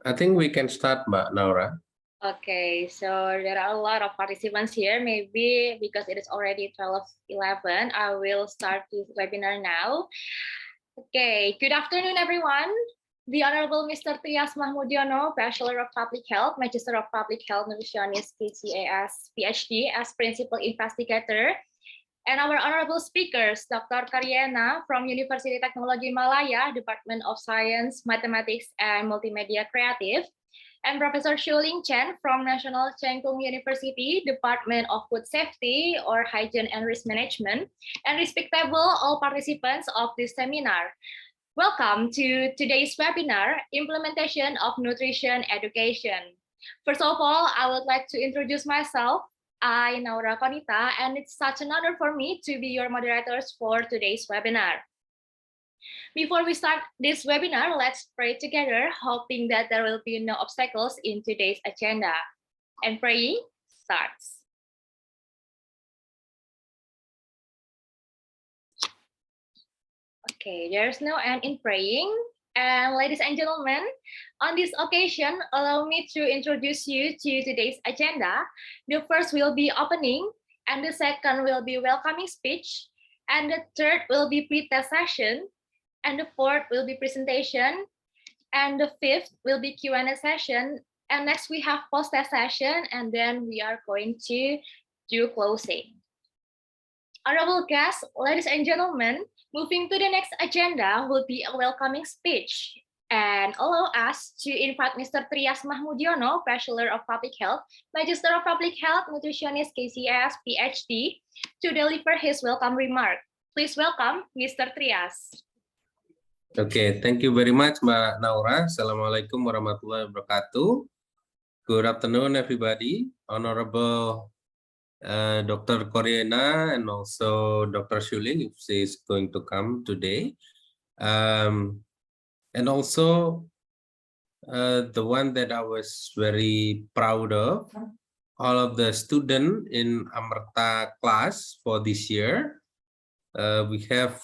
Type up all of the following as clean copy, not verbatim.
I think we can start, Mbak Naura. Okay, so there are a lot of participants here. Maybe because it is already 12:11, I will start this webinar now. Okay, good afternoon, everyone. The Honorable Mr. Trias Mahmudiono, Bachelor of Public Health, Magister of Public Health, Nutritionist, PCAS, PhD, as Principal Investigator, and our honorable speakers, Dr. Karyana from University Technology Malaya, Department of Science, Mathematics, and Multimedia Creative, and Professor Shuling Chen from National Cheng Kung University, Department of Food Safety or Hygiene and Risk Management, and respectable all participants of this seminar. Welcome to today's webinar, Implementation of Nutrition Education. First of all, I would like to introduce myself. I'm Naura Konita, and it's such an honor for me to be your moderators for today's webinar. Before we start this webinar, let's pray together, hoping that there will be no obstacles in today's agenda. And praying starts. Okay, there's no end in praying. And ladies and gentlemen, on this occasion, allow me to introduce you to today's agenda. The first will be opening, and the second will be welcoming speech, and the third will be pre-test session, and the fourth will be presentation, and the fifth will be Q&A session, and next we have post-test session, and then we are going to do closing. Honorable guests, ladies and gentlemen, moving to the next agenda will be a welcoming speech. And allow us to invite Mr. Trias Mahmudiono, Bachelor of Public Health, Magister of Public Health, Nutritionist, KCS, PhD, to deliver his welcome remark. Please welcome Mr. Trias. Okay, thank you very much, Mbak Naura. Assalamualaikum warahmatullahi wabarakatuh. Good afternoon, everybody. Honorable Dr. Koryana and also Dr. Shuling, if she is going to come today. And also the one that I was very proud of, all of the students in AMERTA class for this year. We have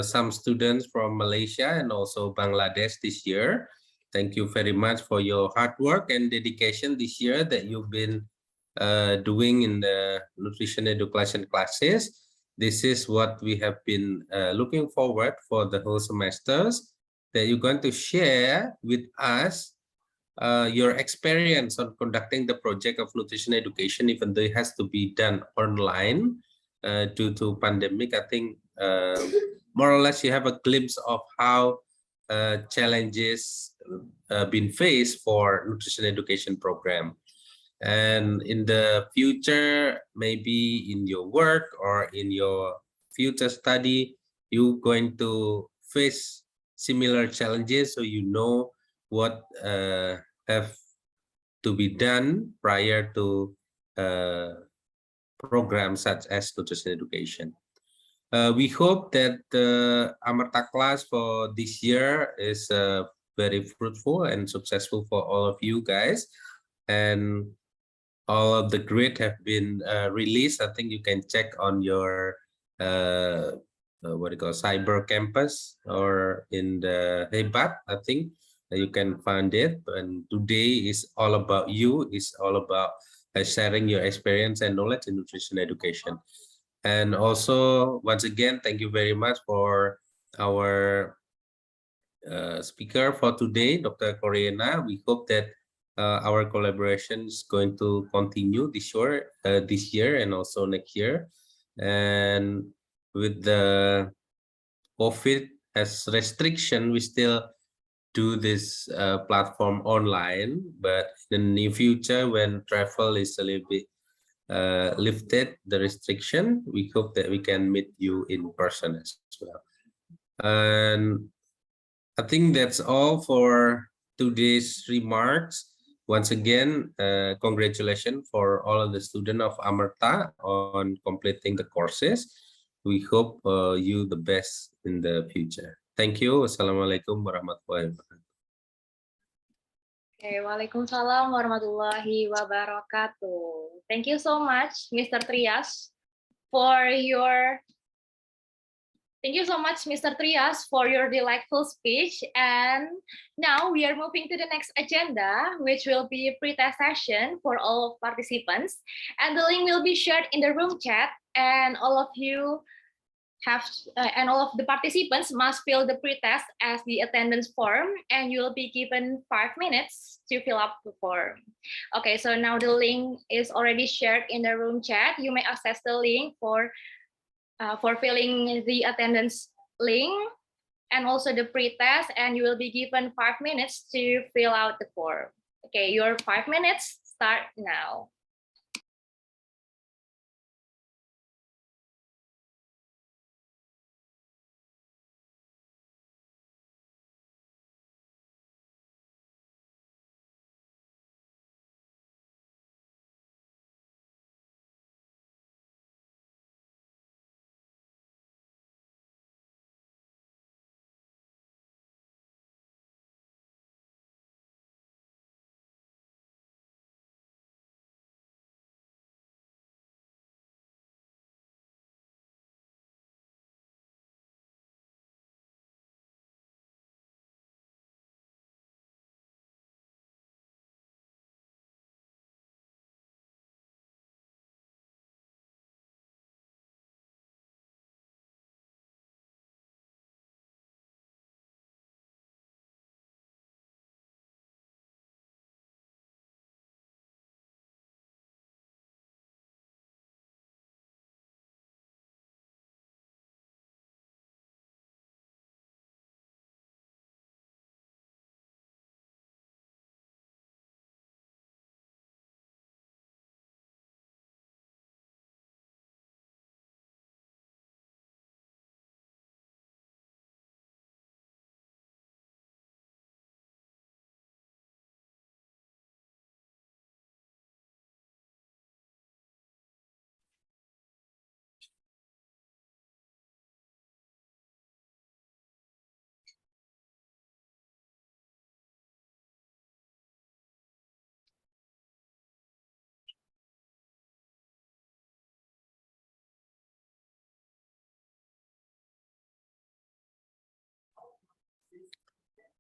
some students from Malaysia and also Bangladesh this year. Thank you very much for your hard work and dedication this year that you've been doing in the nutrition education classes. This is what we have been looking forward for the whole semesters, that you're going to share with us your experience on conducting the project of nutrition education, even though it has to be done online due to pandemic. I think more or less you have a glimpse of how challenges been faced for nutrition education program. And in the future, maybe in your work or in your future study, you're going to face similar challenges, so you know what have to be done prior to programs such as nutrition education. We hope that the AMERTA class for this year is very fruitful and successful for all of you guys. And all of the grades have been released. I think you can check on your what do you call cyber campus or in the Hebat. I think you can find it. And today is all about you. It's all about sharing your experience and knowledge in nutrition education. And also, once again, thank you very much for our speaker for today, Dr. Koryana. We hope that our collaboration is going to continue this year and also next year. And with the COVID as restriction, we still do this platform online. But in the near future, when travel is a little bit lifted, the restriction, we hope that we can meet you in person as well. And I think that's all for today's remarks. Once again, congratulations for all of the students of AMERTA on completing the courses. We hope you the best in the future. Thank you. Wassalamualaikum warahmatullahi wabarakatuh. Okay, Waalaikumsalam warahmatullahi wabarakatuh. Thank you so much, Mr. Trias, for your Thank you so much, Mr. Trias, for your delightful speech. And now we are moving to the next agenda, which will be a pre-test session for all participants. And the link will be shared in the room chat, and all of you and all of the participants must fill the pre-test as the attendance form, and you will be given 5 minutes to fill up the form. Okay, so now the link is already shared in the room chat. You may access the link for filling the attendance link and also the pre-test, and you will be given 5 minutes to fill out the form. Okay, your 5 minutes start now.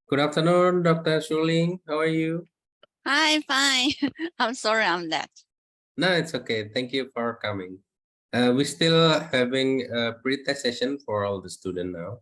Good afternoon, Dr. Shuling. How are you? Hi, fine. I'm sorry I'm late. No, it's okay. Thank you for coming. We're still having a pre-test session for all the students now.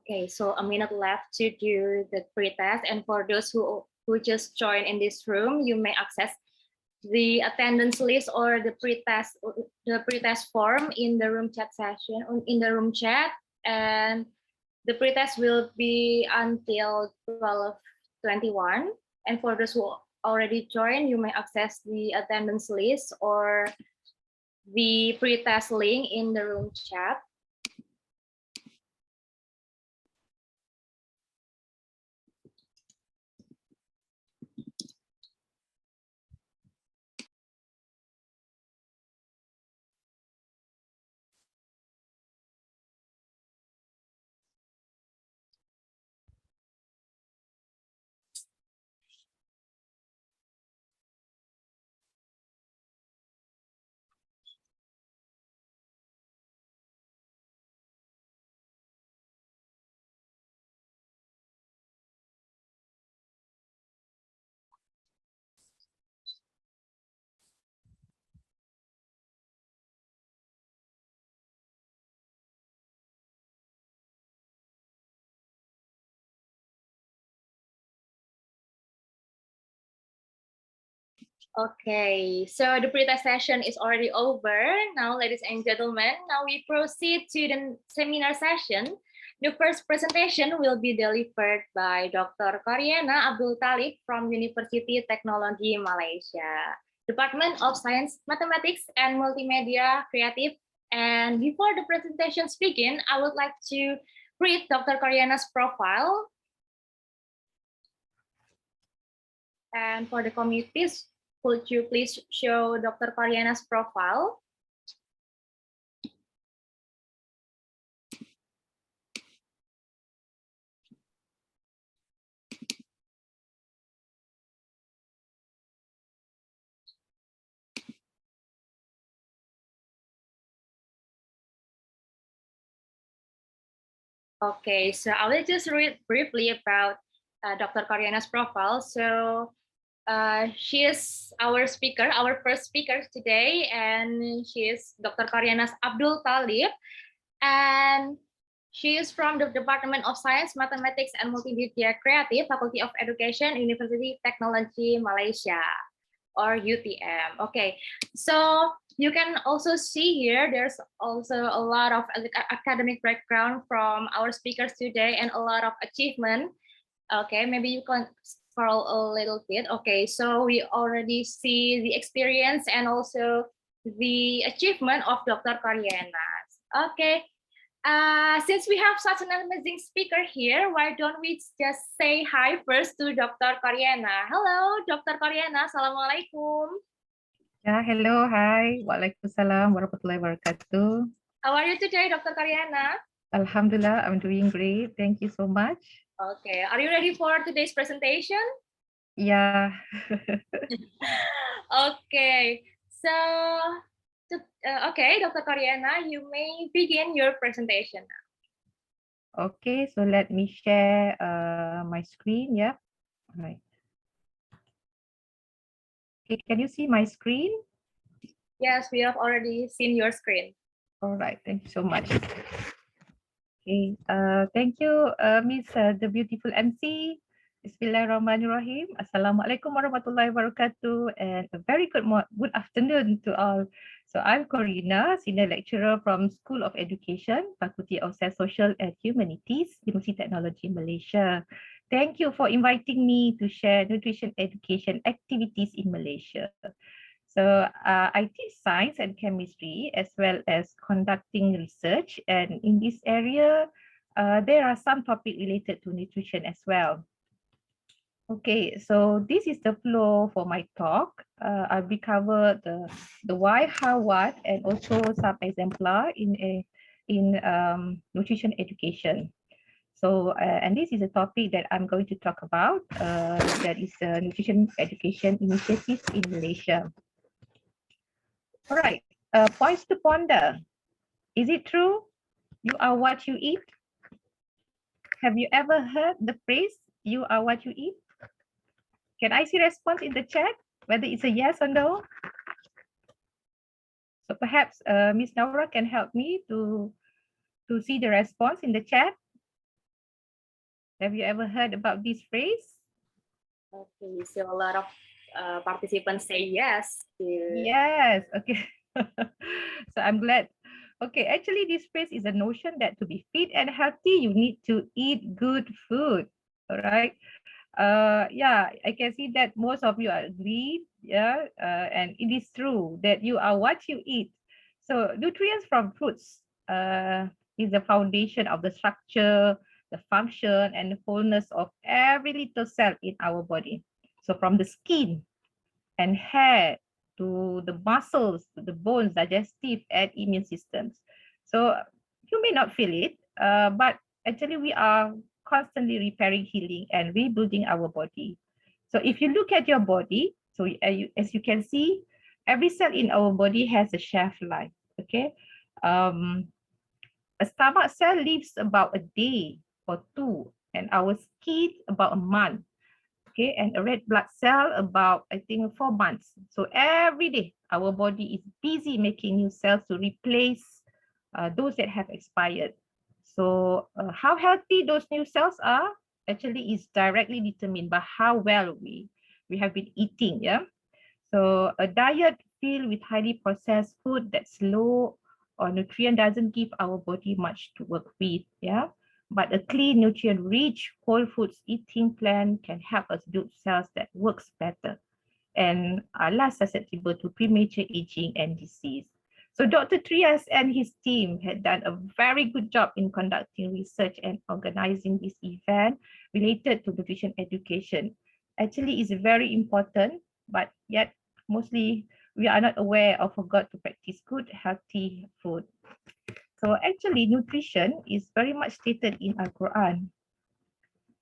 Okay, so a minute left to do the pre-test, and for those who just joined in this room, you may access the attendance list or the pre-test form in the room chat session in the room chat, and the pre-test will be until 12:21. And for those who already joined, you may access the attendance list or the pre-test link in the room chat. Okay, so the pre-test session is already over. Now, ladies and gentlemen, now we proceed to the seminar session. The first presentation will be delivered by Dr. Karyana Abdul Talib from University Technology Malaysia, Department of Science, Mathematics, and Multimedia Creative. And before the presentations begin, I would like to read Dr. Karyana's profile. And for the committees, could you please show Dr. Karyana's profile? Okay, so I will just read briefly about Dr. Karyana's profile. So she is our speaker, our first speaker today, and she is Dr. Karyana Abdul Talib, and she is from the Department of Science, Mathematics, and Multimedia Creative, Faculty of Education, University Technology Malaysia, or UTM. Okay, so you can also see here, there's also a lot of academic background from our speakers today and a lot of achievement. Okay, maybe you can scroll a little bit. Okay, so we already see the experience and also the achievement of Dr. Karyana. Okay, since we have such an amazing speaker here, why don't we just say hi first to Dr. Karyana. Hello, Dr. Karyana. Assalamualaikum. Yeah, hello, hi. Waalaikumsalam warahmatullahi wabarakatuh. How are you today, Dr. Karyana? Alhamdulillah, I'm doing great. Thank you so much. Okay, are you ready for today's presentation? Yeah. Okay, so okay, Dr. Karyana, you may begin your presentation now. Okay, so let me share my screen. Yeah. All right. Okay, can you see my screen? Yes, we have already seen your screen. All right, thank you so much. Okay, thank you, Miss the beautiful MC. Bismillahirrahmanirrahim. Assalamualaikum warahmatullahi wabarakatuh, and a very good afternoon to all. So I'm Corina, senior lecturer from School of Education, Faculty of Science, Social and Humanities, University Technology Malaysia. Thank you for inviting me to share nutrition education activities in Malaysia. So I teach science and chemistry as well as conducting research, and in this area, there are some topics related to nutrition as well. Okay, so this is the flow for my talk. I'll be covered the why, how, what, and also some exemplar in nutrition education. So, and this is a topic that I'm going to talk about. That is nutrition education initiatives in Malaysia. All right, points to ponder. Is it true? You are what you eat? Have you ever heard the phrase, you are what you eat? Can I see response in the chat, whether it's a yes or no? So perhaps Ms. Naura can help me to see the response in the chat. Have you ever heard about this phrase? Okay, so a lot of participants say yes. Yes, okay. So I'm glad. Okay, actually this phrase is a notion that to be fit and healthy, you need to eat good food. All right. Yeah, I can see that most of you are agreed. Yeah, and it is true that you are what you eat. So nutrients from fruits is the foundation of the structure, the function, and the wholeness of every little cell in our body. So from the skin and hair to the muscles, to the bones, digestive and immune systems. So you may not feel it, but actually we are constantly repairing, healing, and rebuilding our body. So if you look at your body, so as you can see, every cell in our body has a shelf life. Okay, a stomach cell lives about a day or two, and our skin about a month. Okay, and a red blood cell about, I think, 4 months. So every day, our body is busy making new cells to replace those that have expired. So how healthy those new cells are actually is directly determined by how well we have been eating. Yeah. So a diet filled with highly processed food that's low or nutrient doesn't give our body much to work with, yeah. But a clean, nutrient-rich, whole foods eating plan can help us build cells that works better and are less susceptible to premature aging and disease. So Dr. Trias and his team had done a very good job in conducting research and organizing this event related to nutrition education. Actually, it's very important, but yet mostly we are not aware or forgot to practice good, healthy food. So actually, nutrition is very much stated in Al-Quran.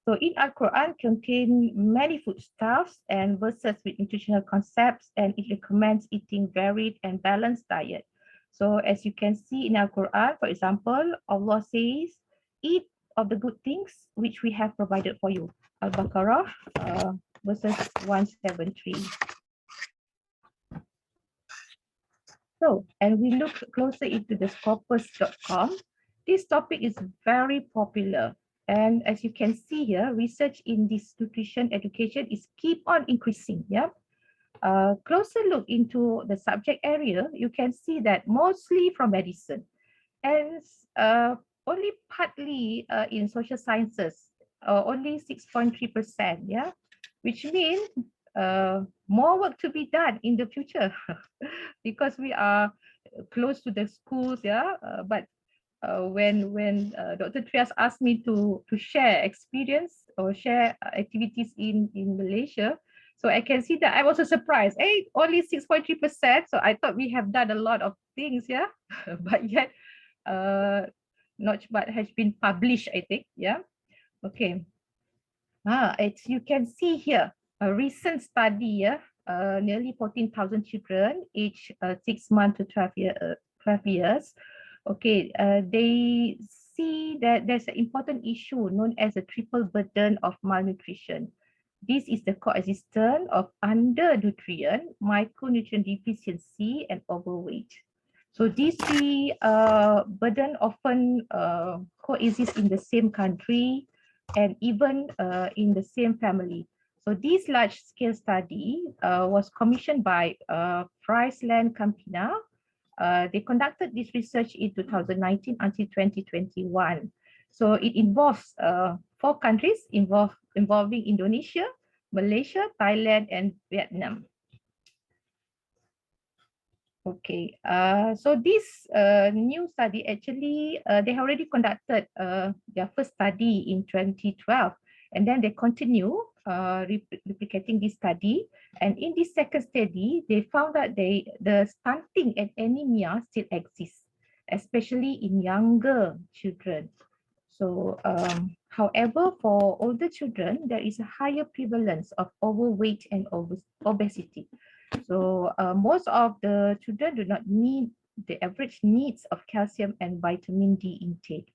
So in Al-Quran contain many foodstuffs and verses with nutritional concepts, and it recommends eating varied and balanced diet. So as you can see in Al-Quran, for example, Allah says, eat of the good things which we have provided for you. Al-Baqarah, verses 173. So, and we look closer into the scopus.com. This topic is very popular. And as you can see here, research in this nutrition education is keep on increasing. Yeah. Closer look into the subject area, you can see that mostly from medicine and only partly in social sciences, only 6.3%. Yeah, which means more work to be done in the future because we are close to the schools. Yeah, but when Dr. Trias asked me to share experience or share activities in Malaysia, so I can see that I was so surprised. Hey, only 6.3%. So I thought we have done a lot of things, yeah, but yet not much has been published, I think. Yeah. Okay. It's you can see here a recent study. Yeah, nearly 14,000 children aged 6 months to 12 years. Okay, they see that there's an important issue known as a triple burden of malnutrition. This is the coexistence of undernutrient, micronutrient deficiency, and overweight. So these three burden often coexist in the same country and even in the same family. So this large-scale study was commissioned by Friesland Campina. They conducted this research in 2019 until 2021. So it involves 4 countries involving Indonesia, Malaysia, Thailand, and Vietnam. Okay, so this new study actually, they already conducted their first study in 2012, and then they continue replicating this study. And in this second study, they found that the stunting and anemia still exists, especially in younger children. So, however, for older children, there is a higher prevalence of overweight and obesity. So most of the children do not meet the average needs of calcium and vitamin D intake.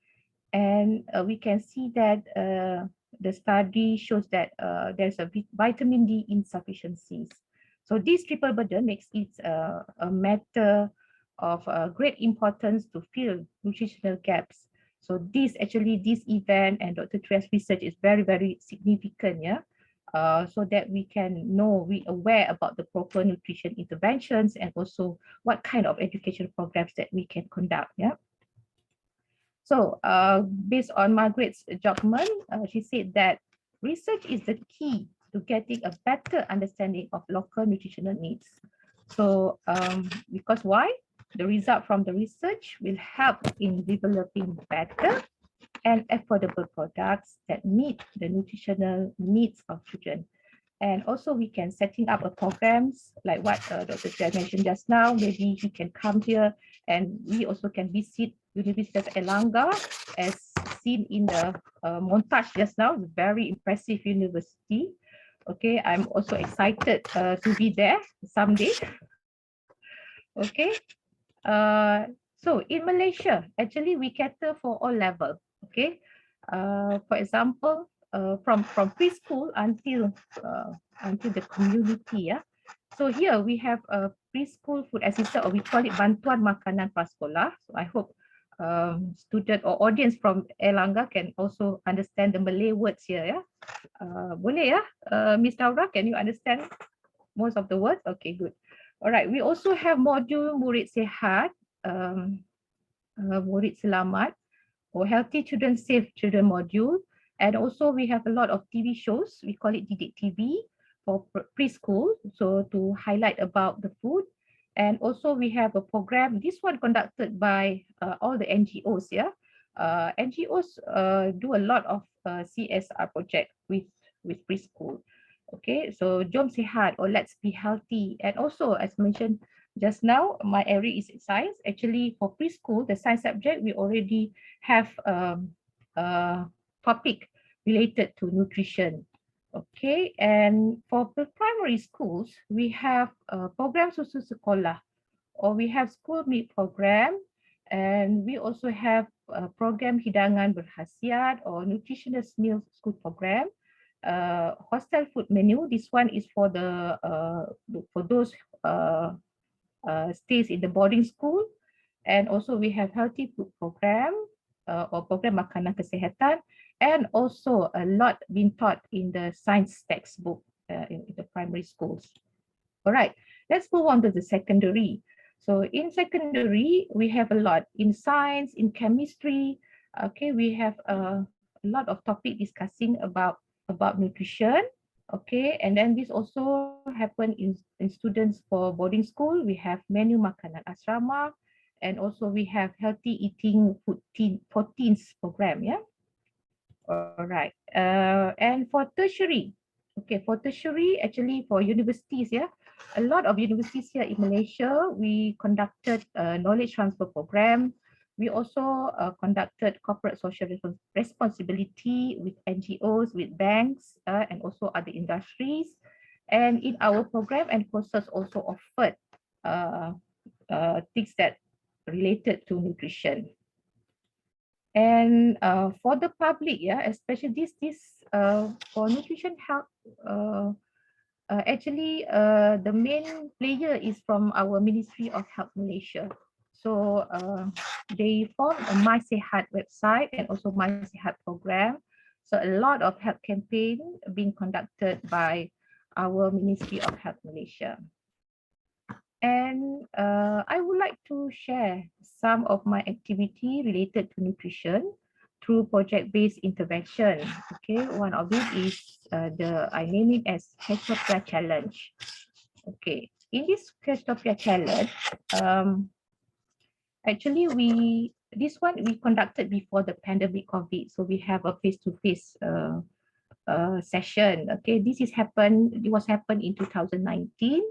And we can see that the study shows that there's a vitamin D insufficiencies. So this triple burden makes it a matter of great importance to fill nutritional gaps. So this event and Dr. Trias research is very, very significant, yeah. So that we can know, we aware about the proper nutrition interventions and also what kind of education programs that we can conduct. Yeah. So based on Margaret's judgment, she said that research is the key to getting a better understanding of local nutritional needs. So because why? The result from the research will help in developing better and affordable products that meet the nutritional needs of children. And also we can setting up a programs like what Dr. Tia mentioned just now. Maybe he can come here and we also can visit University of Erlangga as seen in the montage just now. Very impressive university. Okay, I'm also excited to be there someday. Okay, so in Malaysia, actually we cater for all level. Okay, for example, from preschool until the community. Yeah, so here we have a preschool food assistant, or we call it bantuan makanan prasekolah. So I hope student or audience from Erlangga can also understand the Malay words here. Yeah, boleh ya, Miss Daura, can you understand most of the words? Okay, good. All right, we also have module Murid Sehat, Murid Selamat, or Healthy Children, Safe Children module. And also we have a lot of TV shows. We call it Didik TV for preschool. So to highlight about the food. And also we have a program, this one conducted by all the NGOs. Yeah, NGOs do a lot of CSR project with preschool. Okay, so Jom Sihat or Let's Be Healthy. And also, as mentioned just now, my area is science. Actually, for preschool, the science subject, we already have a topic related to nutrition. Okay, and for the primary schools, we have program susu sekolah, or we have school meal program, and we also have program hidangan berkhasiat or nutritious meal school program. Hostel food menu. This one is for those stays in the boarding school, and also we have healthy food program or program makanan kesihatan, and also a lot being taught in the science textbook in the primary schools. All right, let's move on to the secondary. So in secondary, we have a lot in science, in chemistry. Okay, we have a lot of topic discussing about nutrition. Okay, and then this also happen in students for boarding school. We have menu makanan asrama, and also we have healthy eating for teens program. Yeah. All right. And for tertiary, okay, for tertiary, actually for universities, yeah, a lot of universities here in Malaysia, we conducted a knowledge transfer program. We also conducted corporate social responsibility with NGOs, with banks, and also other industries. And in our program and courses also offered things that related to nutrition. And for the public, yeah, especially this for nutrition health, actually the main player is from our Ministry of Health Malaysia. So they formed a My Sehat website and also My Sehat program. So a lot of health campaign being conducted by our Ministry of Health Malaysia. And I would like to share some of my activity related to nutrition through project-based intervention. Okay, one of it is I name it as Ketopia Challenge. Okay, in this Ketopia Challenge, actually this one we conducted before the pandemic COVID, so we have a face-to-face session. Okay, it was happened in 2019.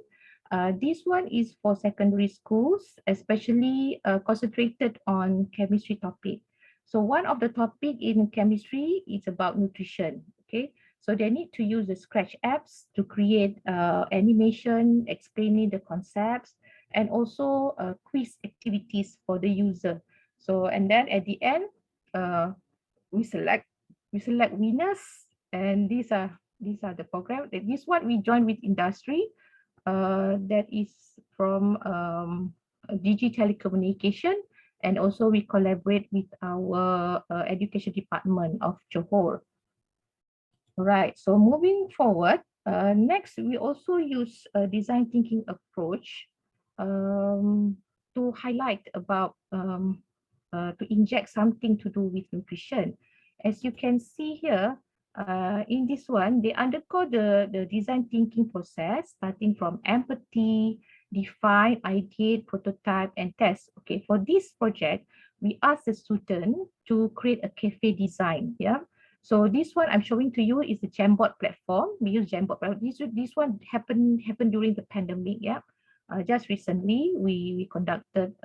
This one is for secondary schools, especially concentrated on chemistry topic. So one of the topic in chemistry is about nutrition. Okay, so they need to use the Scratch apps to create animation explaining the concepts, and also quiz activities for the user. So and then at the end, we select winners, and these are the program. This one we join with industry. That is from DG Telecommunication, and also we collaborate with our education department of Johor. All right, so moving forward, next we also use a design thinking approach to highlight about to inject something to do with nutrition. As you can see here, in this one, they undergo the design thinking process, starting from empathy, define, ideate, prototype, and test. Okay, for this project, we asked the student to create a cafe design. Yeah, so this one I'm showing to you is the Jamboard platform. We use Jamboard. This one happened during the pandemic. Yeah, just recently we conducted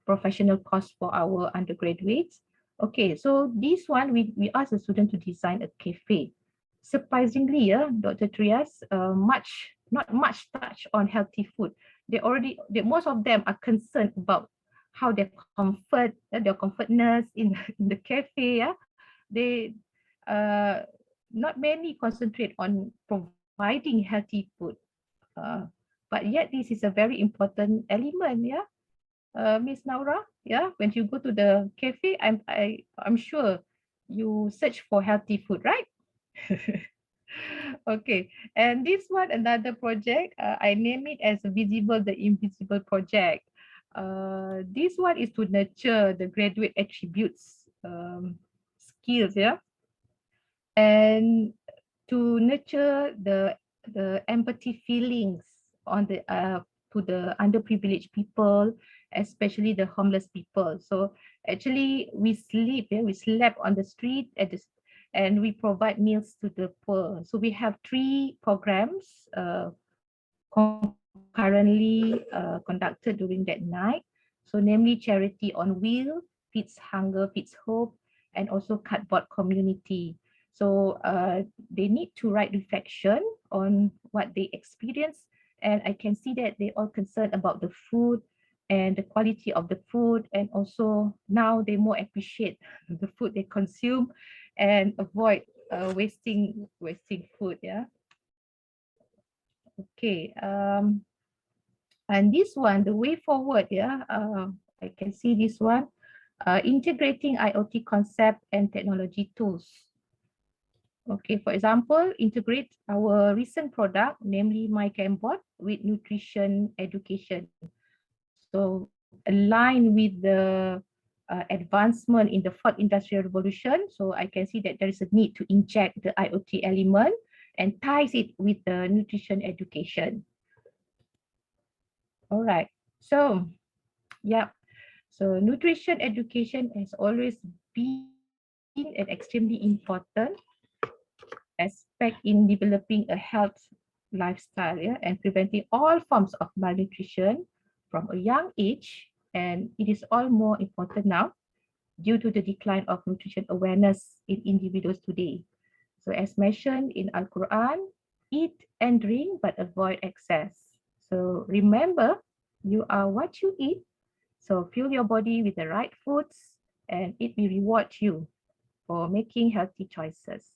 professional course for our undergraduates. Okay, so this one we asked the student to design a cafe. Surprisingly, Dr. Trias, not much touch on healthy food. Most of them are concerned about how their comfortness in the cafe. Yeah, they not many concentrate on providing healthy food. But yet this is a very important element. Yeah. Miss Naura, yeah, when you go to the cafe, I'm sure you search for healthy food, right? Okay, and this one, another project, I name it as Visible the Invisible Project. This one is to nurture the graduate attributes, skills, yeah, and to nurture the empathy feelings on the to the underprivileged people, especially the homeless people. So actually we sleep, yeah, we slept on the street and we provide meals to the poor. So we have 3 programs concurrently conducted during that night. So namely Charity on Wheel, Feeds Hunger, Feeds Hope, and also Cardboard Community. So they need to write reflection on what they experience. And I can see that they all concerned about the food and the quality of the food. And also now they more appreciate the food they consume and avoid wasting food. Yeah. Okay. And this one, the way forward, yeah, I can see this one, integrating IoT concept and technology tools. Okay, for example, integrate our recent product, namely MyCambot, with nutrition education. So align with the advancement in the fourth industrial revolution. So I can see that there is a need to inject the IoT element and ties it with the nutrition education. All right, so yeah, so nutrition education has always been an extremely important aspect in developing a health lifestyle, yeah, and preventing all forms of malnutrition from a young age. And it is all more important now due to the decline of nutrition awareness in individuals today. So as mentioned in Al-Quran, eat and drink, but avoid excess. So remember, you are what you eat. So fuel your body with the right foods and it will reward you for making healthy choices.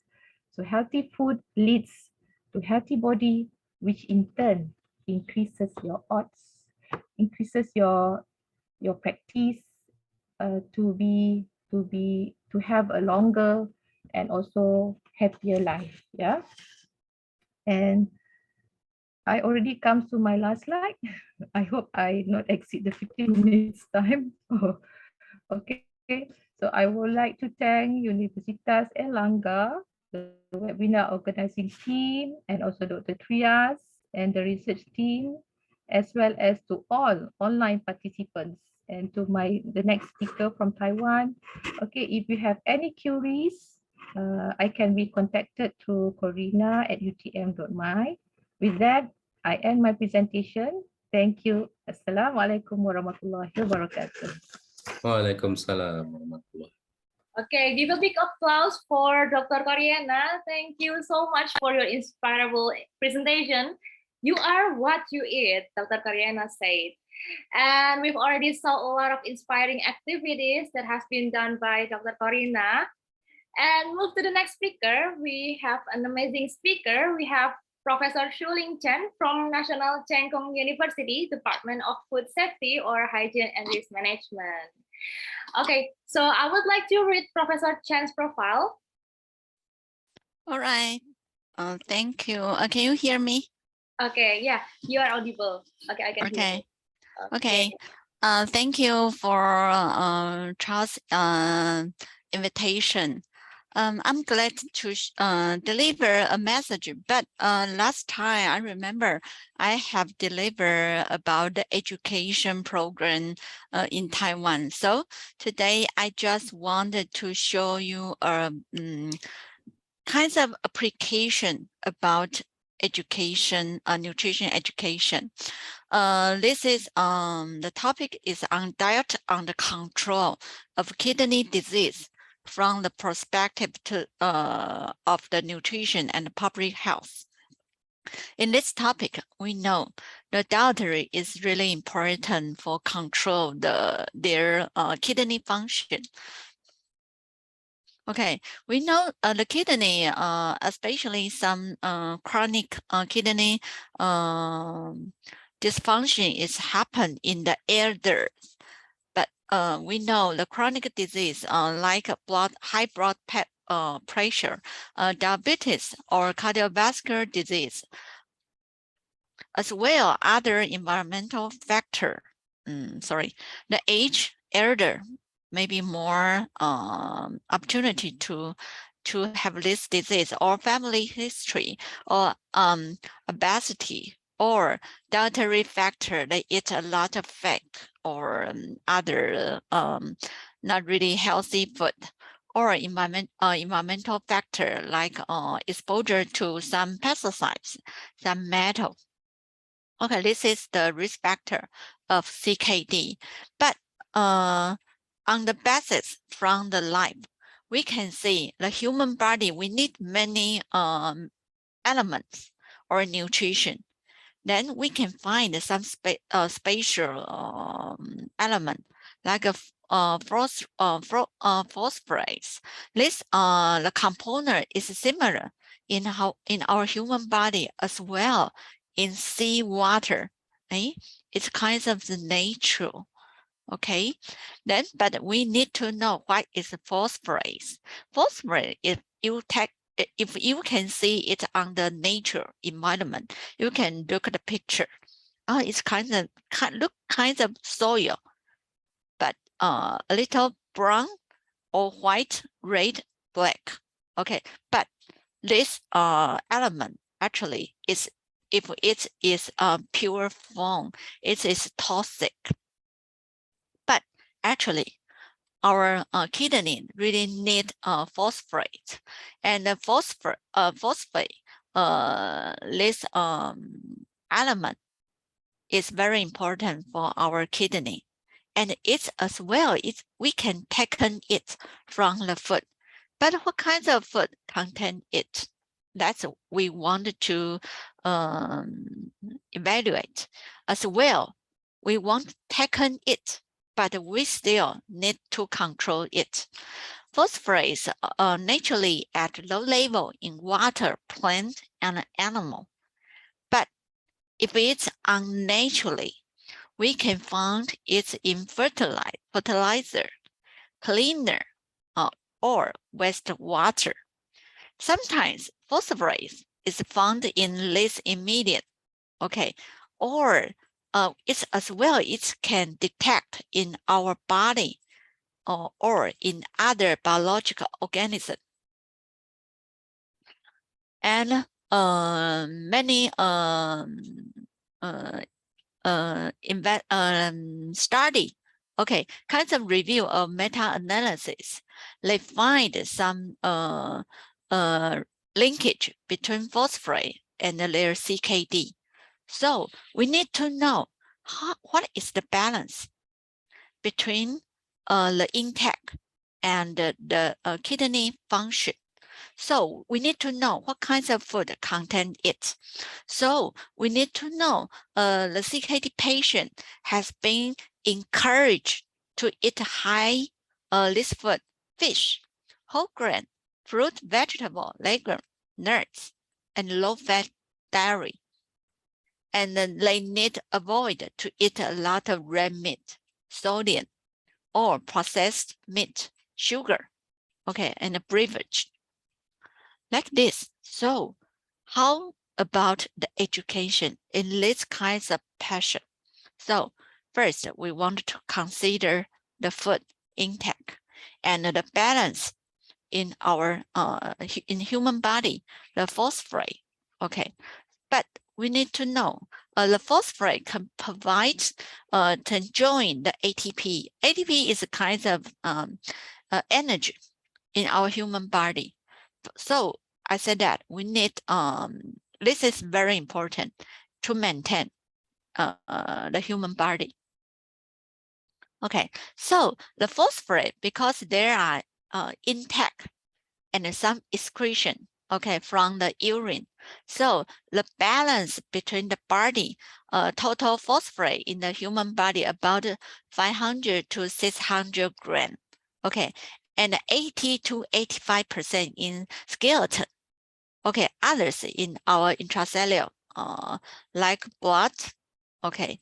So healthy food leads to healthy body, which in turn increases your odds, increases your practice to have a longer and also happier life. Yeah. And I already come to my last slide. I hope I not exceed the 15 minutes time. Okay, so I would like to thank Universitas Erlangga, the webinar organizing team, and also Dr. Trias and the research team, as well as to all online participants and to the next speaker from Taiwan. Okay, if you have any queries, I can be contacted through corina@utm.my. With that, I end my presentation. Thank you. Assalamualaikum warahmatullahi wabarakatuh. Waalaikumsalam warahmatullahi. Okay, give a big applause for Dr. Coriana. Thank you so much for your inspirable presentation. You are what you eat, Dr. Coriana said. And we've already saw a lot of inspiring activities that has been done by Dr. Corina. And move to the next speaker. We have an amazing speaker. We have Professor Shuling Chen from National Cheng Kung University, Department of Food Safety or Hygiene and Risk Management. Okay, so I would like to read Professor Chen's profile. All right. Thank you. Can you hear me? Okay, yeah, you are audible. Okay, I can hear you. Okay. Thank you for Charles' invitation. I'm glad to deliver a message, but last time I remember I have delivered about the education program in Taiwan. So today I just wanted to show you kinds of application about education, nutrition education. This is the topic is on diet under control of kidney disease from the perspective of the nutrition and public health. In this topic, we know the dietary is really important for control their kidney function. Okay, we know the kidney, especially some chronic kidney dysfunction is happen in the elders. But we know the chronic disease like high blood pressure, diabetes, or cardiovascular disease, as well other environmental factor. The age, elder, maybe more opportunity to have this disease, or family history, or obesity, or dietary factor, they eat a lot of fat, or other not really healthy food, or environmental factor like exposure to some pesticides, some metal. Okay, this is the risk factor of CKD. But on the basis from the life, we can see the human body, we need many elements or nutrition. Then we can find some spatial element like a phosphorus. This the component is similar in our human body as well in seawater. It's kind of the natural. Okay, then but we need to know what is phosphorus. Phosphorus, if you can see it on the nature environment, you can look at the picture. It's kind of soil, but a little brown or white, red, black. Okay, but this element actually is, if it is pure form, it is toxic. But actually, our kidney really need phosphate, and the phosphate, this element is very important for our kidney, and it's as well, we can take it from the food. But what kinds of food contain it? That's we want to evaluate as well. We want to take it, but we still need to control it. Phosphorus naturally at low level in water, plant, and animal. But if it's unnaturally, we can find it in fertilizer, cleaner, or wastewater. Sometimes phosphorus is found in less immediate, okay, or it's as well, it can detect in our body or in other biological organisms. And many study, okay, kinds of review of meta-analysis, they find some linkage between phosphorus and their CKD. So we need to know what is the balance between the intake and the kidney function. So we need to know what kinds of food contain it. So we need to know the CKD patient has been encouraged to eat high this food, fish, whole grain, fruit, vegetable, legume, nuts, and low-fat dairy. And then they need to avoid to eat a lot of red meat, sodium, or processed meat, sugar, okay, and a beverage. Like this. So how about the education in these kinds of passion? So first, we want to consider the food intake and the balance in our in human body, the phosphorus. Okay, but we need to know the phosphorus can provide to join the ATP. ATP is a kind of energy in our human body. So I said that we need, this is very important to maintain the human body. Okay, so the phosphorus, because there are intake and some excretion, okay, from the urine. So the balance between the body, total phosphorus in the human body about 500 to 600 grams. Okay, and 80 to 85% in skeleton. Okay, others in our intracellular, like blood. Okay,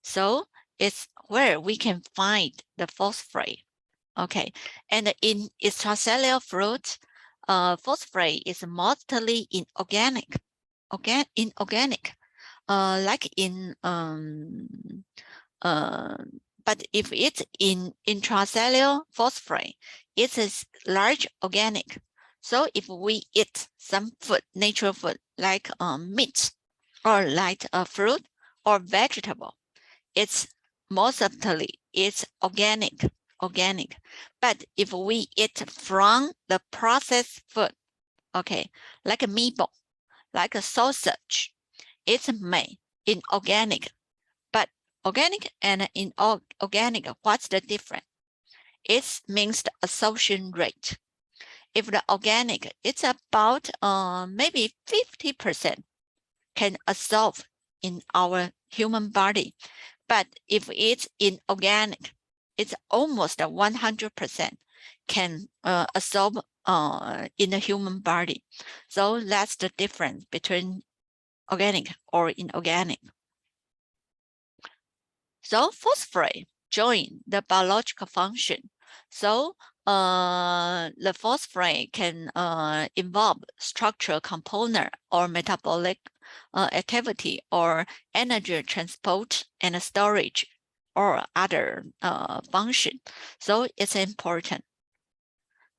so it's where we can find the phosphorus. Okay, and in extracellular fluid, phosphorus is mostly inorganic, like in but if it's in intracellular phosphorus, it is large organic. So if we eat some food, natural food like meat or like a fruit or vegetable, it's mostly it's organic. But if we eat from the processed food, okay, like a meatball, like a sausage, it's made inorganic. But organic and inorganic, what's the difference? It means the absorption rate. If the organic, it's about maybe 50% can absorb in our human body. But if it's inorganic, it's almost 100% can absorb in the human body. So that's the difference between organic or inorganic. So phosphorus join the biological function. So the phosphorus can involve structural component or metabolic activity or energy transport and storage or other function. So it's important.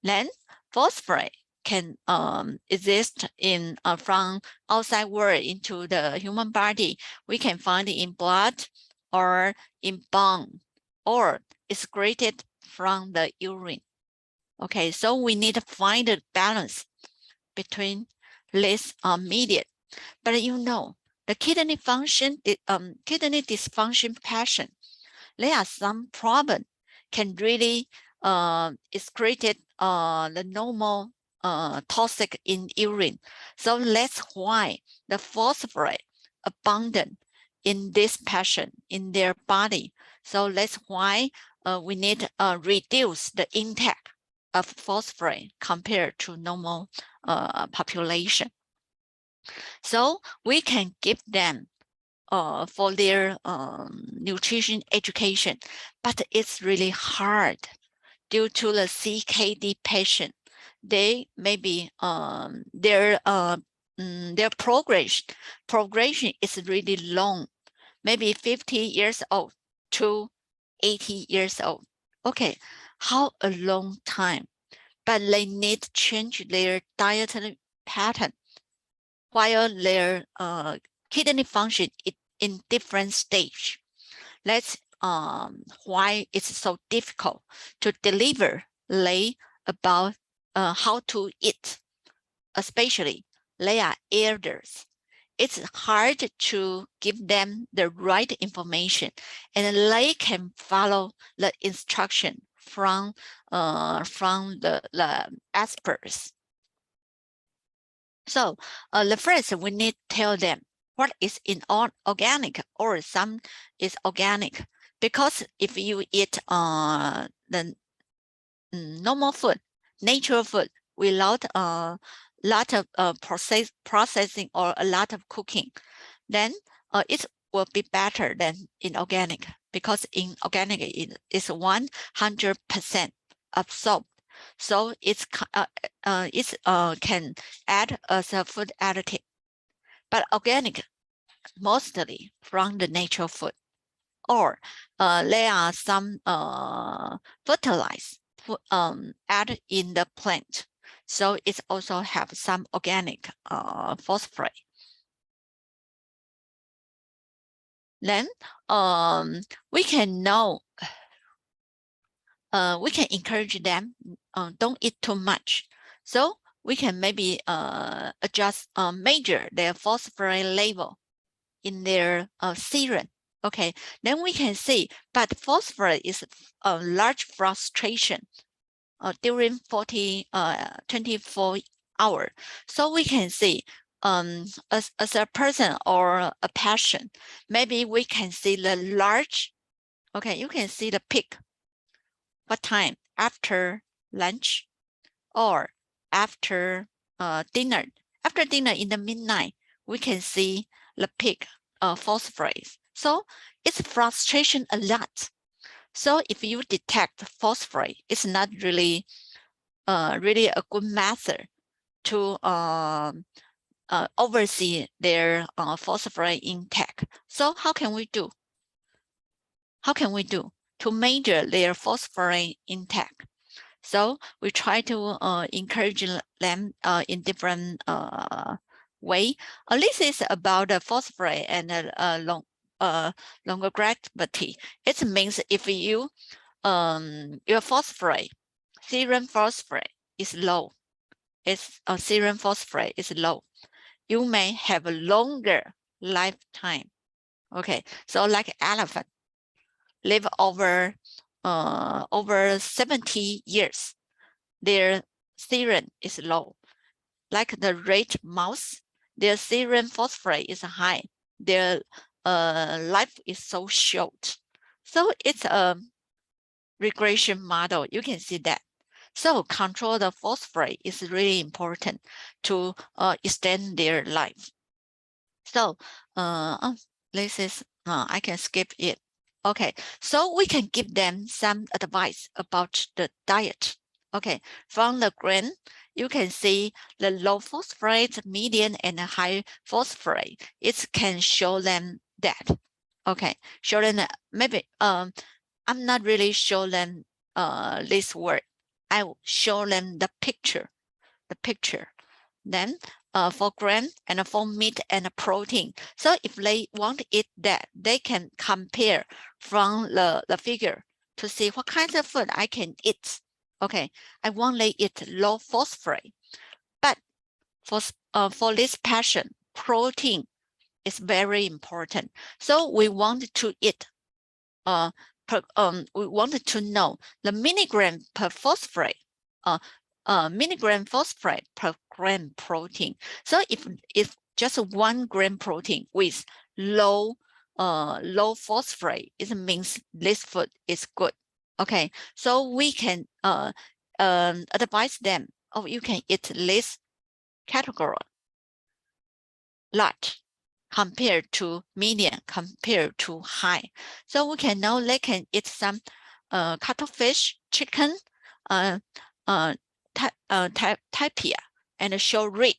Then phosphorus can exist in from outside world into the human body. We can find it in blood or in bone or excreted from the urine. Okay, so we need to find a balance between this media. But you know, the kidney function, kidney dysfunction patient, there are some problem can really excreted the normal toxic in urine. So that's why the phosphorus abundant in this patient in their body. So that's why we need to reduce the intake of phosphorus compared to normal population. So we can give them for their nutrition education, but it's really hard due to the CKD patient. They maybe their progression is really long, maybe 50 years old to 80 years old. Okay, how a long time, but they need to change their dietary pattern while their kidney function is in different stage. That's why it's so difficult to deliver lay about how to eat, especially they are elders. It's hard to give them the right information, and they can follow the instruction from the experts. So the first, we need to tell them what is inorganic or some is organic. Because if you eat the normal food, natural food, without a lot of processing or a lot of cooking, then it will be better than inorganic, because inorganic is 100% absorbed. So it can add as a food additive, but organic mostly from the natural food, or there are some fertilized added in the plant, so it also have some organic phosphorus. Then we can know. We can encourage them, don't eat too much. So we can maybe adjust, measure their phosphorus level in their serum. Okay, then we can see, but phosphorus is a large fluctuation during 24 hours. So we can see as a person or a patient, maybe we can see the large, okay, you can see the peak. What time? After lunch or after dinner. After dinner in the midnight, we can see the peak phosphorus. So it's frustration a lot. So if you detect phosphorus, it's not really a good method to oversee their phosphorus intake. So how can we do? How can we do to measure their phosphorus intake? So we try to encourage them in different way. This is about the phosphorus and longevity. It means if you your phosphorus, serum phosphorus is low, serum phosphorus is low, you may have a longer lifetime. Okay, so like elephant live over 70 years, their serum is low. Like the red mouse, their serum phosphorus is high, their life is so short. So it's a regression model. You can see that. So control the phosphorus is really important to extend their life. So this is I can skip it. Okay, so we can give them some advice about the diet. Okay, from the grain, you can see the low phosphorus, medium, and high phosphorus. It can show them that. Okay, show them that maybe I'm not really show them this word. I will show them the picture. Then for grain and for meat and protein. So if they want to eat that, they can compare from the figure to see what kind of food I can eat. Okay, I want to eat low phosphorus, but for this patient, protein is very important. So we want to eat we wanted to know the milligram per phosphorus, milligram phosphorus per gram protein. So if just 1 gram protein with low phosphorus, it means this food is good. Okay, so we can advise them, oh, you can eat this category lot compared to medium, compared to high. So we can know they can eat some cuttlefish, chicken, tapia, and show red,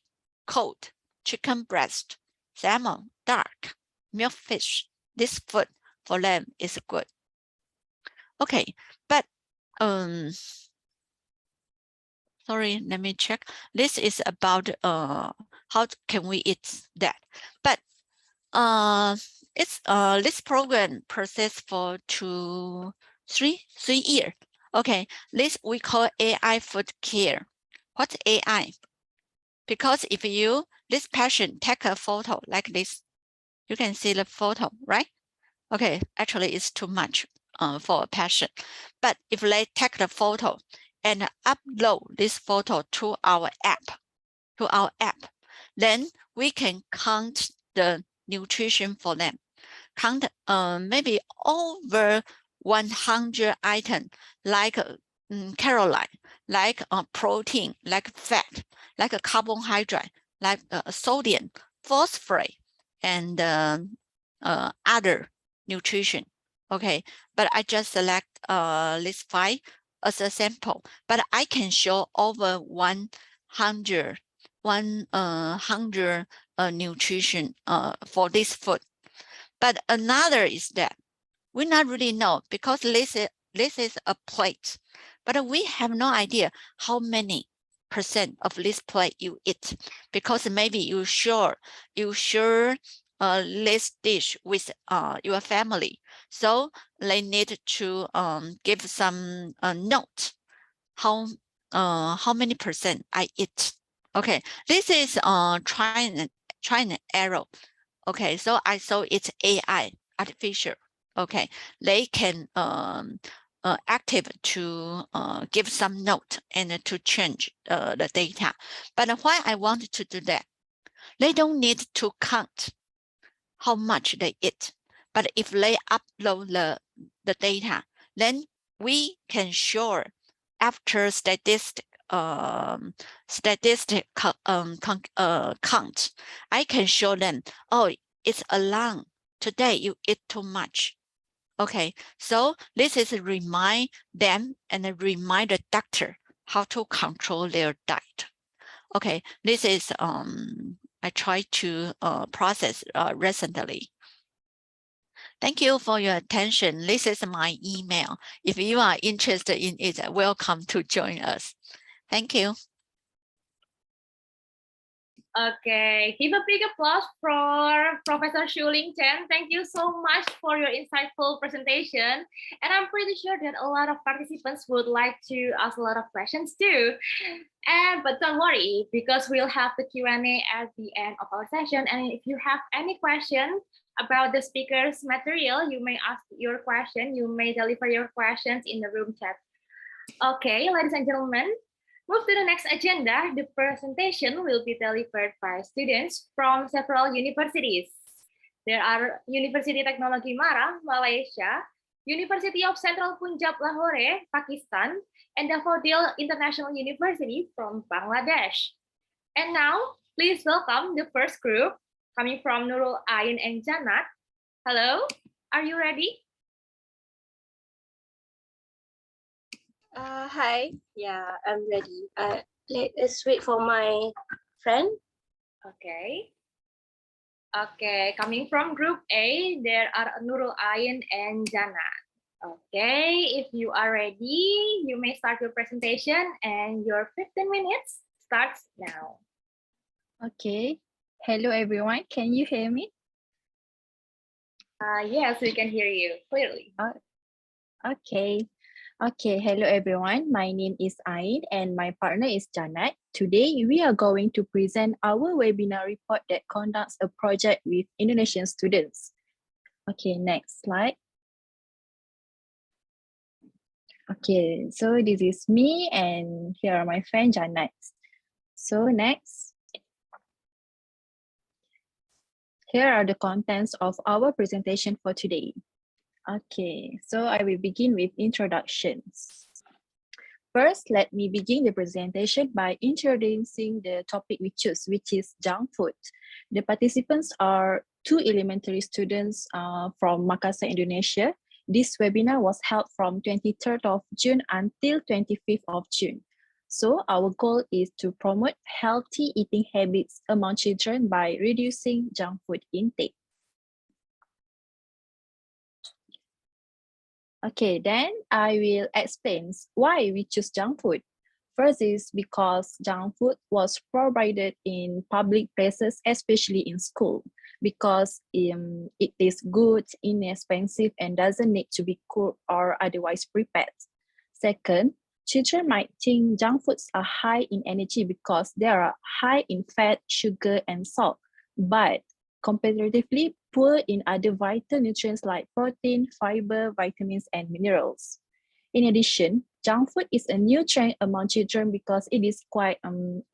cold, chicken breast, salmon, dark, milkfish. This food for them is good. Okay, but sorry, let me check. This is about how can we eat that. But it's this program process for 3 years. Okay, this we call AI food care. What's AI? Because if this patient take a photo like this, you can see the photo, right? Okay, actually it's too much for a patient. But if they take the photo and upload this photo to our app, then we can count the nutrition for them. Count maybe over 100 items like Caroline, like protein, like fat, like a carbohydrate, like sodium, phosphorus, and other nutrition. Okay, but I just select this 5 as a sample, but I can show over 100 nutrition for this food. But another is that we not really know, because this is a plate, but we have no idea how many % of this plate you eat, because maybe you share this dish with your family, so they need to give some note how many % I eat. Okay, this is trying and error. Okay, so I saw it's AI, artificial. Okay, they can active to give some note and to change the data. But why I want to do that? They don't need to count how much they eat. But if they upload the data, then we can show after count, I can show them, oh, it's alarm. Today you eat too much. Okay, so this is remind them and remind the doctor how to control their diet. Okay, this is I tried to process recently. Thank you for your attention. This is my email. If you are interested in it, welcome to join us. Thank you. Okay, give a big applause for Professor Shuling Chen. Thank you so much for your insightful presentation. And I'm pretty sure that a lot of participants would like to ask a lot of questions too. But don't worry, because we'll have the Q&A at the end of our session. And if you have any question about the speaker's material, you may ask your question. You may deliver your questions in the room chat. Okay, ladies and gentlemen, move to the next agenda. The presentation will be delivered by students from several universities. There are University Technology Mara, Malaysia, University of Central Punjab Lahore, Pakistan, and the Fodil International University from Bangladesh. And now, please welcome the first group coming from Nurul Ain and Janat. Hello, are you ready? Hi, yeah, I'm ready. Let's wait for my friend. Okay. Okay, coming from group A, there are Nurul Ain and Jana. Okay, if you are ready, you may start your presentation and your 15 minutes starts now. Okay. Hello, everyone. Can you hear me? Yes, we can hear you clearly. Okay. Okay. Hello, everyone. My name is Ain and my partner is Janat. Today, we are going to present our webinar report that conducts a project with Indonesian students. Okay, next slide. Okay, so this is me and here are my friend Janat. So next. Here are the contents of our presentation for today. Okay, so I will begin with introductions. First, let me begin the presentation by introducing the topic we choose, which is junk food. The participants are 2 elementary students from Makassar, Indonesia. This webinar was held from 23rd of June until 25th of June. So our goal is to promote healthy eating habits among children by reducing junk food intake. Okay, then I will explain why we choose junk food. First is because junk food was provided in public places, especially in school, because it is good, inexpensive, and doesn't need to be cooked or otherwise prepared. Second, children might think junk foods are high in energy because they are high in fat, sugar, and salt, but comparatively poor in other vital nutrients like protein, fiber, vitamins, and minerals. In addition, junk food is a new trend among children because it is quite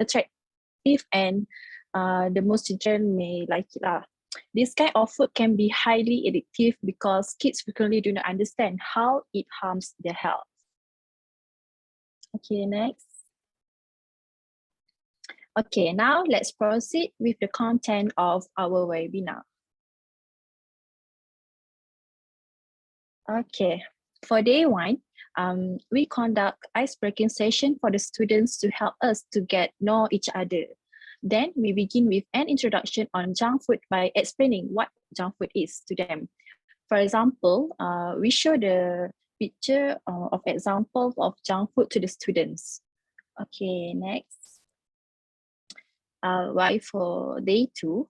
attractive and the most children may like it. This kind of food can be highly addictive because kids frequently do not understand how it harms their health. Okay, next. Okay, now let's proceed with the content of our webinar. Okay, for day one, we conduct ice-breaking session for the students to help us to get know each other. Then we begin with an introduction on junk food by explaining what junk food is to them. For example, we show the picture of examples of junk food to the students. Okay, next. While for day two,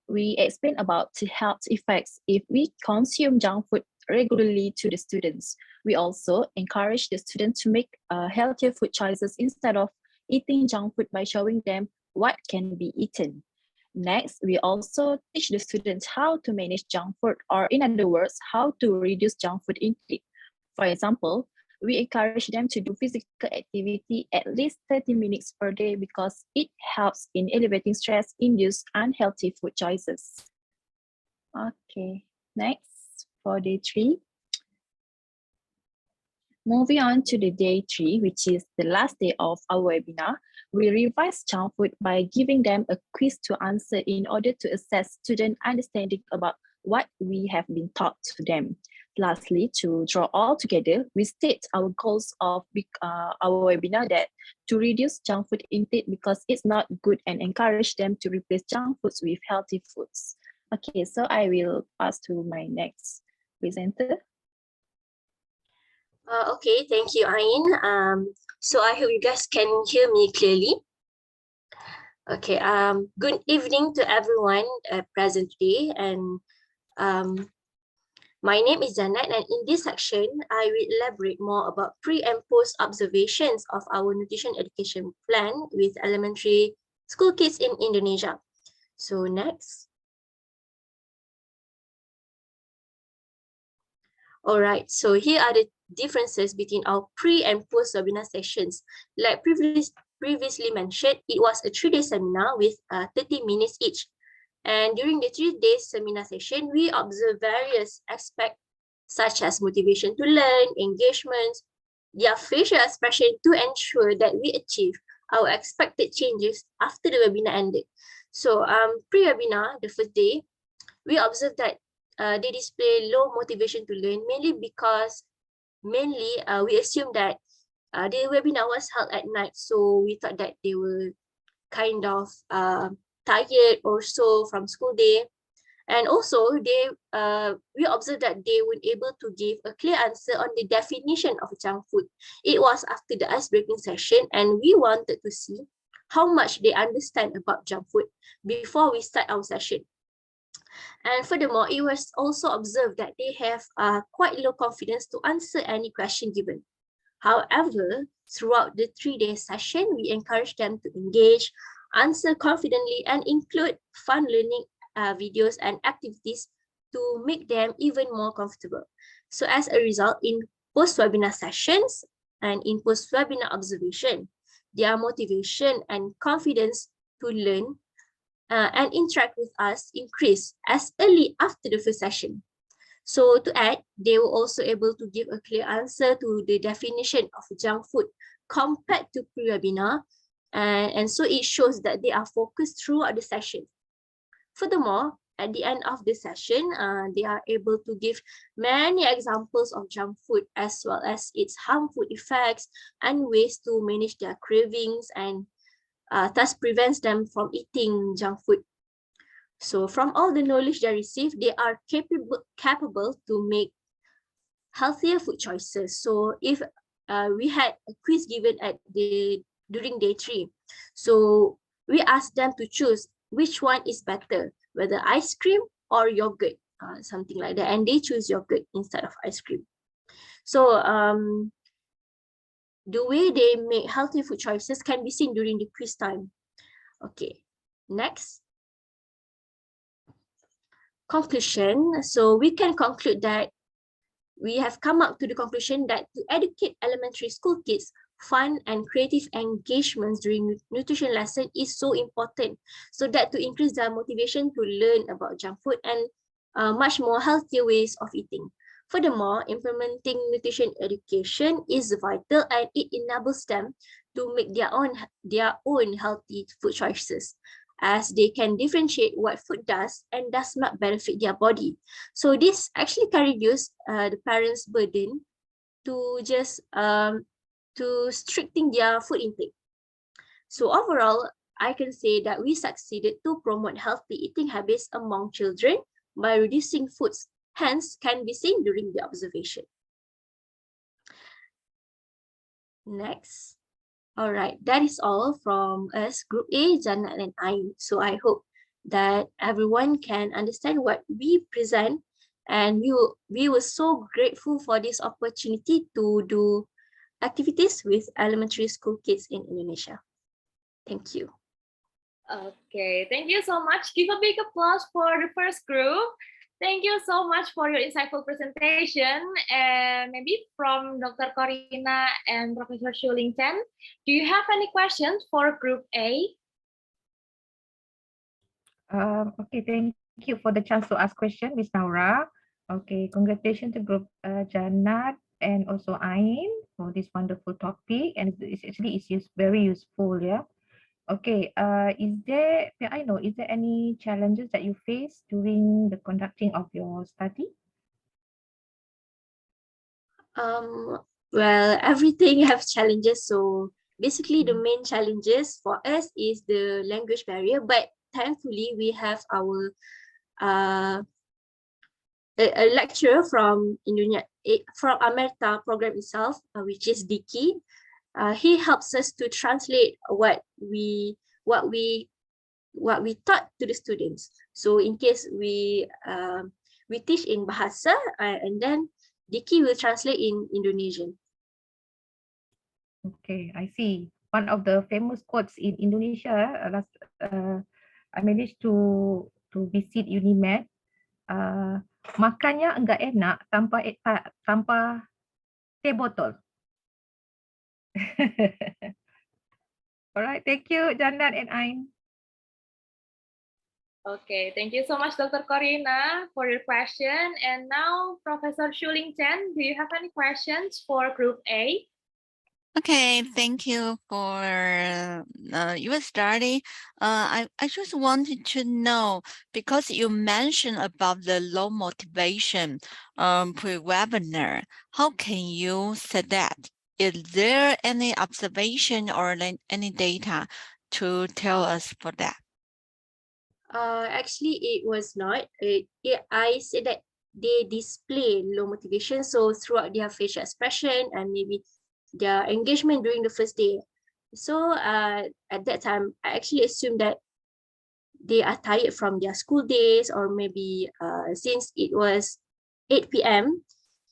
we explain about the health effects if we consume junk food regularly to the students. We also encourage the students to make healthier food choices instead of eating junk food by showing them what can be eaten. Next, we also teach the students how to manage junk food, or in other words, how to reduce junk food intake. For example, we encourage them to do physical activity at least 30 minutes per day because it helps in elevating stress-induced unhealthy food choices. Okay, next for day three. Moving on to the day three, which is the last day of our webinar, we revise junk food by giving them a quiz to answer in order to assess student understanding about what we have been taught to them. Lastly, to draw all together, we state our goals of our webinar that to reduce junk food intake because it's not good and encourage them to replace junk foods with healthy foods. Okay, so I will pass to my next presenter. Okay, thank you, Ain. So I hope you guys can hear me clearly. Okay, good evening to everyone present today, and my name is Janet, and in this section, I will elaborate more about pre and post observations of our nutrition education plan with elementary school kids in Indonesia. So next. All right, so here are the differences between our pre and post webinar sessions. Like previously mentioned, it was a 3-day seminar with 30 minutes each. And during the 3-day seminar session, we observed various aspects such as motivation to learn, engagements, their facial expression to ensure that we achieve our expected changes after the webinar ended. So pre-webinar, the first day, we observed that they display low motivation to learn, mainly because we assumed that the webinar was held at night, so we thought that they were kind of tired or so from school day. And also we observed that they weren't able to give a clear answer on the definition of junk food. It was after the ice-breaking session, and we wanted to see how much they understand about junk food before we start our session. And furthermore, it was also observed that they have quite low confidence to answer any question given. However, throughout the 3-day session, we encourage them to engage, answer confidently, and include fun learning videos and activities to make them even more comfortable. So as a result, in post-webinar sessions and in post-webinar observation, their motivation and confidence to learn and interact with us increase as early after the first session. So to add, they were also able to give a clear answer to the definition of junk food compared to pre-webinar, and so it shows that they are focused throughout the session. Furthermore, at the end of the session, they are able to give many examples of junk food as well as its harmful effects and ways to manage their cravings, and thus prevents them from eating junk food. So from all the knowledge they receive, they are capable to make healthier food choices. So if we had a quiz given during day 3, so we asked them to choose which one is better, whether ice cream or yogurt, something like that, and they choose yogurt instead of ice cream. So the way they make healthy food choices can be seen during the quiz time. Okay, next. Conclusion. So we can conclude that we have come up to the conclusion that to educate elementary school kids, fun and creative engagements during nutrition lesson is so important, so that to increase their motivation to learn about junk food and much more healthier ways of eating. Furthermore, implementing nutrition education is vital, and it enables them to make their own healthy food choices, as they can differentiate what food does and does not benefit their body. So this actually can reduce the parents' burden to just to stricten their food intake. So overall, I can say that we succeeded to promote healthy eating habits among children by reducing foods, hence can be seen during the observation. Next. All right, that is all from us, Group A, Janet and I. So I hope that everyone can understand what we present, and we were so grateful for this opportunity to do activities with elementary school kids in Indonesia. Thank you. Okay, thank you so much. Give a big applause for the first group. Thank you so much for your insightful presentation. And maybe from Dr. Corina and Professor Shuling Chen, do you have any questions for Group A? Okay, thank you for the chance to ask question, Ms. Naura. Okay, congratulations to Group Janat and also Ain for this wonderful topic, and it's actually very useful, yeah. Okay, is there any challenges that you face during the conducting of your study? Well, everything have challenges. So basically the main challenges for us is the language barrier, but thankfully we have our a lecturer from Indonesia, from AMERTA program itself, which is Diki. He helps us to translate what we taught to the students. So in case we teach in Bahasa, and then Diki will translate in Indonesian. Okay, I see. One of the famous quotes in Indonesia, I managed to visit Unimed. Makannya enggak enak tanpa teh botol. Alright, thank you, Jandan and Ain. Okay, thank you so much, Dr. Corina, for your question. And now, Professor Shuling Chen, do you have any questions for Group A? Okay, thank you for your study. I just wanted to know, because you mentioned about the low motivation pre-webinar, how can you say that? Is there any observation or any data to tell us for that? Actually, it was not. I said that they display low motivation. So throughout their facial expression and maybe their engagement during the first day. So at that time, I actually assumed that they are tired from their school days, or maybe since it was 8 p.m.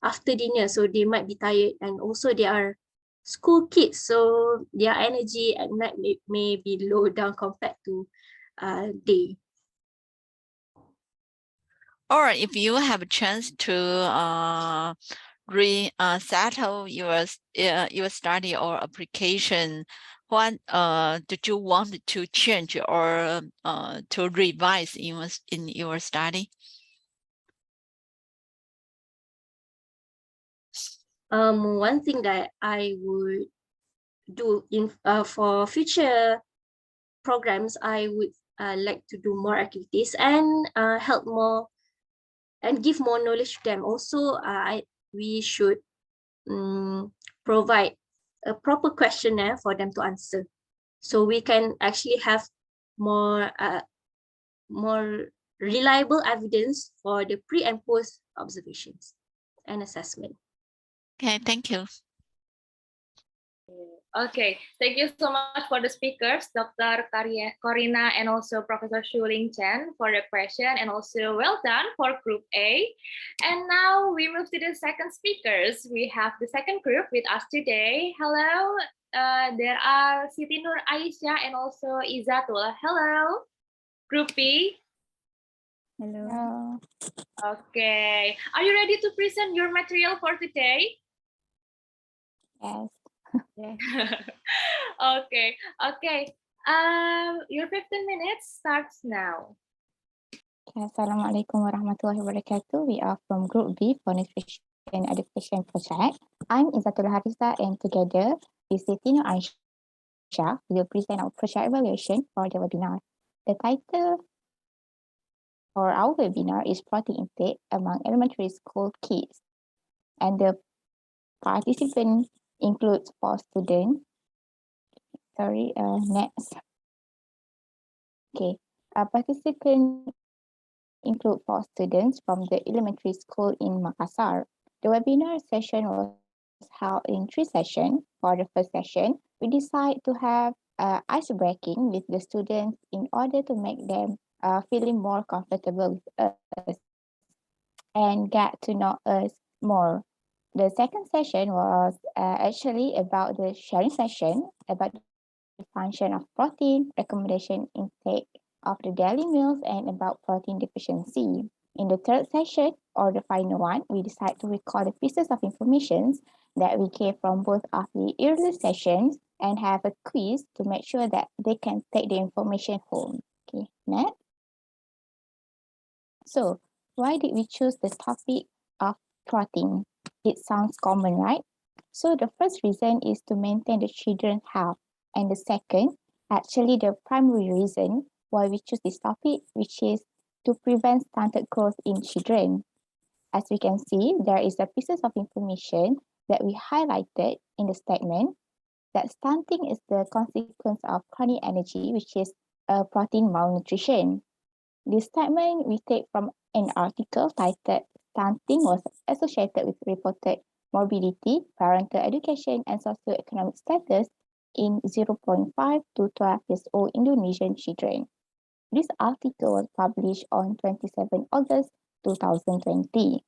after dinner, so they might be tired, and also they are school kids, so their energy at night may be low down compared to day. Or if you have a chance to settle your study or application, what did you want to change or to revise in your study? One thing that I would do in for future programs, I would like to do more activities and help more and give more knowledge to them. Also, we should provide a proper questionnaire for them to answer, so we can actually have more reliable evidence for the pre and post observations and assessment. Okay, thank you. Okay, thank you so much for the speakers, Dr. Corina and also Professor Shuling Chen for the question, and also well done for Group A. And now we move to the second speakers. We have the second group with us today. Hello, there are Siti Nur Aisyah and also Izatul. Hello, Group B. Hello. Okay, are you ready to present your material for today? Yes. Okay. Your 15 minutes starts now. Assalamualaikum warahmatullahi wabarakatuh. We are from Group B for Nutrition and Education Project. I'm Izatul Harisa, and together with Siti Nur Aisyah, we will present our project evaluation for the webinar. The title for our webinar is Protein Intake Among Elementary School Kids. And the participants includes 4 students. Next. Okay. Participants include 4 students from the elementary school in Makassar. The webinar session was held in 3 sessions. For the first session, we decided to have ice breaking with the students in order to make them feeling more comfortable with us and get to know us more. The second session was actually about the sharing session about the function of protein, recommendation intake of the daily meals, and about protein deficiency. In the third session, or the final one, we decided to record the pieces of information that we gave from both of the earlier sessions and have a quiz to make sure that they can take the information home. Okay, next. So, why did we choose the topic of protein? It sounds common, right? So the first reason is to maintain the children's health. And the second, actually the primary reason why we choose this topic, which is to prevent stunted growth in children. As we can see, there is a pieces of information that we highlighted in the statement that stunting is the consequence of chronic energy, which is protein malnutrition. This statement we take from an article titled Stunting was associated with reported morbidity, parental education, and socioeconomic status in 0.5 to 12 years old Indonesian children. This article was published on 27 August 2020.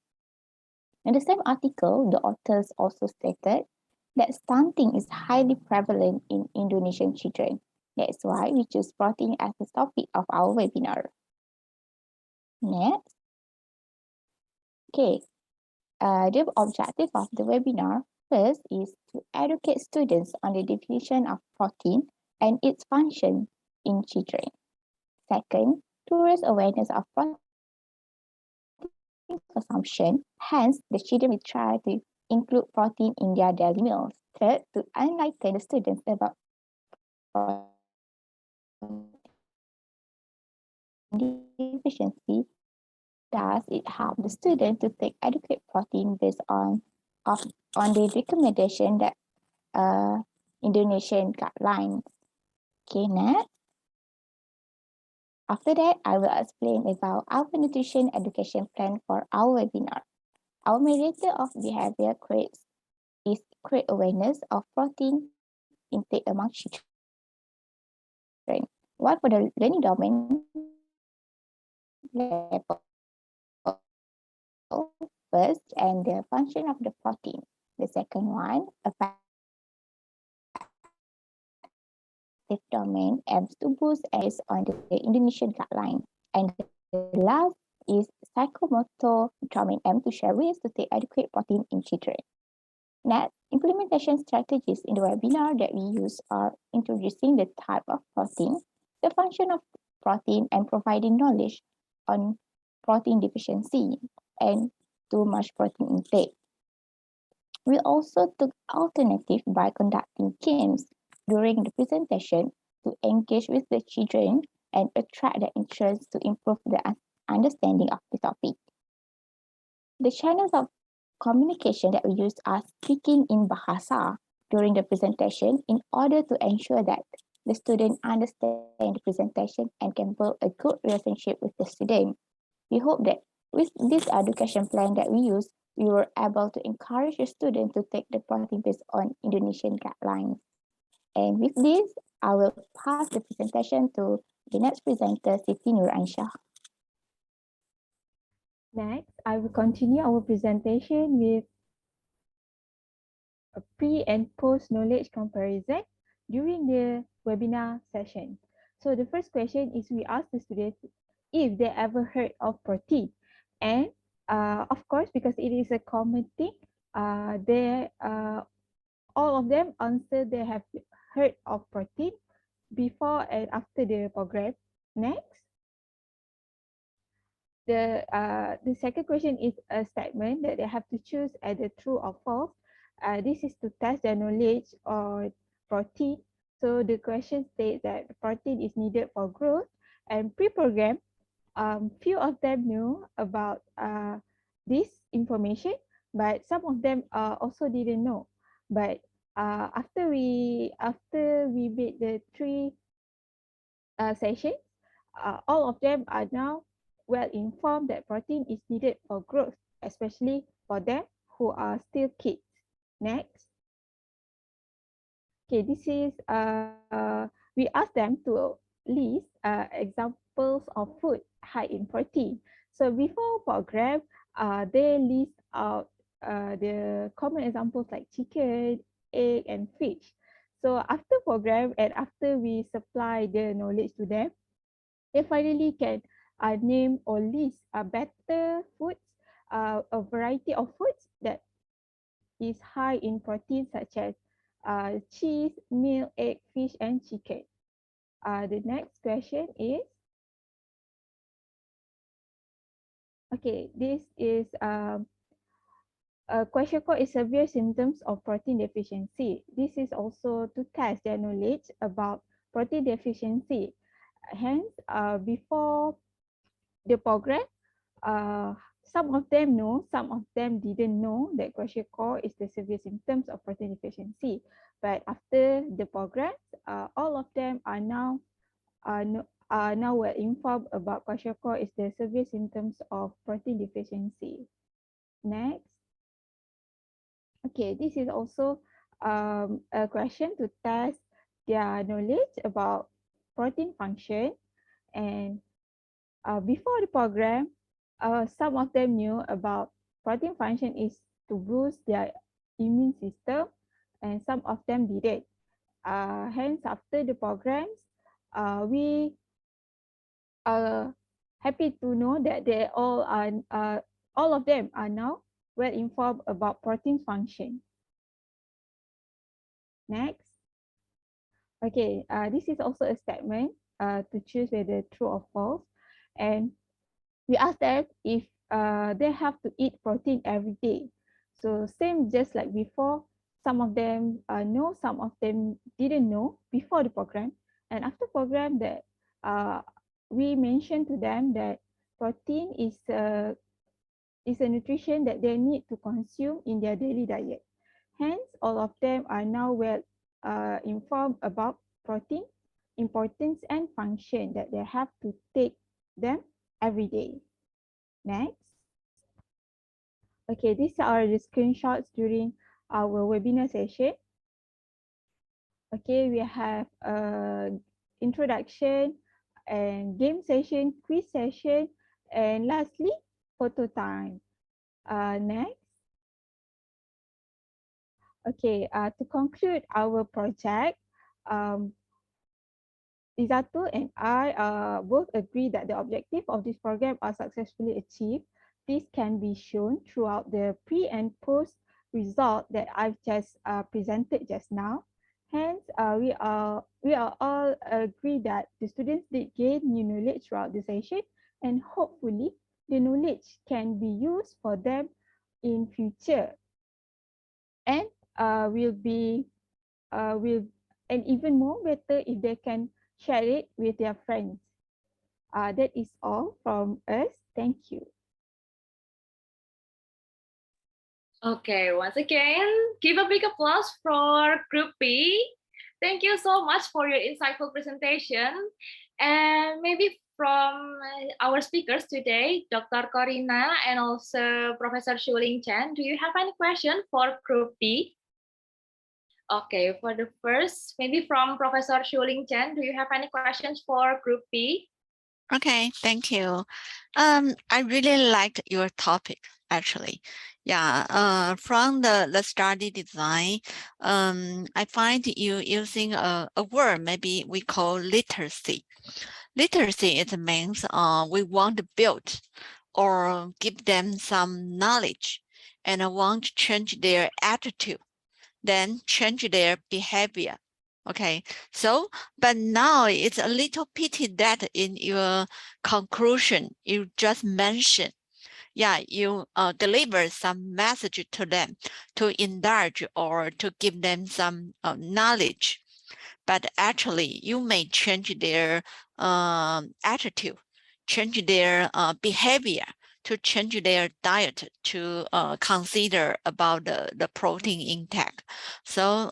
In the same article, the authors also stated that stunting is highly prevalent in Indonesian children. That's why we choose protein as the topic of our webinar. Next. Okay. The objective of the webinar first is to educate students on the definition of protein and its function in children. Second, to raise awareness of protein consumption. Hence, the children will try to include protein in their daily meals. Third, to enlighten the students about deficiency. Does it help the student to take adequate protein based on the recommendation that Indonesian guidelines? Okay, next. After that, I will explain about our nutrition education plan for our webinar. Our mediator of behavior is create awareness of protein intake among children. While for the learning domain level, first and the function of the protein. The second one, affective domain aims to boost based on the Indonesian guideline. And the last is psychomotor domain aim to share ways to take adequate protein in children. Next, implementation strategies in the webinar that we use are introducing the type of protein, the function of protein, and providing knowledge on protein deficiency and too much protein intake. We also took alternative by conducting games during the presentation to engage with the children and attract their interest to improve the understanding of the topic. The channels of communication that we use are speaking in Bahasa during the presentation in order to ensure that the student understand the presentation and can build a good relationship with the student. We hope that with this education plan that we use, we were able to encourage the student to take the protein based on Indonesian guidelines. And with this, I will pass the presentation to the next presenter, Siti Nur Anshah. Next, I will continue our presentation with a pre and post knowledge comparison during the webinar session. So the first question is we ask the students if they ever heard of protein. And of course, because it is a common thing, all of them answer they have heard of protein before and after the program. Next. The second question is a statement that they have to choose either true or false. This is to test their knowledge on protein. So the question states that protein is needed for growth and pre-program. Few of them knew about this information, but some of them also didn't know. But after we made the three sessions, all of them are now well informed that protein is needed for growth, especially for them who are still kids. Next. Okay, this is, we asked them to list examples of food high in protein. So before program, they list out the common examples like chicken, egg, and fish. So after program and after we supply the knowledge to them, they finally can name or list better foods, a variety of foods that is high in protein such as cheese, milk, egg, fish, and chicken. The next question is, okay, this is a question called is severe symptoms of protein deficiency. This is also to test their knowledge about protein deficiency. Hence, before the program, some of them know, some of them didn't know that kwashiorkor is the severe symptoms of protein deficiency. But after the programs, all of them are now well informed about kwashiorkor is the severe symptoms of protein deficiency. Next. Okay, this is also a question to test their knowledge about protein function. And before the program, some of them knew about protein function is to boost their immune system, and some of them didn't. Hence, after the programs, we are happy to know that they all of them are now well informed about protein function. Next. Okay, this is also a statement to choose whether true or false. And we ask them if they have to eat protein every day. So same just like before, some of them know, some of them didn't know before the program. And after program that we mentioned to them that protein is a nutrition that they need to consume in their daily diet. Hence, all of them are now well informed about protein, importance and function that they have to take them every day. Next. Okay, these are the screenshots during our webinar session. Okay, we have introduction and game session, quiz session, and lastly, photo time. Next. Okay, to conclude our project, Izatu and I both agree that the objective of this program are successfully achieved. This can be shown throughout the pre and post result that I've just presented just now. Hence, we are all agree that the students did gain new knowledge throughout the session, and hopefully the knowledge can be used for them in future, and and even more better if they can share it with their friends. That is all from us. Thank you. Okay, once again, give a big applause for Group B. Thank you so much for your insightful presentation. And maybe from our speakers today, Dr. Corina and also Professor Shuling Chen, do you have any question for Group B? Okay, for the first, maybe from Professor Shuling Chen, do you have any questions for Group B? Okay, thank you. I really liked your topic, actually. Yeah, from the study design, I find you using a word maybe we call literacy. Literacy, it means we want to build or give them some knowledge and want to change their attitude, then change their behavior. Okay, so, but now it's a little pity that in your conclusion, you just mentioned, yeah, you deliver some message to them to indulge or to give them some knowledge. But actually, you may change their attitude, change their behavior, to change their diet, to consider about the protein intake. So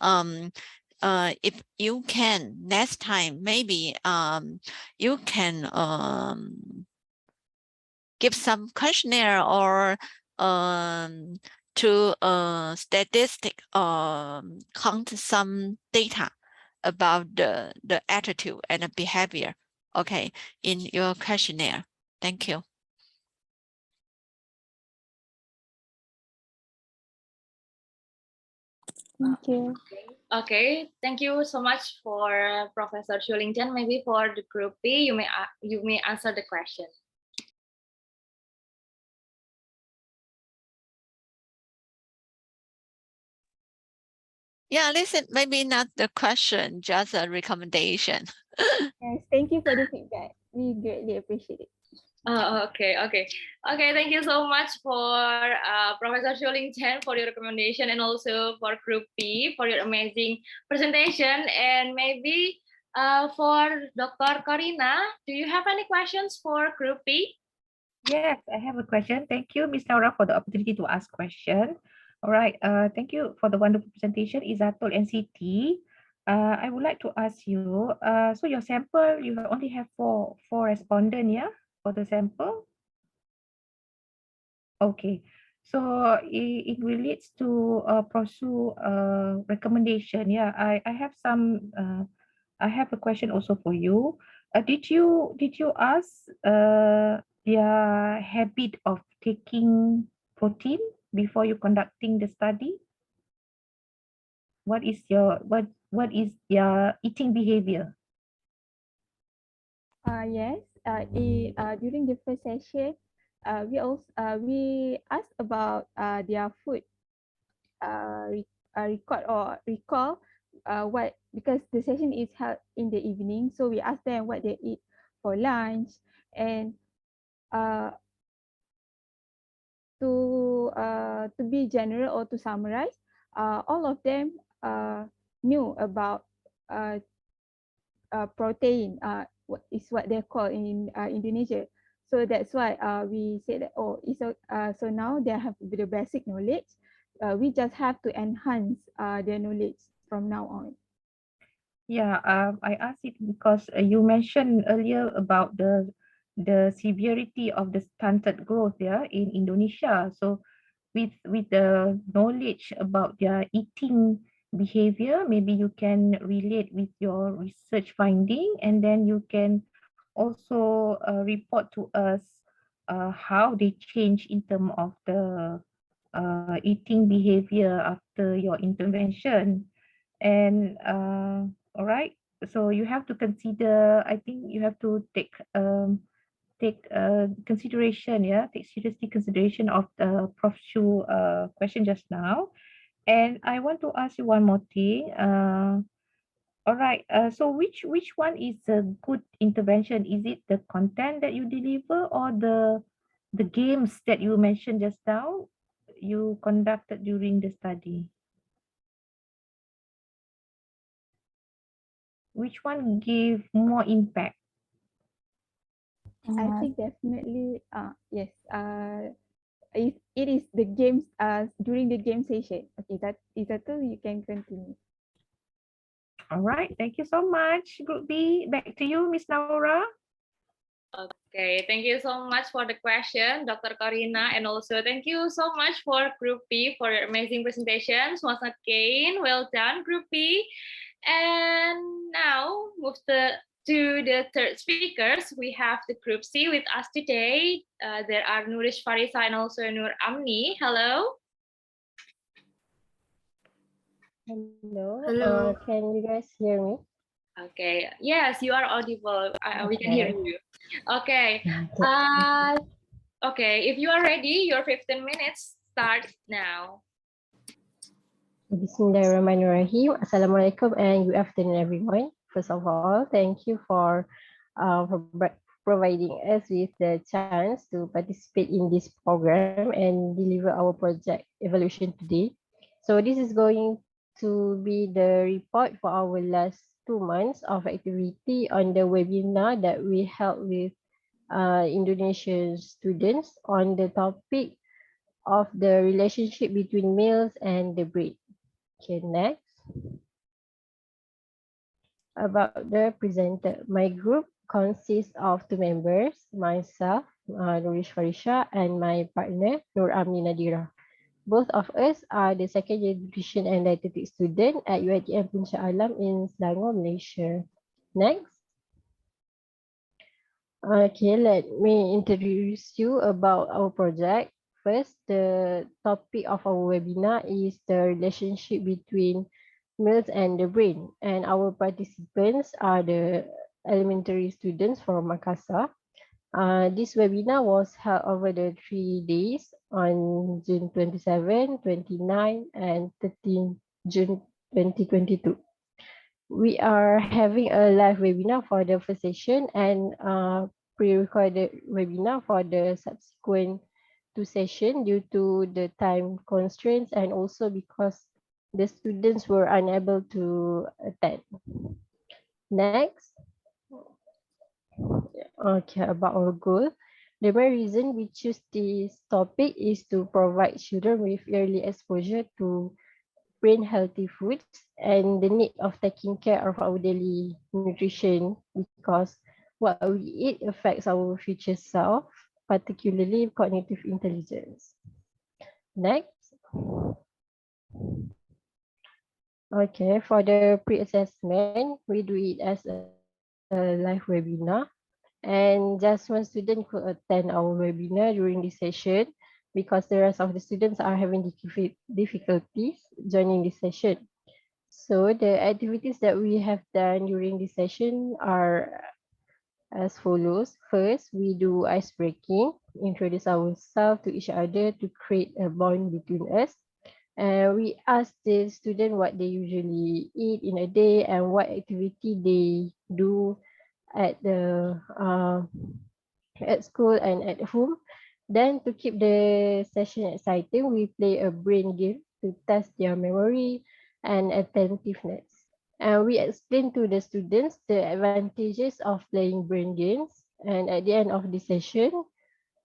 if you can, next time, maybe you can give some questionnaire or to statistic count some data about the attitude and the behavior, okay, in your questionnaire. Thank you. Thank you. Okay, thank you so much for Professor Shuling Chen. Maybe for the Group B, you may answer the question. Yeah, listen, maybe not the question, just a recommendation. Yes, thank you for the feedback. We greatly appreciate it. Okay. Thank you so much for Professor Shuling Chen for your recommendation, and also for Group B for your amazing presentation. And maybe for Dr. Corina, do you have any questions for Group B? Yes, I have a question. Thank you, Ms. Naura, for the opportunity to ask question. All right. Thank you for the wonderful presentation, Izatul and Siti. I would like to ask you, so your sample, you only have four respondent, yeah, for the sample? Okay. So it relates to pursue recommendation. Yeah, I have some I have a question also for you. Did you ask their habit of taking protein before you conducting the study? What is their eating behavior? Yes. During the first session, we asked about their food record or recall what, because the session is held in the evening, so we ask them what they eat for lunch, and uh, to be general or to summarize, all of them knew about uh, protein, what they call in Indonesia. So that's why we said that, oh, so now they have the basic knowledge. We just have to enhance their knowledge from now on. Yeah, I asked it because you mentioned earlier about the severity of the stunted growth, yeah, in Indonesia. So with the knowledge about their eating behavior, maybe you can relate with your research finding, and then you can also report to us how they change in terms of the eating behavior after your intervention. And all right, so you have to consider, I think you have to take consideration, yeah, take seriously consideration of the Prof. Shu question just now. And I want to ask you one more thing. All right, so which one is a good intervention? Is it the content that you deliver or the games that you mentioned just now you conducted during the study? Which one gave more impact? I think definitely, yes. It is the games during the game session. Okay, that is that too. You can continue. All right, thank you so much, Group B. Back to you, Miss Naura. Okay, thank you so much for the question, Dr. Corina, and also thank you so much for Group B for your amazing presentations. Once again, well done, Group B. And now move to the third speakers. We have the Group C with us today. There are Nurish Farisa and also Nur Amni. Hello. Hello. Hello. Can you guys hear me? Okay. Yes, you are audible. We can hear Okay. you. Okay. Okay. If you are ready, your 15 minutes start now. Bismillahirrahmanirrahim. Assalamualaikum and good afternoon, everyone. First of all, thank you for providing us with the chance to participate in this program and deliver our project evaluation today. So this is going to be the report for our last 2 months of activity on the webinar that we held with Indonesian students on the topic of the relationship between males and the breed. Okay, next. About the presenter, my group consists of 2 members, myself, Nurish Farisha, and my partner, Nur Amni Nadira. Both of us are the second year nutrition and dietetics student at UiTM Puncak Alam in Selangor, Malaysia. Next. Okay, let me introduce you about our project. First, the topic of our webinar is the relationship between males and the brain. And our participants are the elementary students from Makassar. This webinar was held over the 3 days on June 27, 29, and 13 June 2022. We are having a live webinar for the first session and pre-recorded webinar for the subsequent 2 sessions due to the time constraints and also because the students were unable to attend. Next. Okay, about our goal. The main reason we choose this topic is to provide children with early exposure to brain healthy foods and the need of taking care of our daily nutrition, because what we eat affects our future self, particularly cognitive intelligence. Next. Okay, for the pre-assessment, we do it as a live webinar, and just one student could attend our webinar during this session because the rest of the students are having difficulties joining this session. So the activities that we have done during this session are as follows. First, we do ice breaking, introduce ourselves to each other to create a bond between us. And we ask the student what they usually eat in a day and what activity they do at the at school and at home. Then to keep the session exciting, we play a brain game to test their memory and attentiveness. And we explain to the students the advantages of playing brain games. And at the end of the session,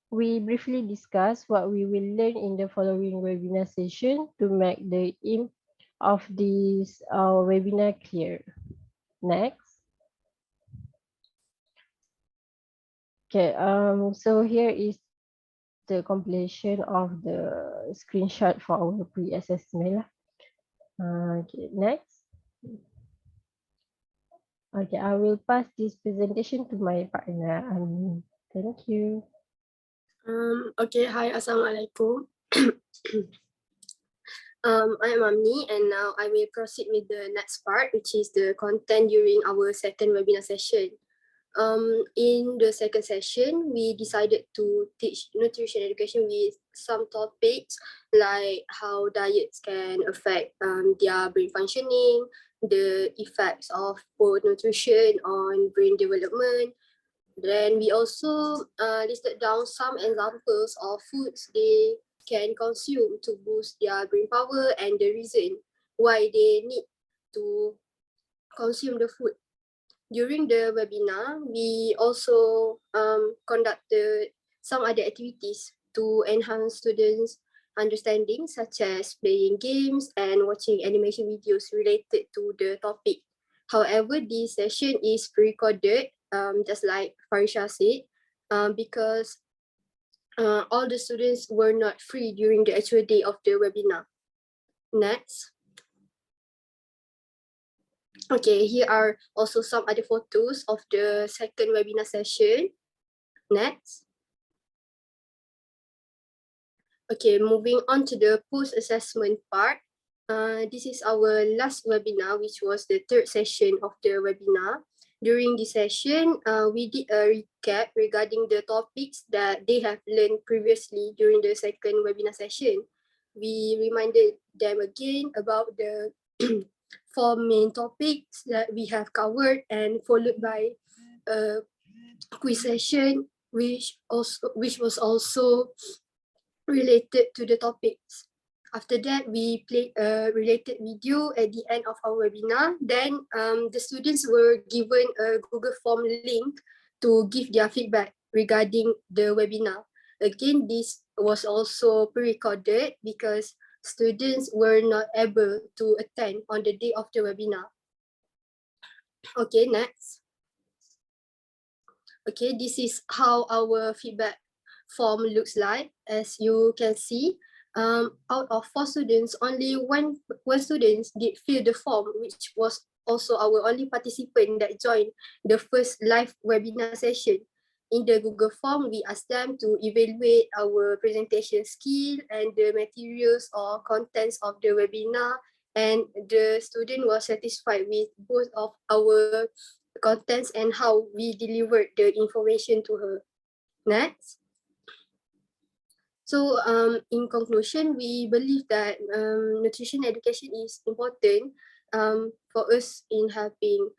we briefly discuss what we will learn in the following webinar session to make the aim of this webinar clear. Next. Okay, so here is the completion of the screenshot for our pre-assessment. Okay, next. Okay, I will pass this presentation to my partner. Thank you. Okay, hi, Assalamualaikum. I am Amni, and now I will proceed with the next part, which is the content during our second webinar session. In the second session, we decided to teach nutrition education with some topics like how diets can affect their brain functioning, the effects of poor nutrition on brain development. Then we also listed down some examples of foods they can consume to boost their brain power and the reason why they need to consume the food. During the webinar, we also conducted some other activities to enhance students' understanding, such as playing games and watching animation videos related to the topic. However, this session is pre-recorded, just like Farisha said, because all the students were not free during the actual day of the webinar. Next. Okay, here are also some other photos of the second webinar session. Next. Okay, moving on to the post-assessment part. This is our last webinar, which was the third session of the webinar. During this session, we did a recap regarding the topics that they have learned previously during the second webinar session. We reminded them again about the 4 main topics that we have covered, and followed by a quiz session, which was also related to the topics. After that, we played a related video at the end of our webinar. Then the students were given a Google Form link to give their feedback regarding the webinar. Again, this was also pre-recorded because students were not able to attend on the day of the webinar. Okay, next. Okay, this is how our feedback form looks like. As you can see, out of 4 students, only one student did fill the form, which was also our only participant that joined the first live webinar session. In the Google form, we asked them to evaluate our presentation skill and the materials or contents of the webinar, and the student was satisfied with both of our contents and how we delivered the information to her. Next. So in conclusion, we believe that nutrition education is important for us in helping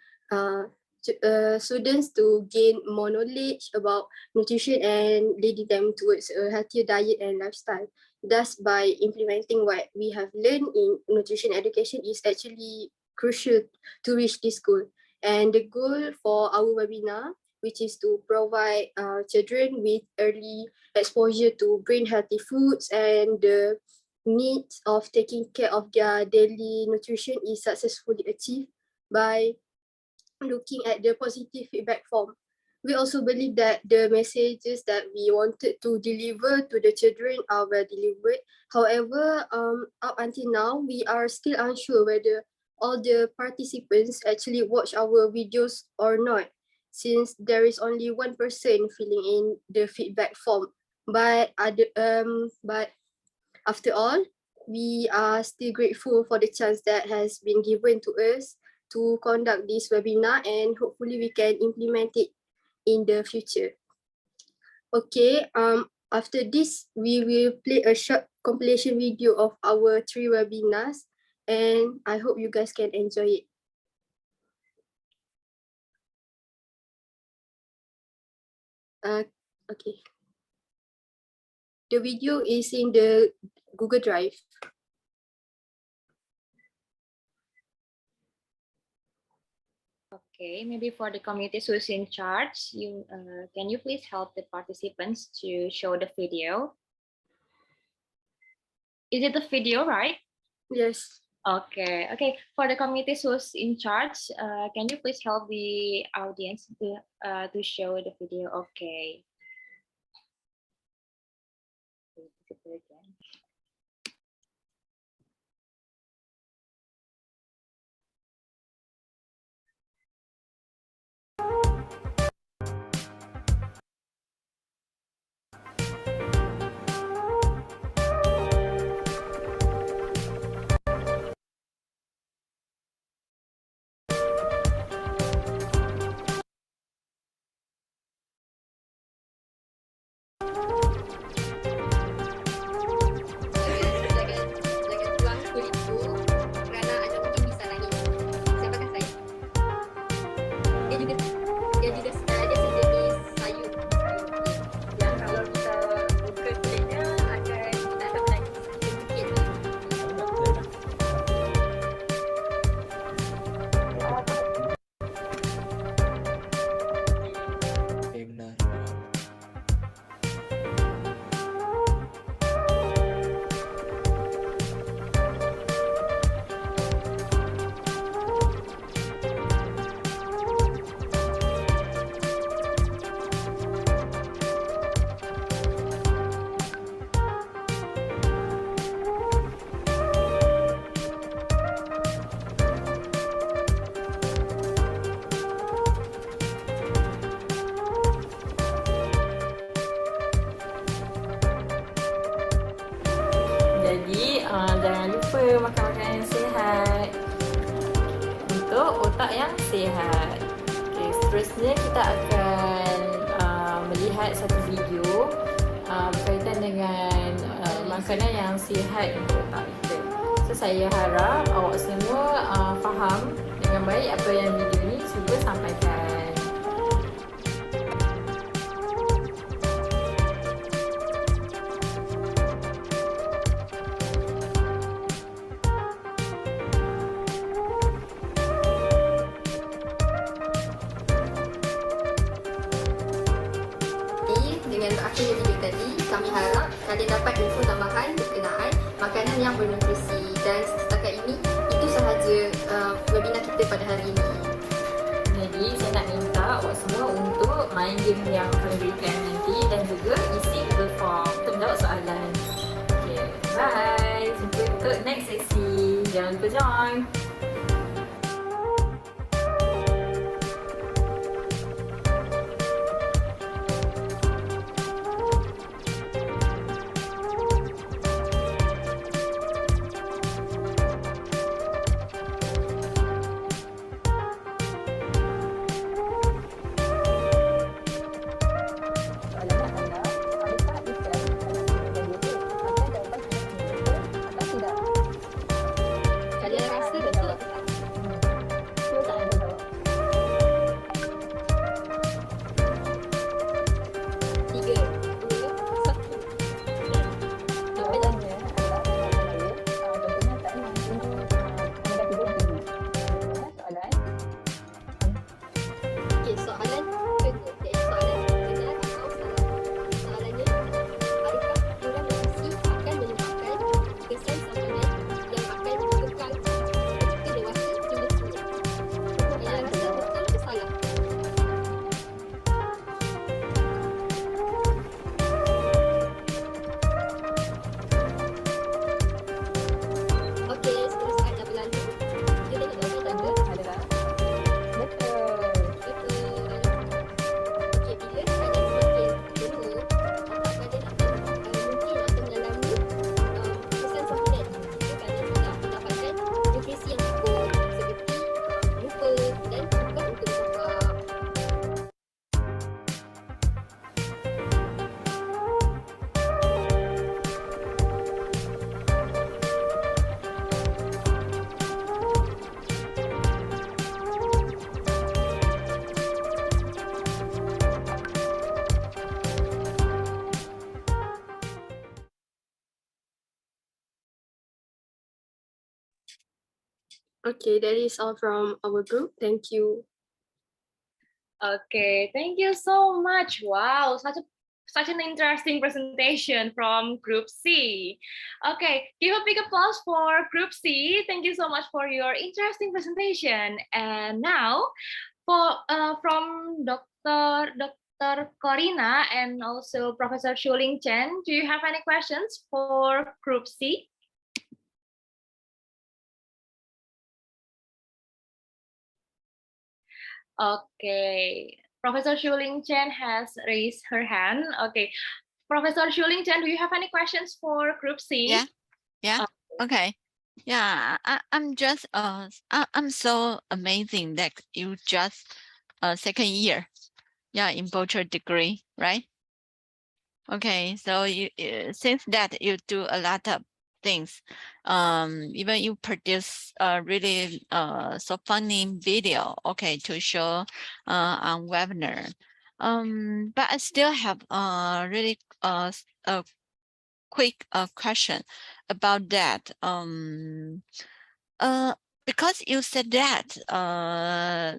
students to gain more knowledge about nutrition and leading them towards a healthier diet and lifestyle. Thus, by implementing what we have learned in nutrition education is actually crucial to reach this goal. And the goal for our webinar which is to provide children with early exposure to brain healthy foods, and the needs of taking care of their daily nutrition is successfully achieved by looking at the positive feedback form. We also believe that the messages that we wanted to deliver to the children are well delivered. However, up until now, we are still unsure whether all the participants actually watch our videos or not, since there is only one person filling in the feedback form. But after all, we are still grateful for the chance that has been given to us to conduct this webinar, and hopefully we can implement it in the future. Okay, after this, we will play a short compilation video of our 3 webinars, and I hope you guys can enjoy it. Okay. The video is in the Google Drive. Okay, maybe for the communities who's in charge, can you please help the participants to show the video? Is it the video, right? Yes. Okay, okay. For the communities who's in charge, can you please help the audience to show the video? Okay. Jangan tuang kulit tu kerana anda mungkin bisa nangis. Siapakah saya? Dia juga dia sejenis sayur. Yang kalau kita buka kulitnya kita akan menangis sedikit. Benar. Jadi jangan lupa makan makanan yang sihat untuk otak yang sihat. Okay, seterusnya kita akan melihat satu video berkaitan dengan makanan yang sihat untuk otak kita. So saya harap awak semua faham dengan baik apa yang video ni cuba sampaikan. Dengan berakhirnya video tadi, kami harap kalian dapat info tambahan berkenaan makanan yang bernutrisi, dan setakat ini itu sahaja webinar kita pada hari ini. Jadi saya nak minta awak semua untuk main game yang kami berikan nanti dan juga isi Google Form untuk menjawab soalan. Okay, bye. Jumpa untuk next sesi. Jangan lupa join. Kalian rasa betul Okay, that is all from our group. Thank you. Okay, thank you so much. Wow, such an interesting presentation from Group C. Okay, give a big applause for Group C. Thank you so much for your interesting presentation. And now, from Dr. Corina and also Professor Shuling Chen, do you have any questions for Group C? Okay, Professor Shuling Chen has raised her hand. Okay, Professor Shuling Chen, do you have any questions for Group C? Yeah. Okay. Yeah, I'm just I'm so amazing that you just second year, yeah, in bachelor degree, right? Okay, so you since that you do a lot of things, even you produce really so funny video, okay, to show on webinar. But I still have really a quick question about that. Because you said that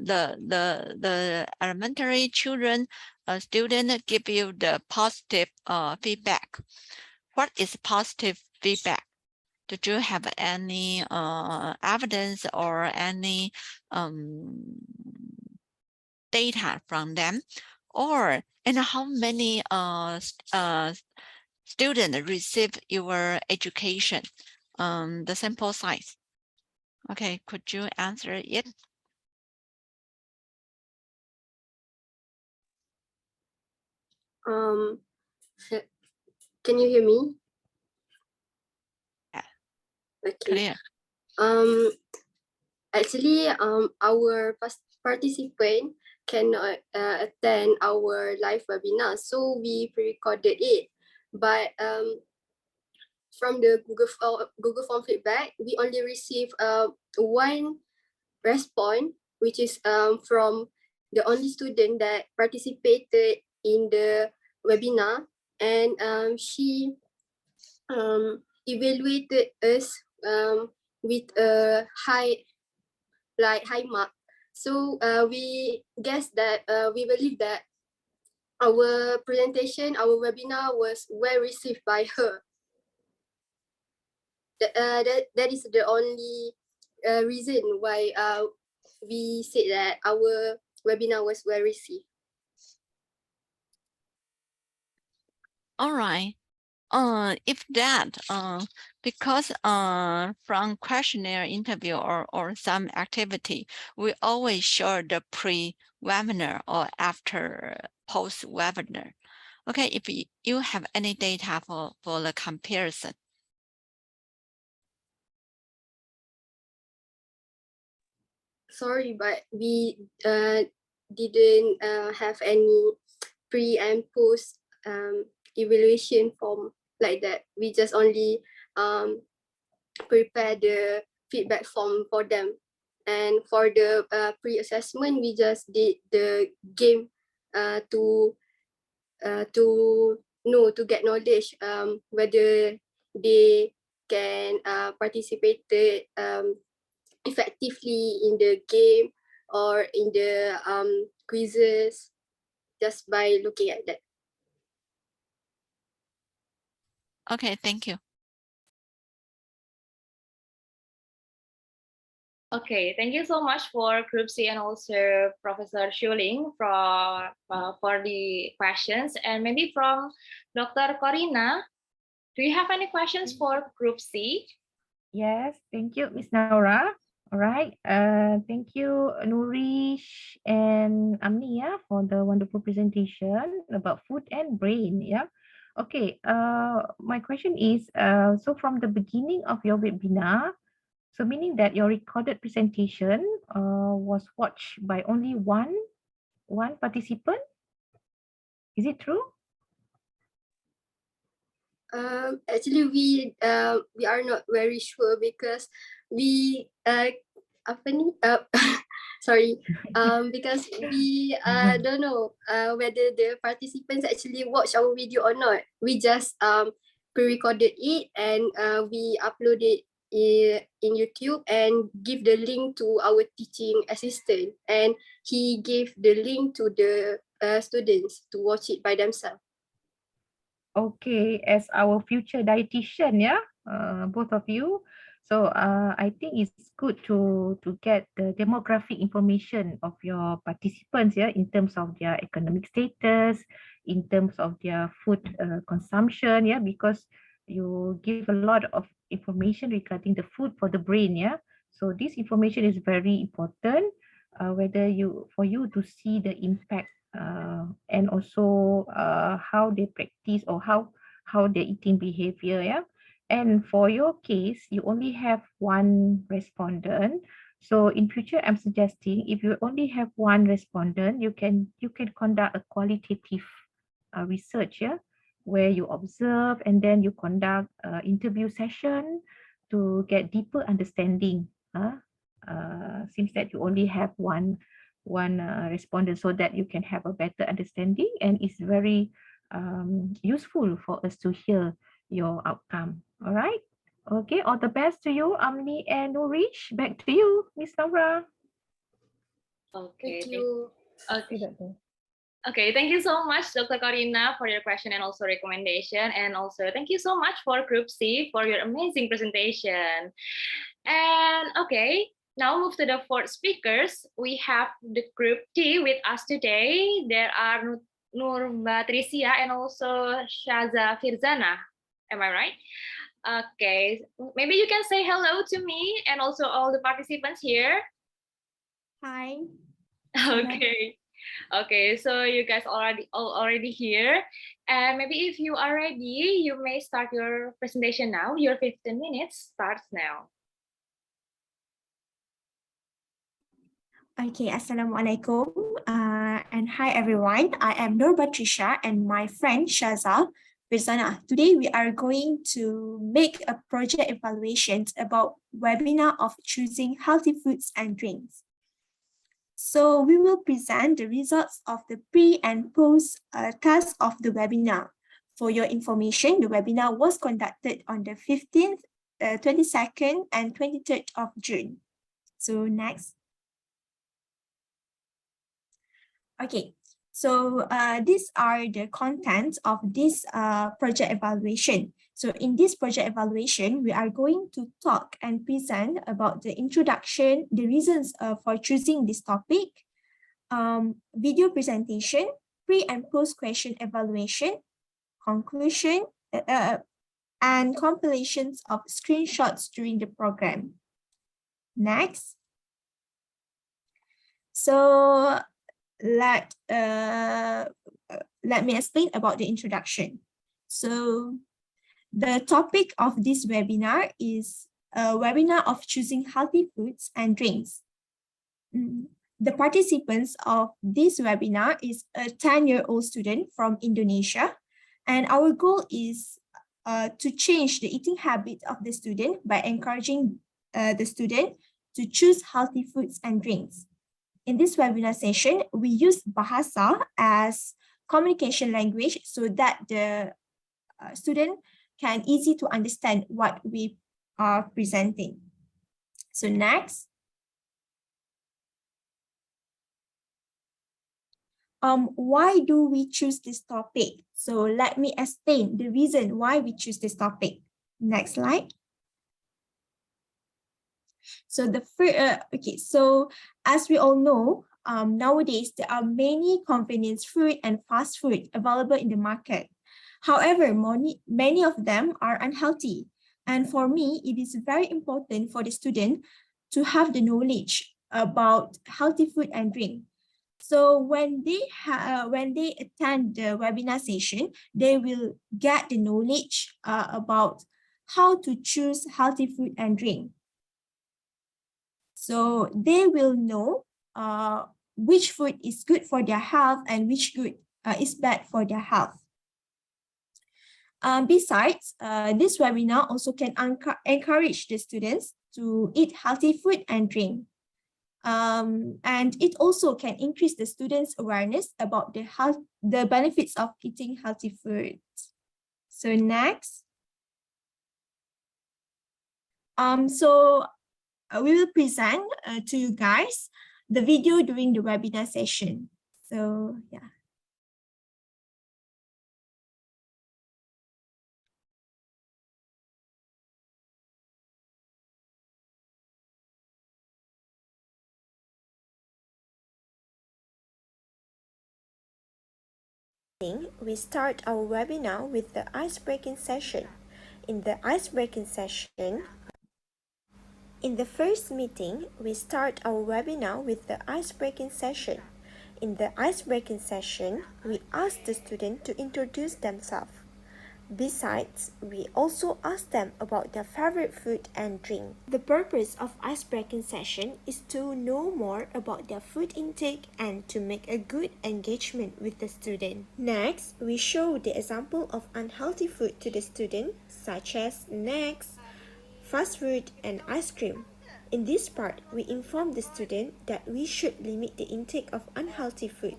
the elementary children student give you the positive feedback. What is positive feedback? Did you have any evidence or any data from them? And how many students receive your education? The sample size. Okay, could you answer it? Can you hear me? Yeah. Okay. Clear. Actually, our participant cannot attend our live webinar, so we pre-recorded it. But from the Google Form feedback, we only received one response, which is from the only student that participated in the webinar, and she evaluated us with a high mark. So we guess that we believe that our presentation, our webinar was well received by her. That is the only reason why we said that our webinar was well received. All right. If that, because from questionnaire interview or some activity, we always show the pre-webinar or after post-webinar. Okay, if you have any data for the comparison. Sorry, but we didn't have any pre and post evaluation form like that. We just only prepare the feedback form for them. And for the pre-assessment, we just did the game to know, to get knowledge whether they can participate effectively in the game or in the quizzes, just by looking at that. Okay, thank you. Okay, thank you so much for Group C and also Professor Shuling for the questions. And maybe from Dr. Corina, do you have any questions for Group C? Yes, thank you, Miss Naura. All right. Thank you, Nourish and Amnia for the wonderful presentation about food and brain. Yeah. Okay. My question is, so from the beginning of your webinar, so meaning that your recorded presentation was watched by only one participant. Is it true? Actually, we are not very sure because we sorry, because we don't know whether the participants actually watch our video or not. We just pre-recorded it and we uploaded in YouTube and give the link to our teaching assistant, and he gave the link to the students to watch it by themselves. Okay, as our future dietitian, yeah, both of you. So I think it's good to get the demographic information of your participants, yeah, in terms of their economic status, in terms of their food consumption, yeah, because you give a lot of information regarding the food for the brain, yeah. So this information is very important, whether for you to see the impact and also how they practice or how their eating behavior, yeah. And for your case, you only have one respondent. So in future, I'm suggesting if you only have one respondent, you can conduct a qualitative research, yeah, where you observe and then you conduct interview session to get deeper understanding. Seems that you only have one respondent, so that you can have a better understanding, and it's very useful for us to hear your outcome. All right. Okay. All the best to you, Amni and Nurish. Back to you, Miss Nora. Okay. Thank you. Okay. Okay, Doctor. Okay, thank you so much, Dr. Corina, for your question and also recommendation. And also thank you so much for Group C for your amazing presentation. And okay, now move to the fourth speakers. We have the Group D with us today. There are Nur Patricia and also Shaza Firzana. Am I right? Okay, maybe you can say hello to me and also all the participants here. Hi. Okay. Okay, so you guys already here, and maybe if you are ready, you may start your presentation now. Your 15 minutes starts now. Okay, Assalamualaikum. And hi everyone. I am Nur Patricia and my friend Shaza Firzana. Today we are going to make a project evaluation about webinar of choosing healthy foods and drinks. So we will present the results of the pre and post task of the webinar. For your information, the webinar was conducted on the 15th, 22nd, and 23rd of June. So next. Okay, so these are the contents of this project evaluation. So in this project evaluation, we are going to talk and present about the introduction, the reasons for choosing this topic, video presentation, pre and post question evaluation, conclusion, and compilations of screenshots during the program. Next. So let me explain about the introduction. So the topic of this webinar is a webinar of choosing healthy foods and drinks. The participants of this webinar is a 10-year-old student from Indonesia, and our goal is to change the eating habit of the student by encouraging the student to choose healthy foods and drinks. In this webinar session, we use Bahasa as communication language so that the student can easy to understand what we are presenting. So next. Why do we choose this topic? So let me explain the reason why we choose this topic. Next slide. So so as we all know, nowadays there are many convenience food and fast food available in the market. However, many of them are unhealthy. And for me, it is very important for the student to have the knowledge about healthy food and drink. So when they attend the webinar session, they will get the knowledge about how to choose healthy food and drink. So they will know which food is good for their health and which food is bad for their health. Besides, this webinar also can encourage the students to eat healthy food and drink. And it also can increase the students' awareness about the benefits of eating healthy food. So next. So we will present to you guys the video during the webinar session. So yeah. We start our webinar with the ice-breaking session. In the ice-breaking session, in the first meeting, we start our webinar with the ice-breaking session. In the ice-breaking session, we ask the student to introduce themselves. Besides, we also ask them about their favorite food and drink. The purpose of ice-breaking session is to know more about their food intake and to make a good engagement with the student. Next, we show the example of unhealthy food to the student, such as snacks, fast food, and ice cream. In this part, we inform the student that we should limit the intake of unhealthy food.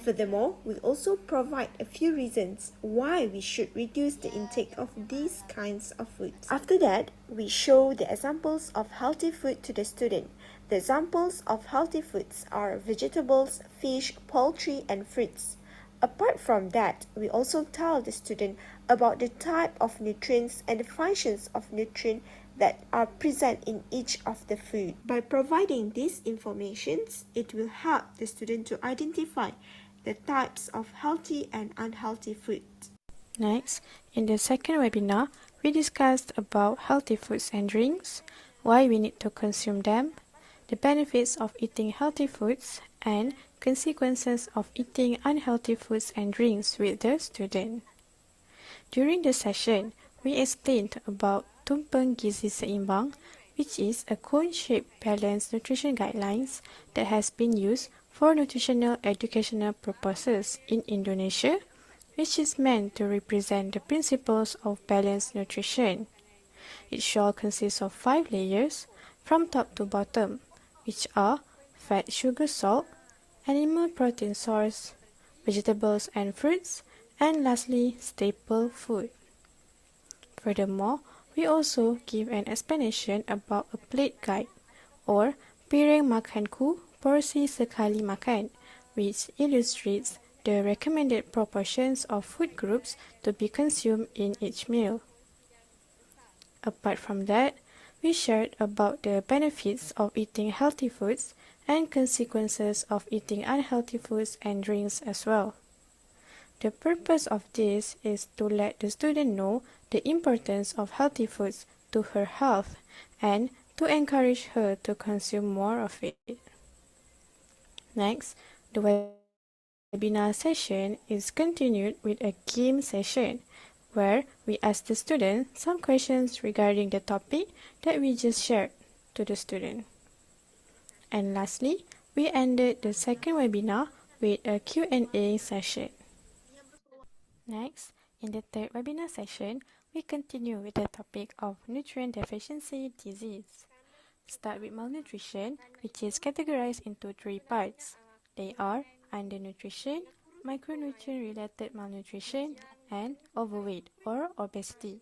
Furthermore, we also provide a few reasons why we should reduce the intake of these kinds of foods. After that, we show the examples of healthy food to the student. The examples of healthy foods are vegetables, fish, poultry, and fruits. Apart from that, we also tell the student about the type of nutrients and the functions of nutrients that are present in each of the food. By providing these informations, it will help the student to identify the types of healthy and unhealthy food. Next, in the second webinar, we discussed about healthy foods and drinks, why we need to consume them, the benefits of eating healthy foods, and consequences of eating unhealthy foods and drinks with the student. During the session, we explained about Tumpeng Gizi Seimbang, which is a cone-shaped balanced nutrition guidelines that has been used for nutritional educational purposes in Indonesia, which is meant to represent the principles of balanced nutrition. It shall consist of 5 layers from top to bottom, which are fat, sugar, salt, animal protein source, vegetables and fruits, and lastly, staple food. Furthermore, we also give an explanation about a plate guide or piring makanku porsi sekali makan, which illustrates the recommended proportions of food groups to be consumed in each meal. Apart from that, we shared about the benefits of eating healthy foods and consequences of eating unhealthy foods and drinks as well. The purpose of this is to let the student know the importance of healthy foods to her health and to encourage her to consume more of it. Next, the webinar session is continued with a game session where we ask the student some questions regarding the topic that we just shared to the student. And lastly, we ended the second webinar with a Q&A session. Next, in the third webinar session, we continue with the topic of nutrient deficiency disease. Start with malnutrition, which is categorized into 3 parts. They are undernutrition, micronutrient-related malnutrition, and overweight or obesity.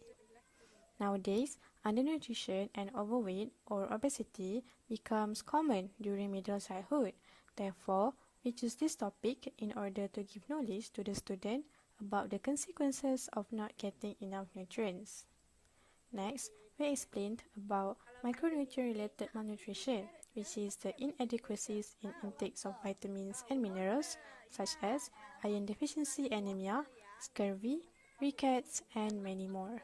Nowadays, undernutrition and overweight or obesity becomes common during middle childhood. Therefore, we choose this topic in order to give knowledge to the student about the consequences of not getting enough nutrients. Next, we explained about micronutrient-related malnutrition, which is the inadequacies in intakes of vitamins and minerals, such as iron deficiency anemia, scurvy, rickets, and many more.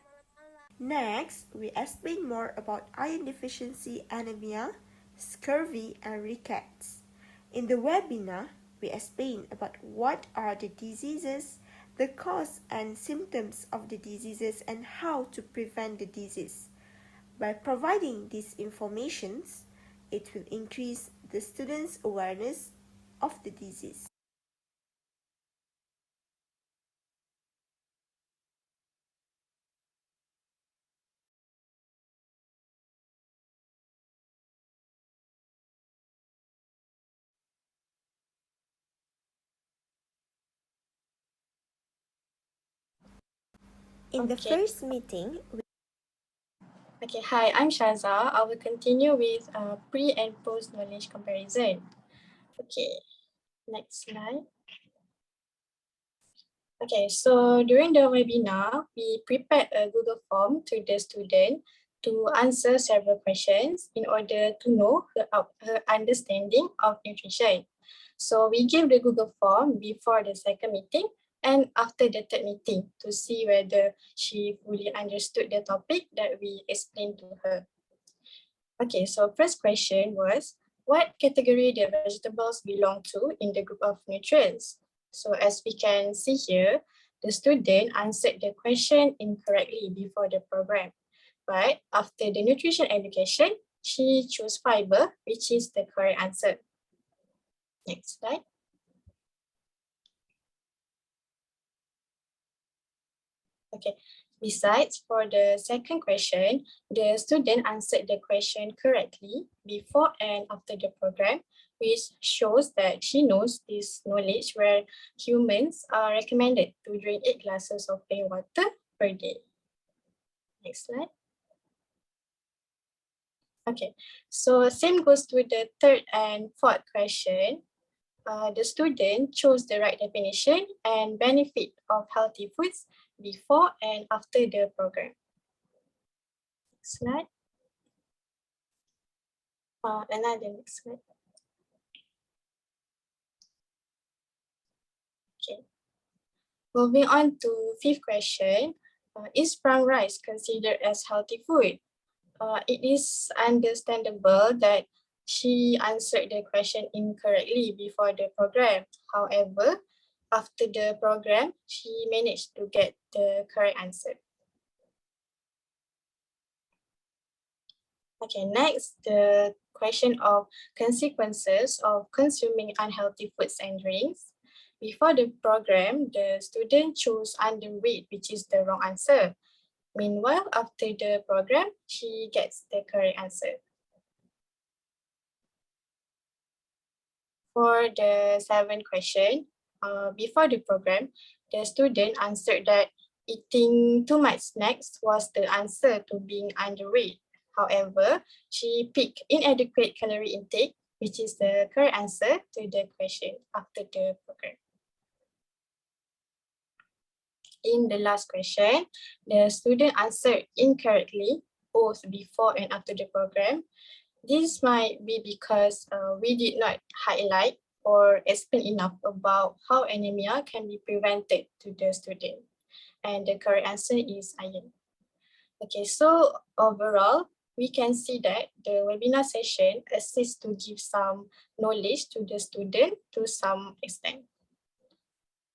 Next, we explain more about iron deficiency anemia, scurvy, and rickets. In the webinar, we explain about what are the diseases, the cause and symptoms of the diseases, and how to prevent the disease. By providing these informations, it will increase the students' awareness of the disease. In the first meeting, Okay, hi, I'm Shaza. I will continue with pre and post knowledge comparison. Okay, next slide. Okay, so during the webinar, we prepared a Google form to the student to answer several questions in order to know her understanding of nutrition. So we gave the Google form before the second meeting and after the third meeting to see whether she fully understood the topic that we explained to her. Okay, so first question was, what category the vegetables belong to in the group of nutrients? So as we can see here, the student answered the question incorrectly before the program. But after the nutrition education, she chose fiber, which is the correct answer. Next slide. Okay, besides, for the second question, the student answered the question correctly before and after the program, which shows that she knows this knowledge where humans are recommended to drink 8 glasses of plain water per day. Next slide. Okay, so same goes to the third and fourth question. The student chose the right definition and benefit of healthy foods before and after the program. Next slide. Another next slide. Okay. Moving on to fifth question. Is brown rice considered as healthy food? It is understandable that she answered the question incorrectly before the program. However, after the program, she managed to get the correct answer. Okay, next, the question of consequences of consuming unhealthy foods and drinks. Before the program, the student chose underweight, which is the wrong answer. Meanwhile, after the program, she gets the correct answer. For the seventh question, before the program, the student answered that eating too much snacks was the answer to being underweight. However, she picked inadequate calorie intake, which is the correct answer to the question after the program. In the last question, the student answered incorrectly both before and after the program. This might be because we did not highlight or explain enough about how anemia can be prevented to the student. And the correct answer is iron. Okay, so overall, we can see that the webinar session assists to give some knowledge to the student to some extent.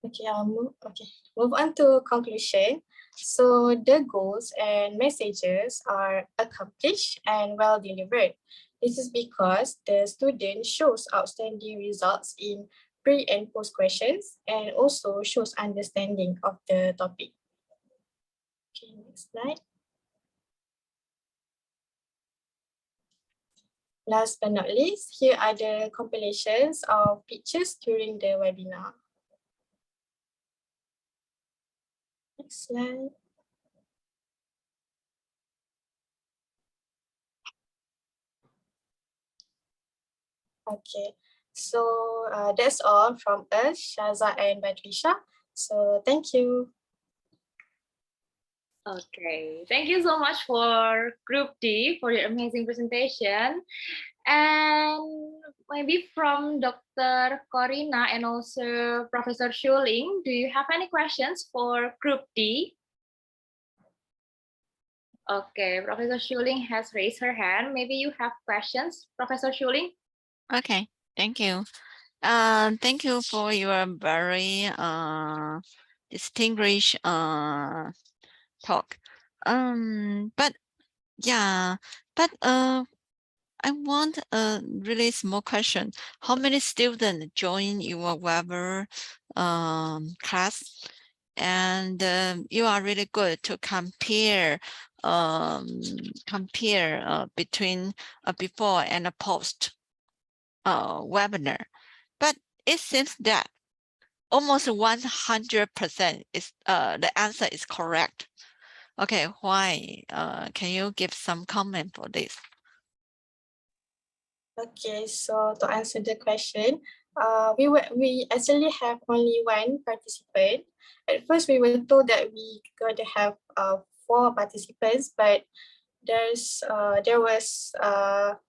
Okay, move on to conclusion. So the goals and messages are accomplished and well delivered. This is because the student shows outstanding results in pre and post questions and also shows understanding of the topic. Okay, next slide. Last but not least, here are the compilations of pictures during the webinar. Next slide. Okay, so that's all from us, Shaza and Patricia. So thank you. Okay, thank you so much for Group D for your amazing presentation. And maybe from Dr. Corina and also Professor Schuling, do you have any questions for Group D? Okay, Professor Schuling has raised her hand. Maybe you have questions, Professor Schuling? Okay, thank you. Thank you for your very distinguished talk. But I want a really small question. How many students join your Weber class? And you are really good to compare between a before and a post webinar. But it seems that almost 100% is the answer is correct. Okay, why? Can you give some comment for this? Okay, so to answer the question, we actually have only one participant. At first, we were told that we going to have 4 participants, but there was I'm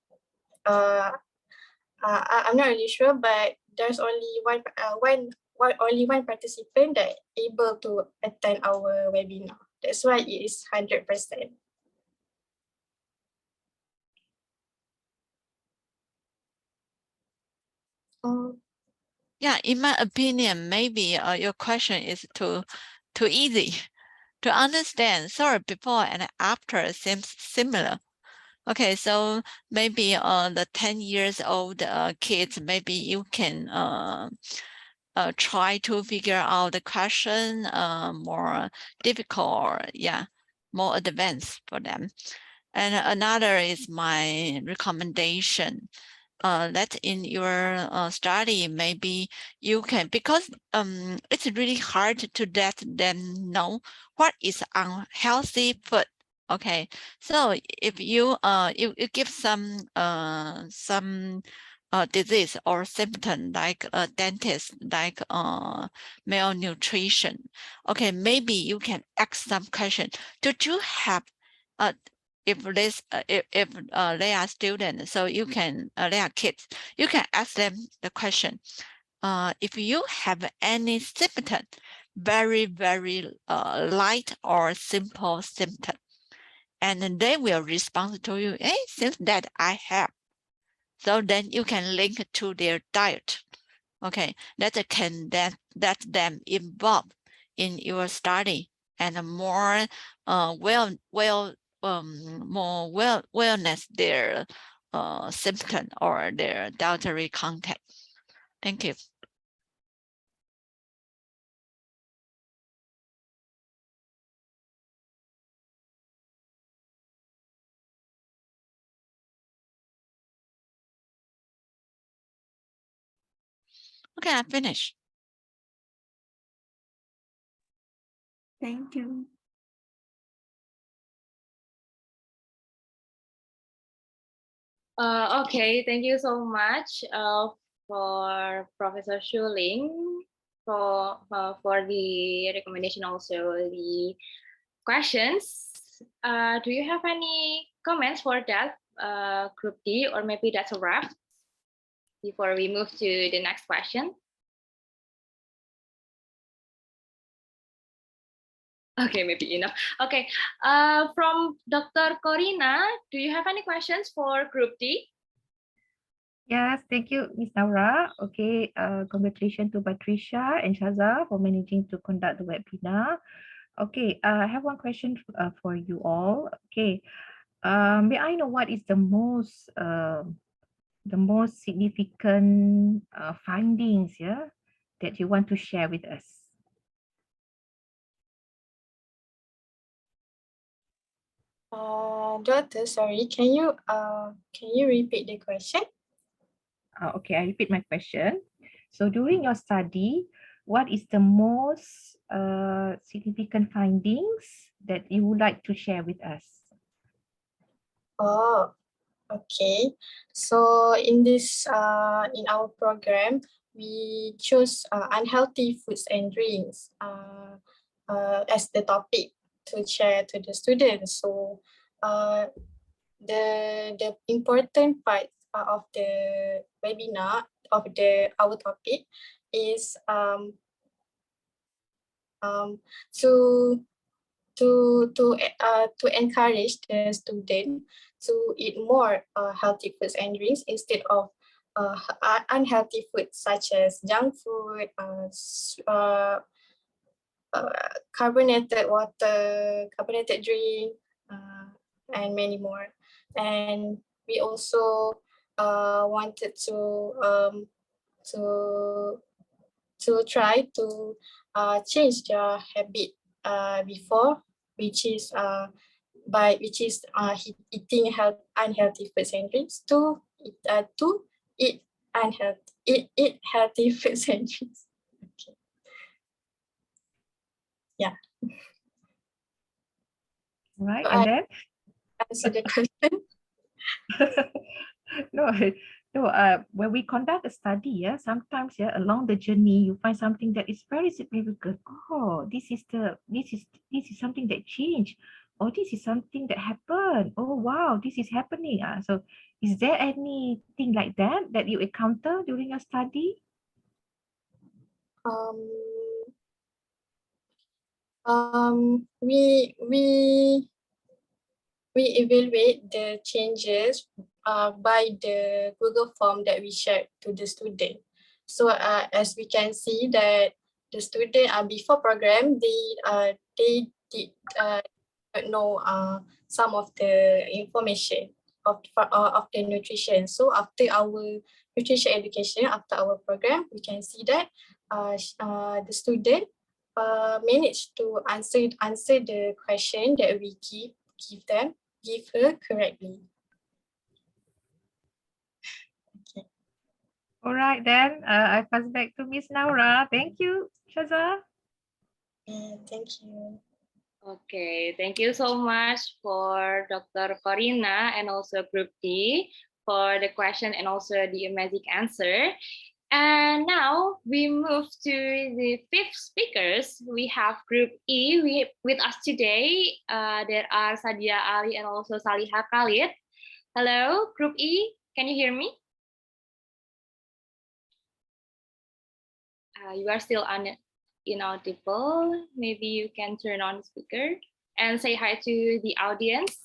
not really sure, but there's only only one participant that able to attend our webinar. That's why it is 100%. Yeah, in my opinion, maybe your question is too easy to understand. Sorry, before and after seems similar. Okay, so maybe the 10 years old kids, maybe you can try to figure out the question more difficult, or yeah, more advanced for them. And another is my recommendation. That in your study, maybe you can, because it's really hard to let them know what is unhealthy food. Okay, so if you you give some disease or symptom like a dentist, like malnutrition, okay, maybe you can ask some question. Did you have if this if they are students, so you can they are kids, you can ask them the question, if you have any symptom, very light or simple symptom, and then they will respond to you, hey, since that I have, so then you can link to their diet. Okay, that can let them involved in your study and more more wellness their symptom or their dietary content. Thank you. Okay, I finished. Thank you. Okay, thank you so much for Professor Shuling for the recommendation, also the questions. Do you have any comments for that, Group D, or maybe that's a wrap before we move to the next question? Okay, maybe enough. Okay, from Dr. Corina, do you have any questions for Group D? Yes, thank you, Ms. Naura. Okay, congratulations to Patricia and Shaza for managing to conduct the webinar. Okay, I have one question for you all. Okay, may I know what is the most significant findings, yeah, that you want to share with us? Doctor, sorry, can you repeat the question? Okay, I repeat my question. So during your study, what is the most significant findings that you would like to share with us? Oh, okay. So in this in our program, we chose unhealthy foods and drinks as the topic to share to the students. So the important part of the webinar of our topic is to encourage the student to eat more healthy foods and drinks instead of unhealthy foods such as junk food, carbonated water, carbonated drink, and many more. And we also wanted to try to change their habit before, which is eating unhealthy foods and drinks to eat healthy foods and drinks. Okay. Yeah. right? So And I then answer the question. no, no. When we conduct a study, yeah, sometimes yeah, along the journey, you find something that is very significant. Oh, this is something that changed. Oh, this is something that happened. Oh, wow, this is happening. So, is there anything like that that you encounter during your study? Um, we evaluate the changes by the Google form that we shared to the student. So as we can see that the student before program they did not know some of the information of the nutrition. So after our nutrition education, after our program, we can see that the student managed to answer the question that we give her correctly. Okay. All right, then I pass back to Miss Naura. Thank you, Shaza. Thank you. Okay, thank you so much for Dr. Corina and also Group D for the question and also the amazing answer. And now we move to the fifth speakers. We have Group E with us today. There are Sadia Ali and also Saliha Khalid. Hello, Group E, can you hear me? You are still inaudible. Maybe you can turn on the speaker and say hi to the audience.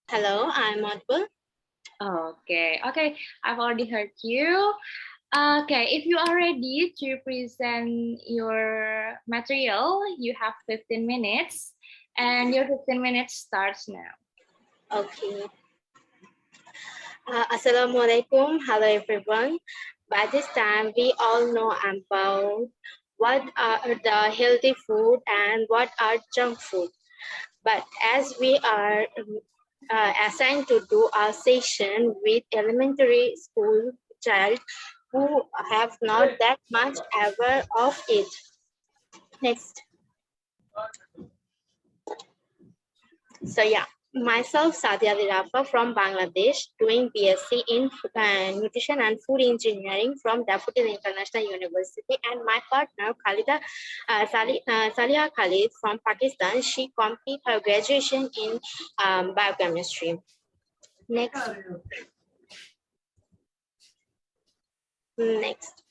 Hello, I'm audible. Okay, I've already heard you. Okay, if you are ready to present your material, you have 15 minutes and your 15 minutes starts now. Okay. Assalamualaikum. Hello, everyone. By this time, we all know about what are the healthy food and what are junk food. But as we are assigned to do our session with elementary school child who have not that much aware of it. Next. So yeah, myself Sadia Rafa from Bangladesh, doing BSc in Nutrition and Food Engineering from Daffodil International University, and my partner Saliha Khalid from Pakistan. She completed her graduation in biochemistry. Next. Next.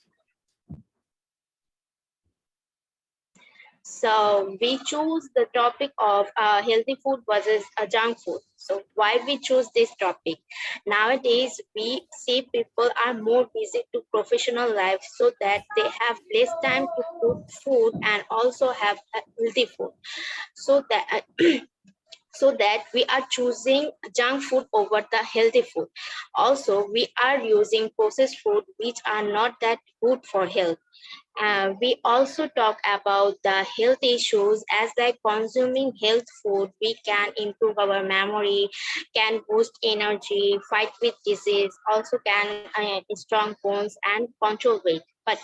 So we choose the topic of healthy food versus junk food. So why we choose this topic? Nowadays, we see people are more busy to professional life so that they have less time to cook food and also have healthy food. So that so that we are choosing junk food over the healthy food. Also, we are using processed food which are not that good for health. We also talk about the health issues as like consuming health food, we can improve our memory, can boost energy, fight with disease, also can strong bones and control weight. But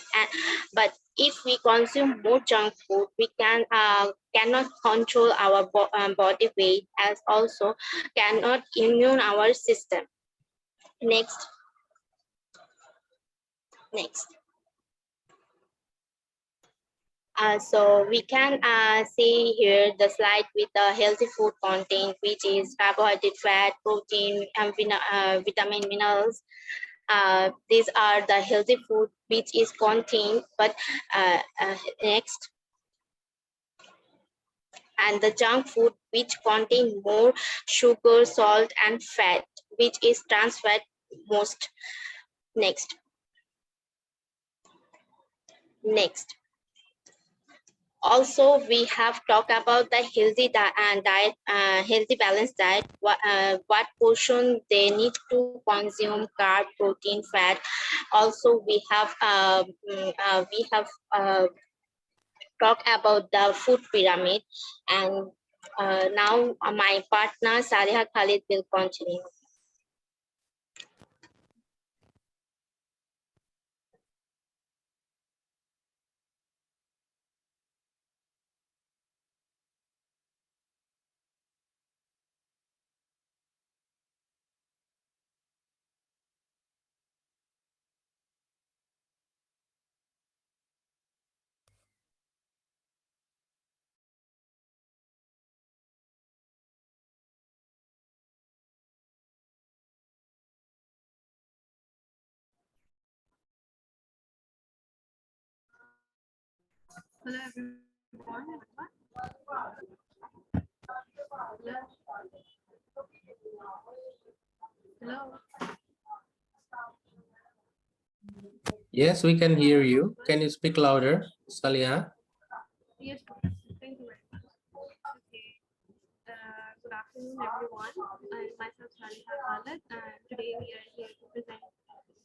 if we consume more junk food, we cannot control our body weight, as also cannot immune our system. Next. So we can see here the slide with the healthy food content, which is carbohydrate, fat, protein, and vitamin, minerals. These are the healthy food which is contained, but next. And the junk food which contain more sugar, salt, and fat, which is trans fat most. Next. Also, we have talked about the healthy diet, healthy balanced diet. What portion they need to consume: carb, protein, fat. Also, we have talked about the food pyramid, and now my partner Saliha Khalid will continue. Hello everyone. Hello. Yes, we can hear you. Can you speak louder, Salia? Yes, thank you very much. Okay. Good afternoon, everyone. I'm myself Saliha Khalid, and today we are here to present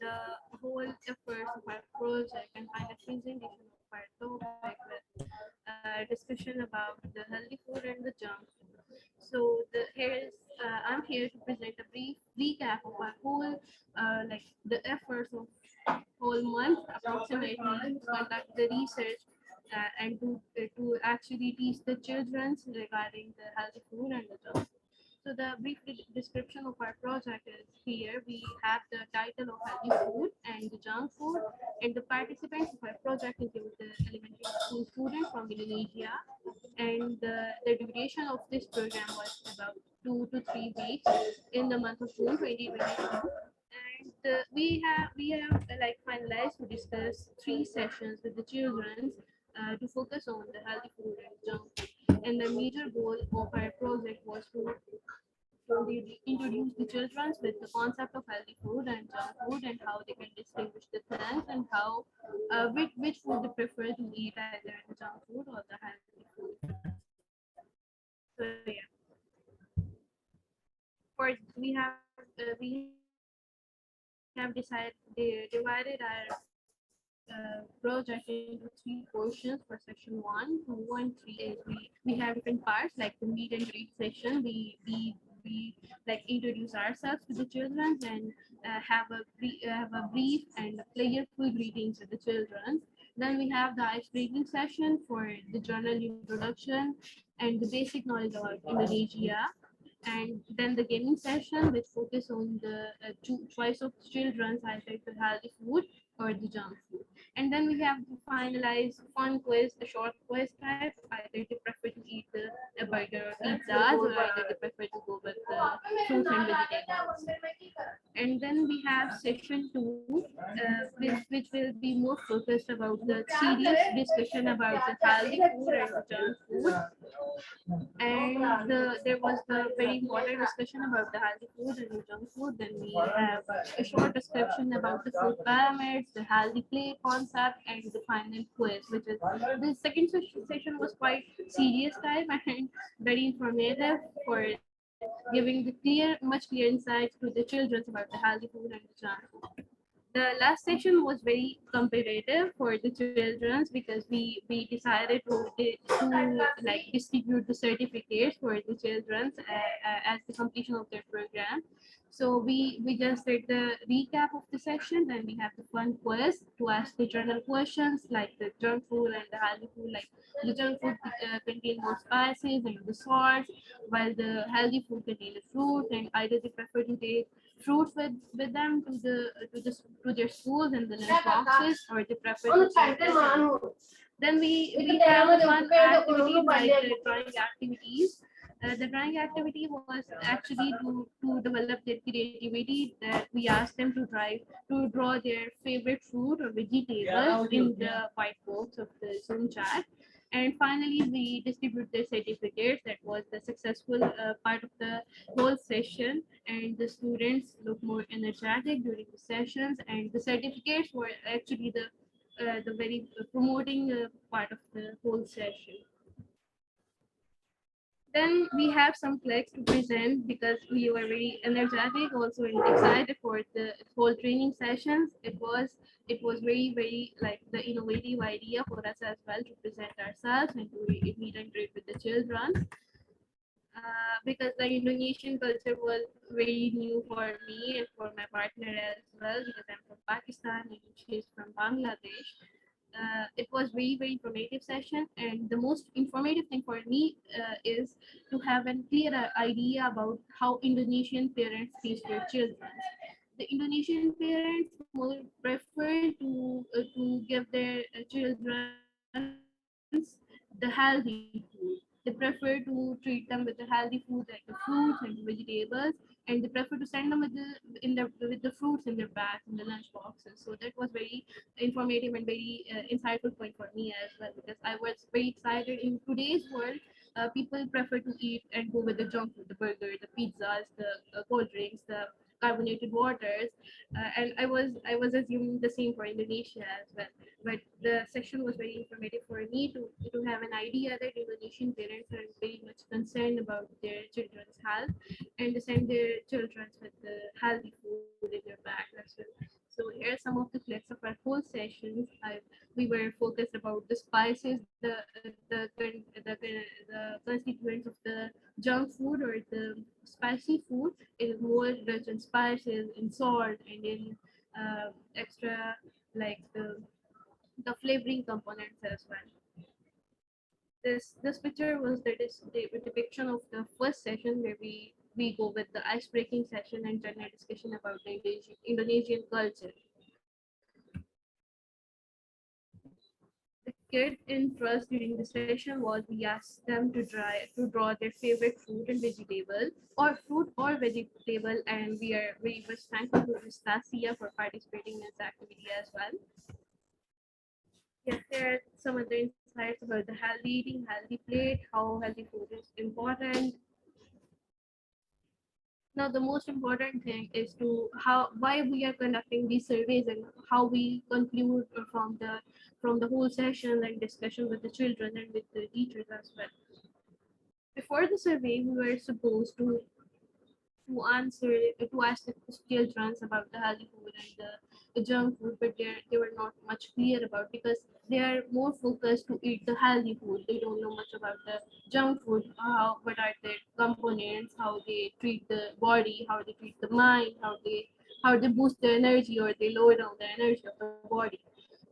the whole efforts of our project and find a presentation of our topic with discussion about the healthy food and the junk food. So I'm here to present a brief recap of our whole like the efforts of whole month approximately to conduct the research and to actually teach the children regarding the healthy food and the junk food. So the brief description of our project is here. We have the title of healthy food and the junk food, and the participants of our project include the elementary school students from Indonesia, and the duration of this program was about 2 to 3 weeks in the month of June 2022. And we have like finalized to discuss 3 sessions with the children to focus on the healthy food and junk food. And the major goal of our project was to introduce the children with the concept of healthy food and junk food and how they can distinguish the things and how which food they prefer to eat, either the junk food or the healthy food. So yeah, for we have divided our project into 3 portions. For section 1, 2, and 3 is we have different parts like the meet and greet session. We like introduce ourselves to the children and have a brief and playful greetings with the children. Then we have the ice breaking session for the journal introduction and the basic knowledge about Indonesia, and then the gaming session which focus on the choice of children's either the healthy food or the junk food. And then we have the finalized fun quiz, the short quiz type, either they prefer to eat the burger or pizzas, or either they prefer to go with the fruits and vegetables. And then we have section 2, which will be more focused about the serious discussion about the healthy food and the junk food. And there was the very important discussion about the healthy food and the junk food. Then we have a short description about the food pyramids, the healthy plate concept, and the final quiz, which is the second session was quite serious type and very informative for giving the much clear insights to the children about the healthy food and the junk food. The last section was very competitive for the children because we decided to like distribute the certificates for the children as the completion of their program. So we just did the recap of the section, then we have the fun quiz to ask the general questions like the junk food and the healthy food. Like the junk food contain more spices and the salts, while the healthy food contain the fruit, and either they prefer to take fruits with them to their schools and the lunch boxes, or they prefer to take this. Then we have one activity like the drawing activities. The drawing activity was actually to develop their creativity, that we asked them to draw their favorite fruit or vegetable in the white box of the Zoom chat. And finally, we distribute the certificates. That was the successful part of the whole session, and the students look more energetic during the sessions. And the certificates were actually the very promoting part of the whole session. Then we have some flags to present because we were very energetic also and excited for the whole training sessions. It was very like the innovative idea for us as well to present ourselves and to meet and greet with the children. Because the Indonesian culture was very new for me and for my partner as well, because I'm from Pakistan and she's from Bangladesh. It was very informative session, and the most informative thing for me is to have a clear idea about how Indonesian parents teach their children. The Indonesian parents more prefer to give their children the healthy food, They prefer to treat them with the healthy food like the fruits and vegetables, and they prefer to send them with the fruits in their bags in the lunch boxes. So that was very informative and very insightful point for me as well, because I was very excited. In today's world, people prefer to eat and go with the junk food, the burger, the pizzas, the cold drinks, the carbonated waters, and I was assuming the same for Indonesia as well. But the session was very informative for me to have an idea that Indonesian parents are very much concerned about their children's health and to send their children with the healthy food in their bag as well. So here are some of the clips of our whole sessions. We were focused about the spices, the constituents of the junk food or the spicy food. It is more rich in spices, in salt, and in extra like the flavoring components as well. This picture was the depiction of the first session where we go with the ice breaking session and general discussion about the Indonesian culture. The kid interest during the session was we asked them to draw their favorite fruit and vegetable, or fruit or vegetable, and we are very much thankful to Ms. Tasia for participating in this activity as well. Yes, there are some other insights about the healthy eating, healthy plate, how healthy food is important. Now, the most important thing is why we are conducting these surveys and how we conclude from the whole session and discussion with the children and with the teachers as well. Before the survey, we were supposed to ask the children about the healthy food and the junk food, but they were not much clear about, because they are more focused to eat the healthy food. They don't know much about the junk food, what are their components, how they treat the body, how they treat the mind, how they boost the energy or they lower down the energy of the body.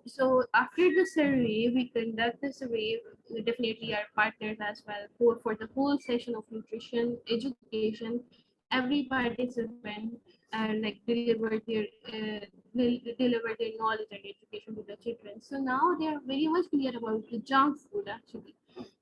So after the survey, we conduct the survey, definitely our partners as well, for the whole session of nutrition education. Every participant like deliver their knowledge and education to the children. So now they are very much clear about the junk food actually,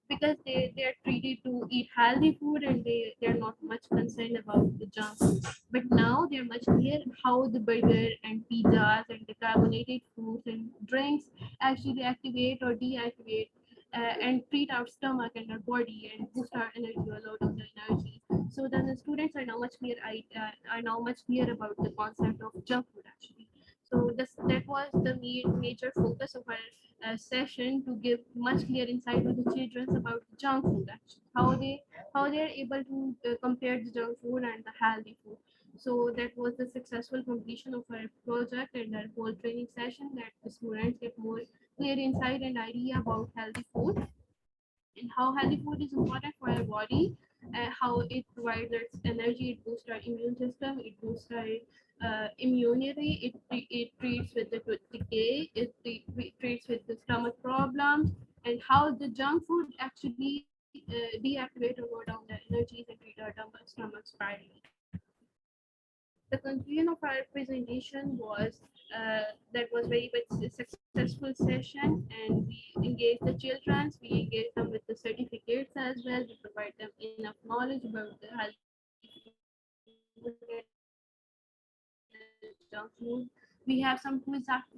because they are treated to eat healthy food and they're not much concerned about the junk food. But now they're much clear how the burger and pizzas and the carbonated foods and drinks actually activate or deactivate and treat our stomach and our body and boost our energy or load of the energy. So then the students are now much clear about the concept of junk food actually. So that was the major focus of our session, to give much clear insight to the children about junk food actually, how they are able to compare the junk food and the healthy food. So that was the successful completion of our project and our whole training session, that the students get more clear insight and idea about healthy food and how healthy food is important for our body, how it provides us energy, it boosts our immune system, it boosts our immunity, it treats with the decay, it treats with the stomach problems, and how the junk food actually deactivate or lower down the energies and treat our stomachs badly. The conclusion of our presentation was that was very much a successful session, and we engaged the children, we engaged them with the certificates as well, we provide them enough knowledge about the healthy food and junk food. We have some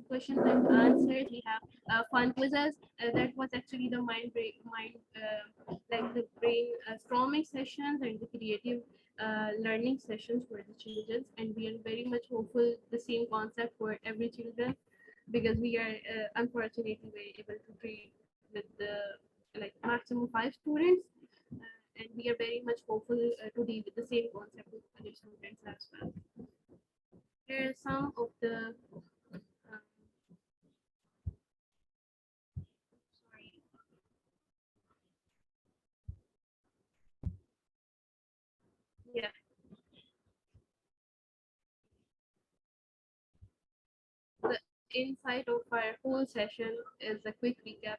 questions and answers. We have fun quizzes. That was actually the the brain storming sessions and the creative learning sessions for the children. And we are very much hopeful the same concept for every children, because we are unfortunately very able to treat with the maximum 5 students. And we are very much hopeful to deal with the same concept with other students as well. Here are some of the yeah. The insight of our whole session is a quick recap.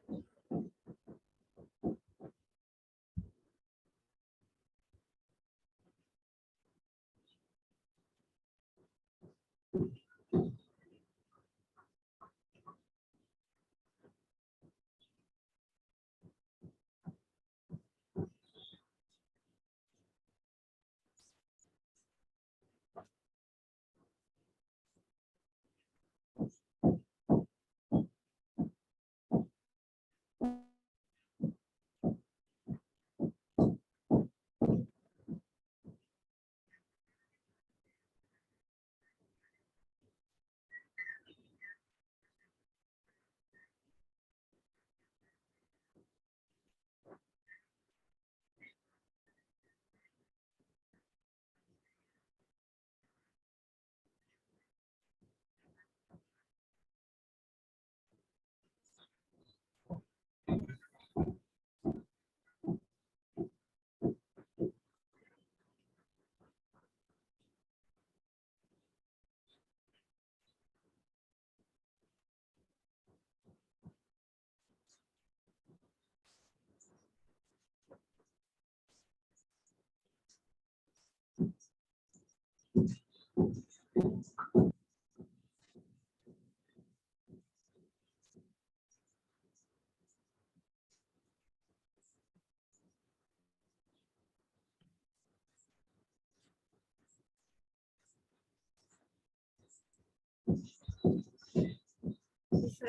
So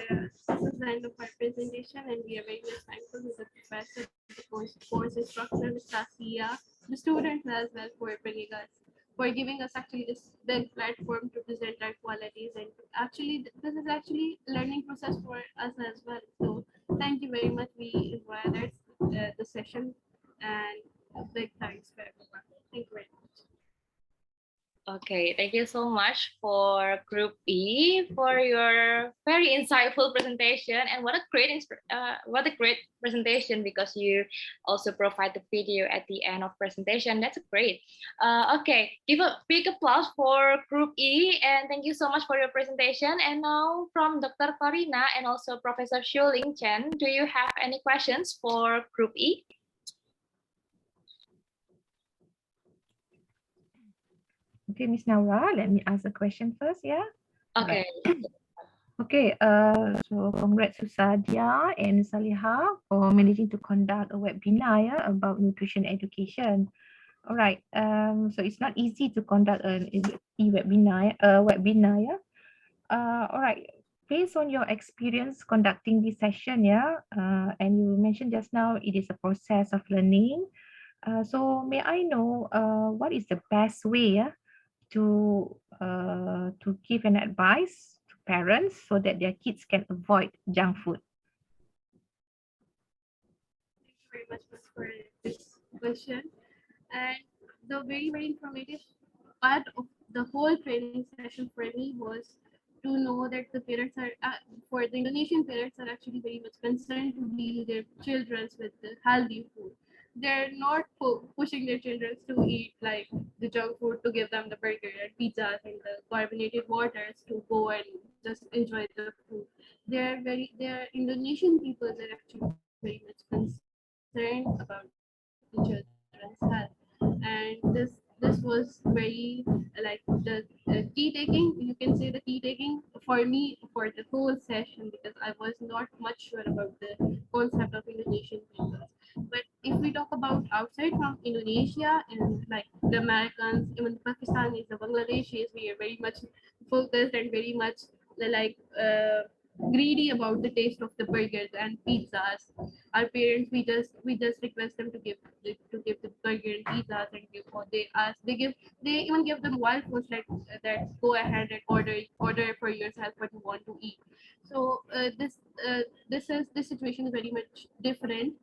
yeah, this is the end of our presentation, and we are very much thankful to the professor, the course instructor, Ms. Tasia, the students as well for bringing us, for giving us actually this big platform to present our qualities. And actually, this is actually a learning process for us as well. So thank you very much. We enjoyed the session, and a big thanks for everyone. Thank you very much. Okay, thank you so much for Group E for your very insightful presentation, and what a great presentation, because you also provide the video at the end of presentation. That's great. Okay, give a big applause for Group E, and thank you so much for your presentation. And now from Dr. Corina and also Professor Shuling Chen, do you have any questions for Group E? Okay, Miss Naura, let me ask a question first, yeah? Okay. Okay, so congrats to Sadia and Saliha for managing to conduct a webinar, yeah, about nutrition education. All right, so it's not easy to conduct an webinar, yeah. All right, based on your experience conducting this session, yeah, and you mentioned just now it is a process of learning. So may I know what is the best way, yeah, to give an advice to parents so that their kids can avoid junk food? Thank you very much for this question. And the very informative part of the whole training session for me was to know that the parents are, for the Indonesian parents are actually very much concerned to deal their children with the healthy food. They're not pushing their children to eat like the junk food, to give them the burger and pizzas and the carbonated waters to go and just enjoy the food. They're Indonesian people that are actually very much concerned about the children's health. And this was very like the key taking, you can say the key taking for me for the whole session, because I was not much sure about the concept of Indonesian people. But if we talk about outside from Indonesia, and like the Americans, even the Pakistanis, the Bangladeshis, we are very much focused and very much like greedy about the taste of the burgers and pizzas. Our parents, we just request them to give the burger and pizzas, and give, or they even give them wild foods like that. Go ahead and order for yourself what you want to eat. So this situation is very much different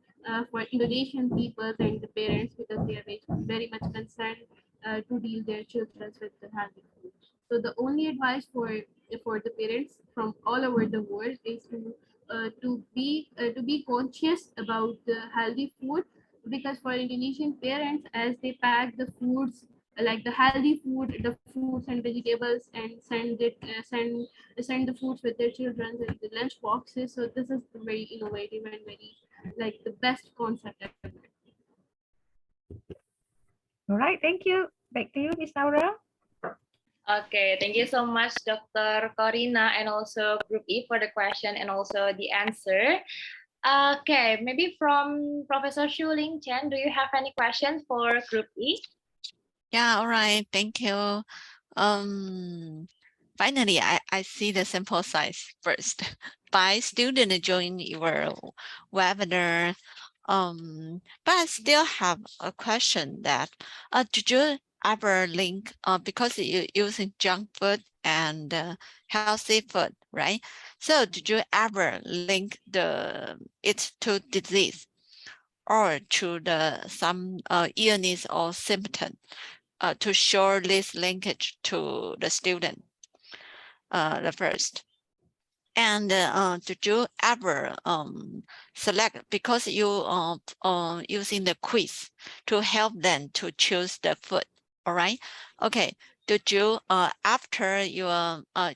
for Indonesian people and the parents, because they are very much concerned to deal their children with the healthy food. So the only advice for the parents from all over the world is to be conscious about the healthy food, because for Indonesian parents, as they pack the foods like the healthy food, the fruits and vegetables, and send the foods with their children in the lunch boxes. So this is very innovative and very like the best concept ever. All right, thank you. Back to you, Miss Naura. Okay, thank you so much, Dr. Corina, and also Group E for the question and also the answer. Okay, maybe from Professor Shuling Chen, do you have any questions for Group E? Yeah, all right, thank you. Finally, I see the sample size first. By student join your webinar, but I still have a question that, did you ever link, because you're using junk food and healthy food, right? So did you ever link it to disease or to some illness or symptom to show this linkage to the student, the first? And did you ever select, because you using the quiz to help them to choose the food, all right? Okay, did you after you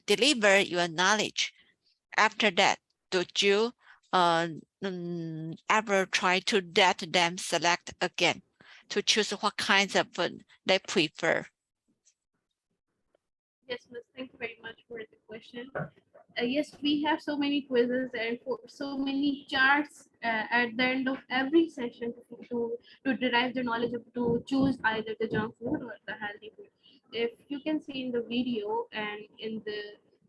deliver your knowledge, after that, did you ever try to let them select again to choose what kinds of food they prefer? Yes, Miss, thank you very much for the question. Yes, we have so many quizzes and so many charts at the end of every session to derive the knowledge of to choose either the junk food or the healthy food. If you can see in the video and in the,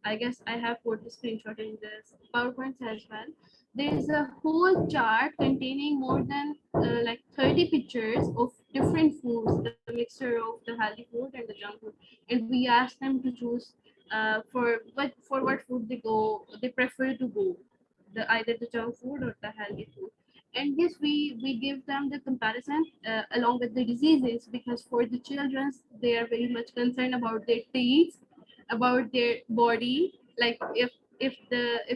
I guess I have put the screenshot in the PowerPoints as well. There is a whole chart containing more than like 30 pictures of different foods, the mixture of the healthy food and the junk food, and we ask them to choose for what food they prefer to go, the either the junk food or the healthy food. And yes, we give them the comparison along with the diseases, because for the children they are very much concerned about their teeth, about their body, like if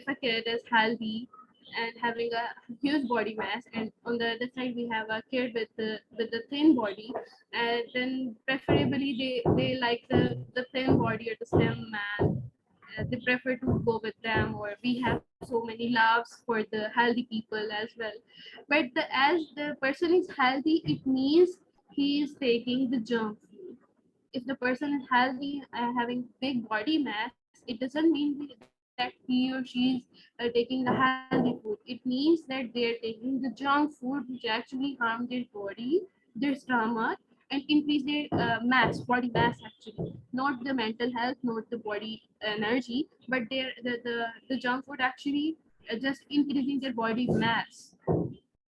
a kid is healthy and having a huge body mass, and on the other side we have a kid with the thin body, and then preferably they like the thin body or the slim man. They prefer to go with them, or we have so many loves for the healthy people as well. But as the person is healthy, it means he is taking the junk food. If the person is healthy, having big body mass, it doesn't mean that he or she is taking the healthy food. It means that they are taking the junk food, which actually harm their body, their stomach, and increase their body mass actually. Not the mental health, not the body energy, but the junk food actually just increasing their body mass.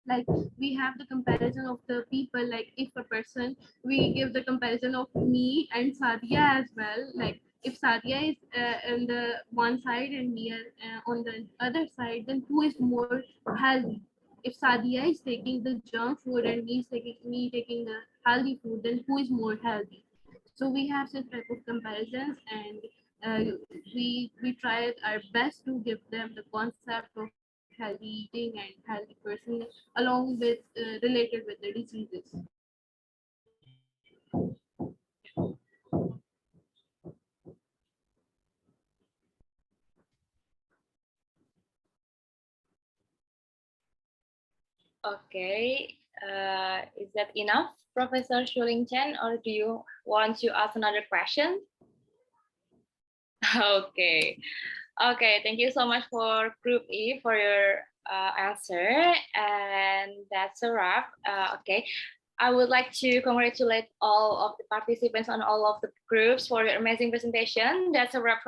Like we have the comparison of the people, like if a person, we give the comparison of me and Sadia as well. Like if Sadia is on the one side and me on the other side, then who is more healthy? If Sadia is taking the junk food and me taking the healthy food, then who is more healthy? So we have such type of comparisons, and we try our best to give them the concept of healthy eating and healthy person along with related with the diseases. Okay, is that enough, Professor Shuling Chen, or do you want to ask another question? Okay. Okay, thank you so much for Group E for your answer. And that's a wrap. Okay, I would like to congratulate all of the participants on all of the groups for your amazing presentation. That's a wrap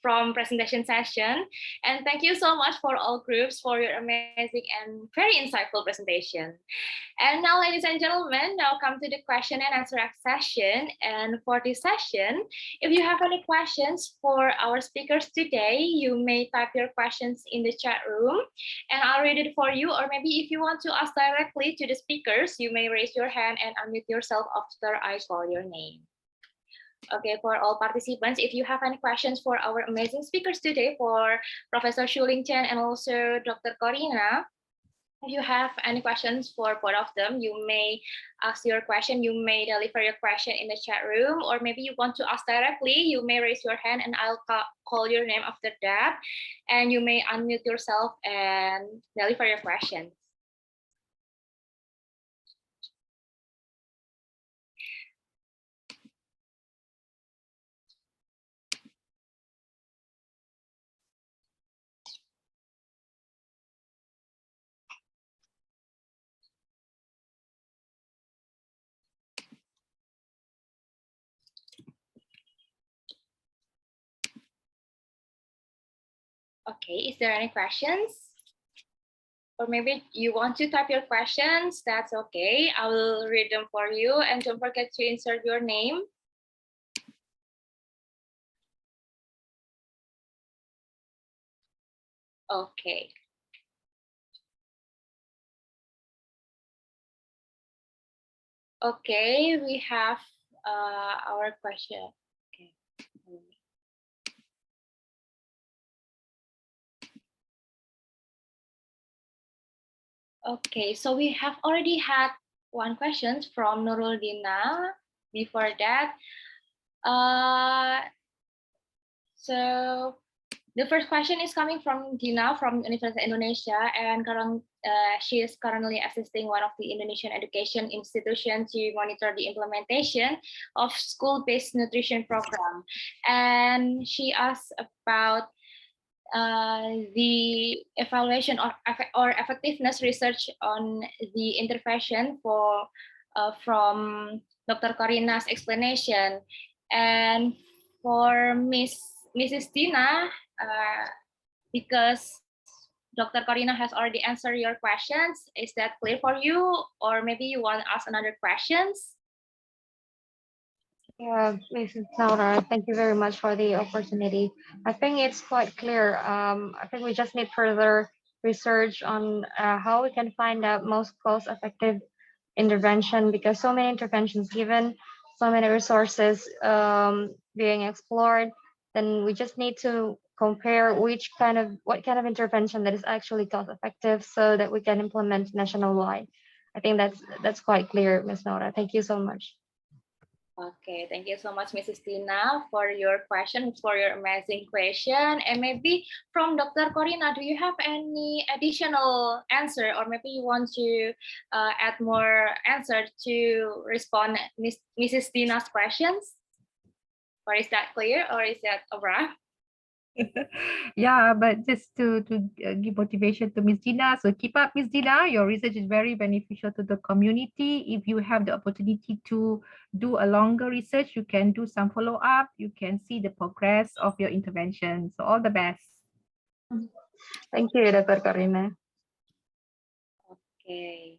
from presentation session. And thank you so much for all groups for your amazing and very insightful presentation. And now, ladies and gentlemen, now come to the question and answer session. And for this session, if you have any questions for our speakers today, you may type your questions in the chat room and I'll read it for you. Or maybe if you want to ask directly to the speakers, you may raise your hand and unmute yourself after I call your name. Okay, for all participants, if you have any questions for our amazing speakers today, for Professor Shuling Chen and also Dr. Corina, if you have any questions for both of them, you may ask your question, you may deliver your question in the chat room, or maybe you want to ask directly, you may raise your hand and I'll call your name after that, and you may unmute yourself and deliver your questions. Okay, is there any questions? Or maybe you want to type your questions, that's okay. I will read them for you, and don't forget to insert your name. Okay. Okay, we have our question. Okay. Okay, so we have already had one question from Nurul Dina. Before that, so The first question is coming from Dina from University of Indonesia, and she is currently assisting one of the Indonesian education institutions to monitor the implementation of school-based nutrition program. And she asked about the evaluation or effectiveness research on the intervention from Dr. Corina's explanation. And for Mrs. Tina, because Dr. Corina has already answered your questions, is that clear for you? Or maybe you want to ask another questions? Yeah, Mrs. Laura, thank you very much for the opportunity. I think it's quite clear. I think we just need further research on how we can find out most cost-effective intervention, because so many interventions given, so many resources being explored, then we just need to compare what kind of intervention that is actually cost-effective so that we can implement nationwide. I think that's quite clear, Ms. Nora. Thank you so much. Okay, thank you so much, Mrs. Tina, for your question, for your amazing question. And maybe from Dr. Corina, do you have any additional answer, or maybe you want to add more answer to respond Mrs. Tina's questions? Or is that clear, or is that overall? Yeah, but just to give motivation to Ms. Dina. So keep up, Ms. Dina. Your research is very beneficial to the community. If you have the opportunity to do a longer research, you can do some follow-up. You can see the progress of your intervention. So all the best. Thank you, Dr. Karina. Okay.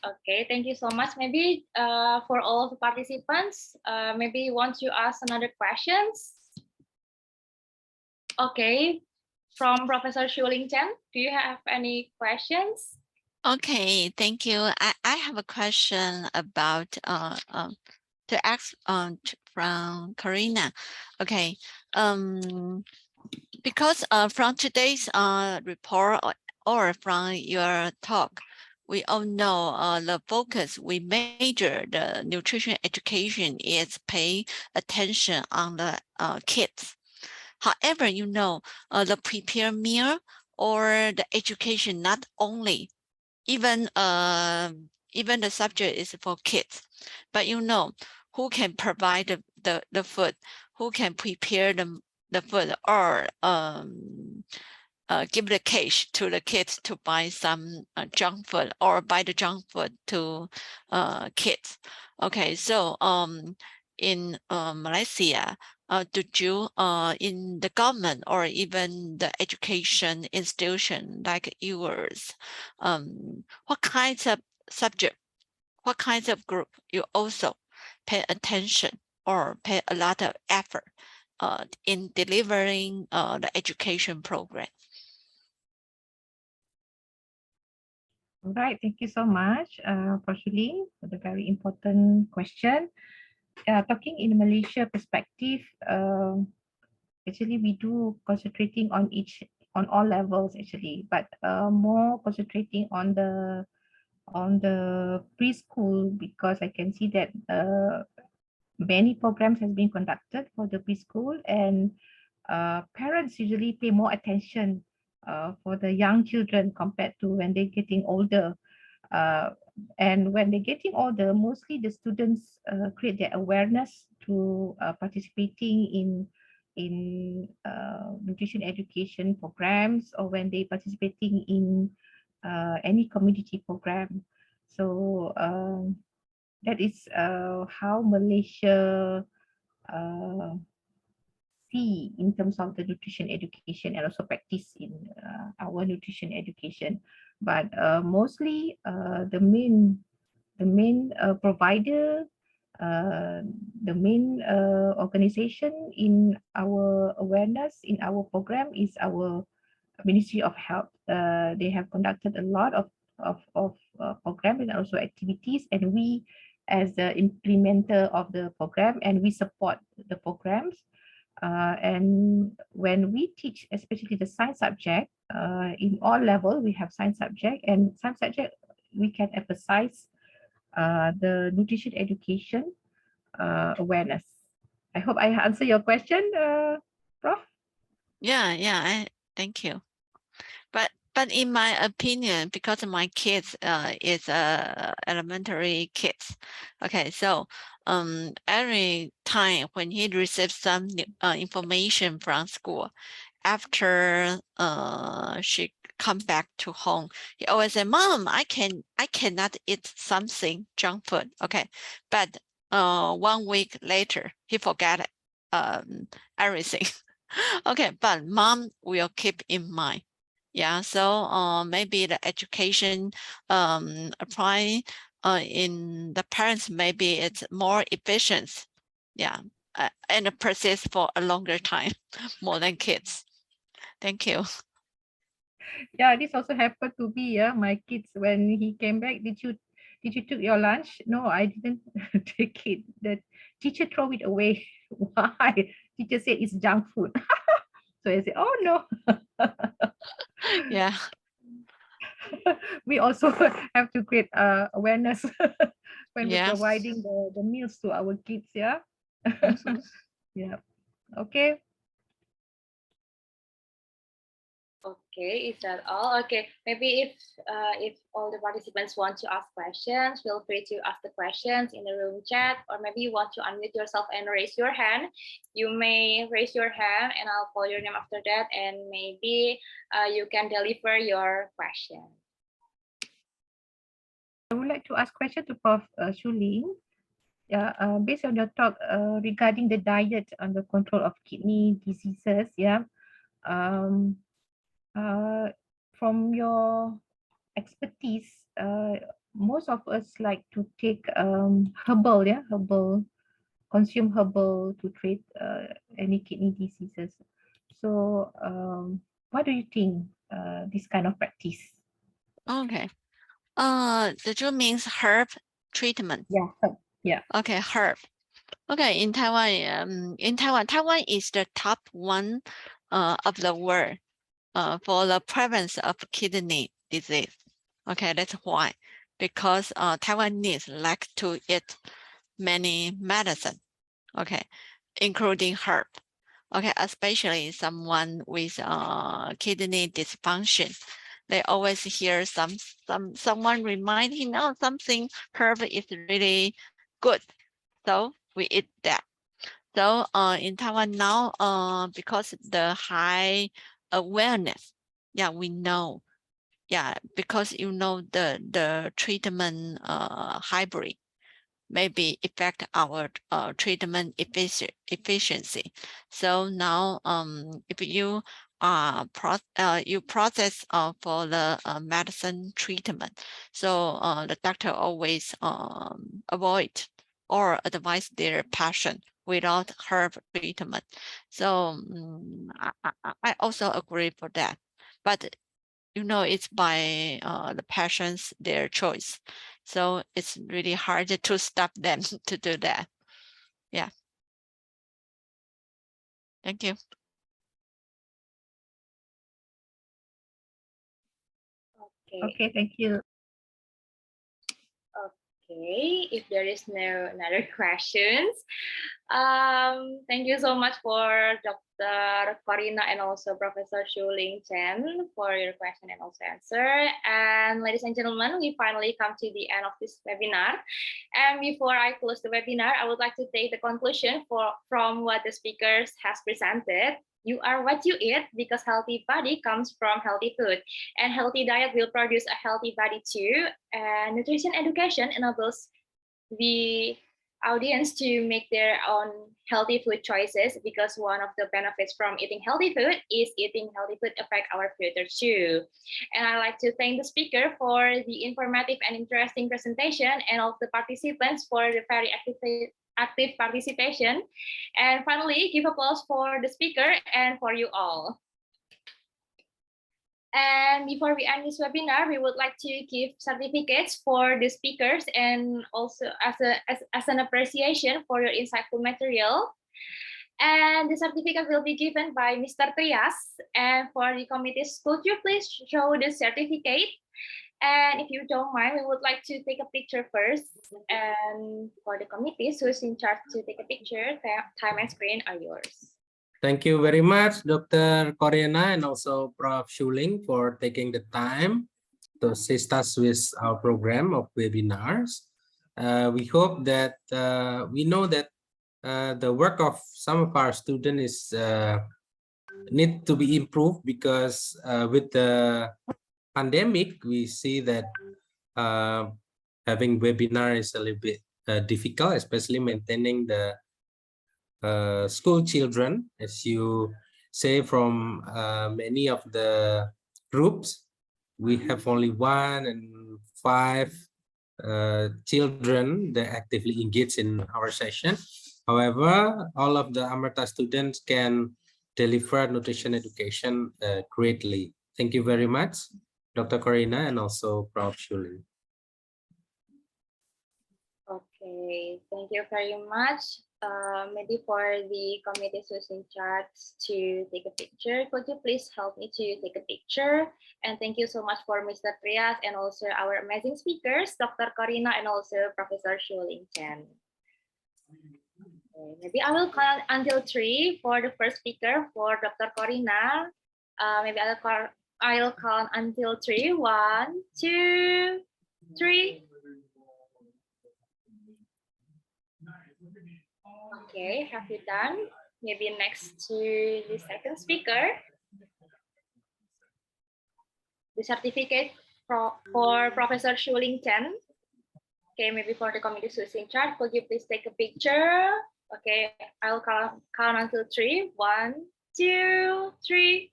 Okay, thank you so much. Maybe for all of the participants, maybe you want to ask another questions. Okay, from Professor Shuling Chen, do you have any questions? Okay, thank you. I have a question about to ask from Karina. Okay, because from today's report or from your talk, we all know the focus we major the nutrition education is pay attention on the kids. However, you know, the prepare meal or the education not only, even the subject is for kids, but you know, who can provide the food, who can prepare the food, or give the cash to the kids to buy some junk food, or buy the junk food to kids. Okay, so in Malaysia, did you in the government or even the education institution like yours, what kinds of subject, what kinds of group you also pay attention or pay a lot of effort in delivering the education program? All right, thank you so much for Shuling for the very important question. Talking in Malaysia perspective, actually we do concentrating on all levels actually, but more concentrating on the preschool, because I can see that many programs has been conducted for the preschool, and parents usually pay more attention for the young children compared to when they're getting older. And when they're getting older, mostly the students create their awareness to participating in nutrition education programs, or when they participating in any community program. So that is how Malaysia see in terms of the nutrition education and also practice in our nutrition education. But mostly the main provider, the main organization in our awareness in our program is our Ministry of Health. They have conducted a lot of programs and also activities, and we as the implementer of the program, and we support the programs. And when we teach, especially the science subject, in all level, we have science subject, and science subject, we can emphasize the nutrition education awareness. I hope I answer your question, Prof. Yeah, thank you. But in my opinion, because my kids is elementary kids, okay, so every time when he receives some information from school, after she come back to home, he always say, "Mom, I cannot eat something junk food." Okay, but 1 week later, he forgot everything. Okay, but mom will keep in mind. Yeah, so maybe the education apply in the parents, maybe it's more efficient. Yeah, and persist for a longer time, more than kids. Thank you. Yeah, this also happened to me. Yeah, my kids, when he came back, did you took your lunch? No, I didn't take it. The teacher throw it away. Why? Teacher said it's junk food. So I said, oh no. Yeah. We also have to create awareness when we're Yeah. providing the meals to our kids. Yeah. Mhm. Yeah. Okay. Okay, is that all? Okay, maybe if all the participants want to ask questions, feel free to ask the questions in the room chat, or maybe you want to unmute yourself and raise your hand. You may raise your hand and I'll call your name after that, and maybe you can deliver your question. I would like to ask question to Prof. Shuling. Yeah, based on your talk regarding the diet on the control of kidney diseases, yeah, um, from your expertise, most of us like to take herbal, yeah, consume herbal to treat any kidney diseases. So, what do you think this kind of practice? Okay. Did you means herb treatment? Yeah, herb. Yeah. Okay, herb. Okay, in Taiwan, Taiwan is the top one of the world for the prevalence of kidney disease. Okay, that's why, because Taiwanese like to eat many medicine. Okay, including herb. Okay, especially someone with kidney dysfunction. They always hear someone reminding, oh, something herb is really good, so we eat that. So in Taiwan now, because the high awareness, yeah, we know, yeah, because you know the treatment hybrid maybe affect our treatment efficiency. So now, if you you process for the medicine treatment, so the doctor always avoid or advise their patient without herb treatment. So I also agree for that, but you know, it's by the patients, their choice. So it's really hard to stop them to do that. Yeah. Thank you. Okay, thank you. Okay, if there is no another questions, thank you so much for Dr. Corina and also Professor Shuling Chen for your question and also answer. And ladies and gentlemen, we finally come to the end of this webinar. And before I close the webinar, I would like to take the conclusion from what the speakers has presented. You are what you eat, because healthy body comes from healthy food, and healthy diet will produce a healthy body too. And nutrition education enables the audience to make their own healthy food choices, because one of the benefits from eating healthy food is eating healthy food affect our future too. And I'd like to thank the speaker for the informative and interesting presentation, and all the participants for the very active participation. And finally, give applause for the speaker and for you all. And before we end this webinar, we would like to give certificates for the speakers, and also as an appreciation for your insightful material. And the certificate will be given by Mr. Trias. And for the committees, could you please show the certificate? And if you don't mind, we would like to take a picture first. And for the committees who's in charge to take a picture, time and screen are yours. Thank you very much, Dr. Coriana, and also Prof. Shuling for taking the time to assist us with our program of webinars. We hope that we know that the work of some of our students is need to be improved because with the pandemic, we see that having webinar is a little bit difficult, especially maintaining the school children. As you say, from many of the groups, we have only 1 and 5 children that actively engage in our session. However, all of the AMERTA students can deliver nutrition education greatly. Thank you very much, Dr. Corina, and also Prof. Shuling. Okay, thank you very much. Maybe for the committee who's in charge to take a picture, could you please help me to take a picture? And thank you so much for Mr. Trias and also our amazing speakers, Dr. Corina and also Professor Shuling Chen. Okay, maybe I will count until 3 for the first speaker for Dr. Corina. Maybe I'll count until 3. 1, 2, 3. Okay, have you done? Maybe next to the second speaker. The certificate for Professor Shuling Chen. Okay, maybe for the committee who's in charge, could you please take a picture? Okay, I'll count until 3. 1, 2, 3.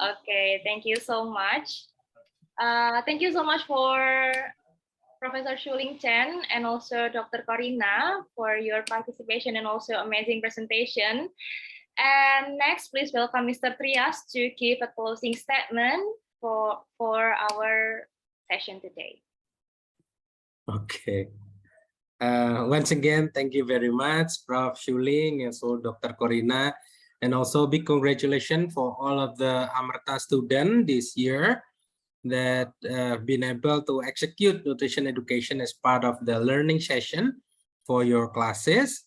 Okay, thank you so much. Thank you so much for Professor Shuling Chen and also Dr. Corina for your participation and also amazing presentation. And next, please welcome Mr. Trias to give a closing statement for our session today. Okay. Once again, thank you very much, Prof. Shuling and so Dr. Corina, and also big congratulations for all of the AMERTA students this year that been able to execute nutrition education as part of the learning session for your classes.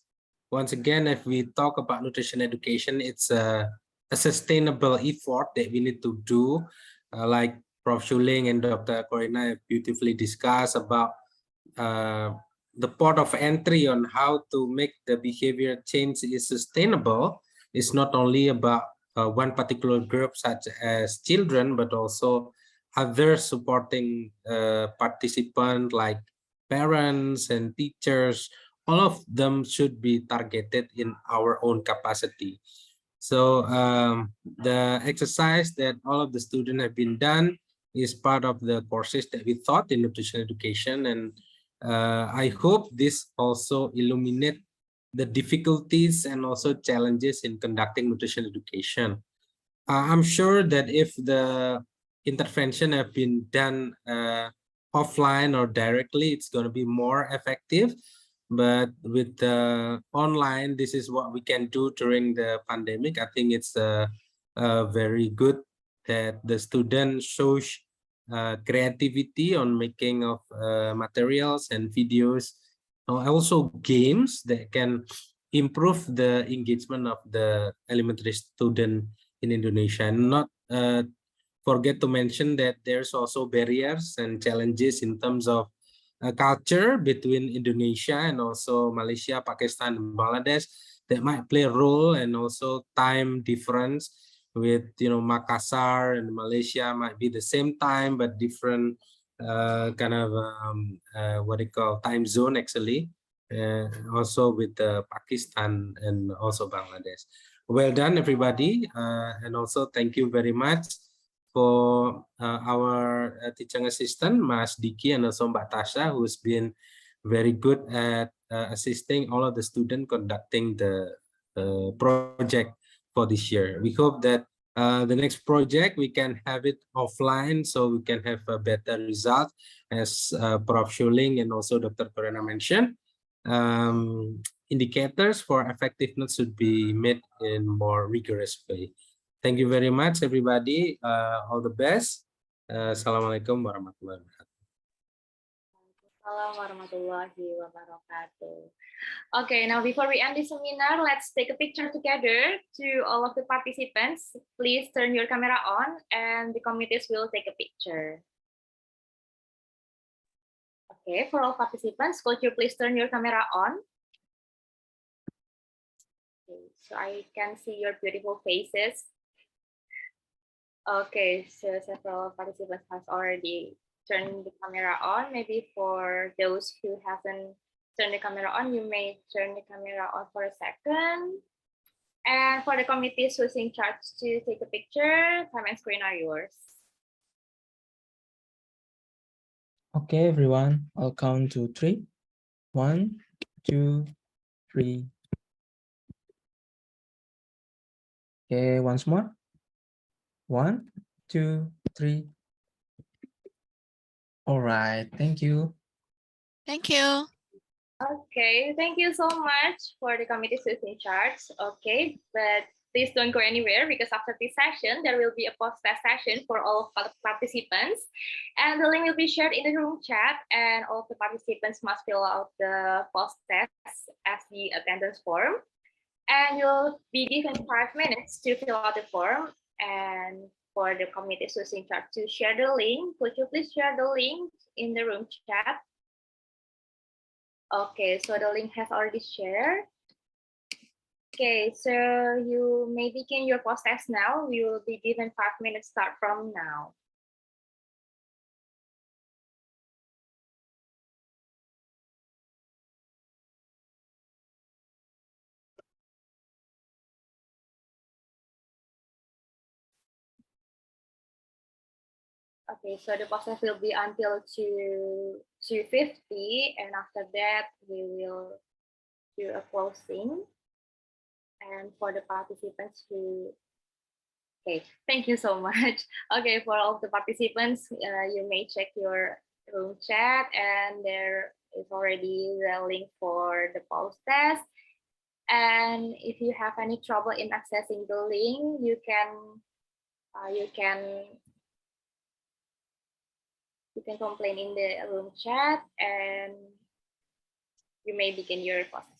Once again, if we talk about nutrition education, it's a sustainable effort that we need to do, like Prof. Shuling and Dr. Corina have beautifully discussed about the port of entry on how to make the behavior change is sustainable. It's not only about one particular group such as children, but also other supporting participants like parents and teachers. All of them should be targeted in our own capacity. So the exercise that all of the students have been done is part of the courses that we taught in nutrition education, and I hope this also illuminate the difficulties and also challenges in conducting nutrition education. I'm sure that if the intervention have been done offline or directly, it's going to be more effective. But with the online, this is what we can do during the pandemic. I think it's very good that the student shows creativity on making of materials and videos, also games that can improve the engagement of the elementary student in Indonesia. And not forget to mention that there's also barriers and challenges in terms of culture between Indonesia and also Malaysia, Pakistan, and Bangladesh that might play a role, and also time difference with, Makassar and Malaysia might be the same time but different kind of what they call time zone actually, also with Pakistan and also Bangladesh. Well done everybody, and also thank you very much for our teaching assistant, Mas Diki, and also Mbak Tasha, who's been very good at assisting all of the students conducting the project for this year. We hope that the next project we can have it offline so we can have a better result, as Prof. Shuling and also Dr. Corina mentioned. Indicators for effectiveness should be made in more rigorous way. Thank you very much, everybody. All the best. Assalamualaikum warahmatullahi wabarakatuh. Assalamualaikum warahmatullahi wabarakatuh. Okay, now before we end this seminar, let's take a picture together. To all of the participants, please turn your camera on and the committees will take a picture. Okay, for all participants, could you please turn your camera on? Okay, so I can see your beautiful faces. Okay, so several participants has already turned the camera on. Maybe for those who haven't turned the camera on, you may turn the camera on for a second. And for the committees who's in charge to take a picture, time and screen are yours. Okay, everyone, I'll count to 3. 1, 2, 3. Okay, once more. 1, 2, 3. All right, thank you. Thank you. Okay, thank you so much for the committee who's in charge. Okay, but please don't go anywhere because after this session, there will be a post-test session for all of the participants. And the link will be shared in the room chat and all of the participants must fill out the post-test as the attendance form. And you'll be given 5 minutes to fill out the form. And for the committee who's in charge to share the link, could you please share the link in the room chat? Okay, so the link has already shared. Okay, so you may begin your post test now. You will be given 5 minutes start from now. Okay, so the post test will be until 2:50, and after that we will do a closing. And for the participants who, okay, thank you so much. Okay, for all of the participants, you may check your room chat, and there is already the link for the post test. And if you have any trouble in accessing the link, you can complain in the room chat, and you may begin your process.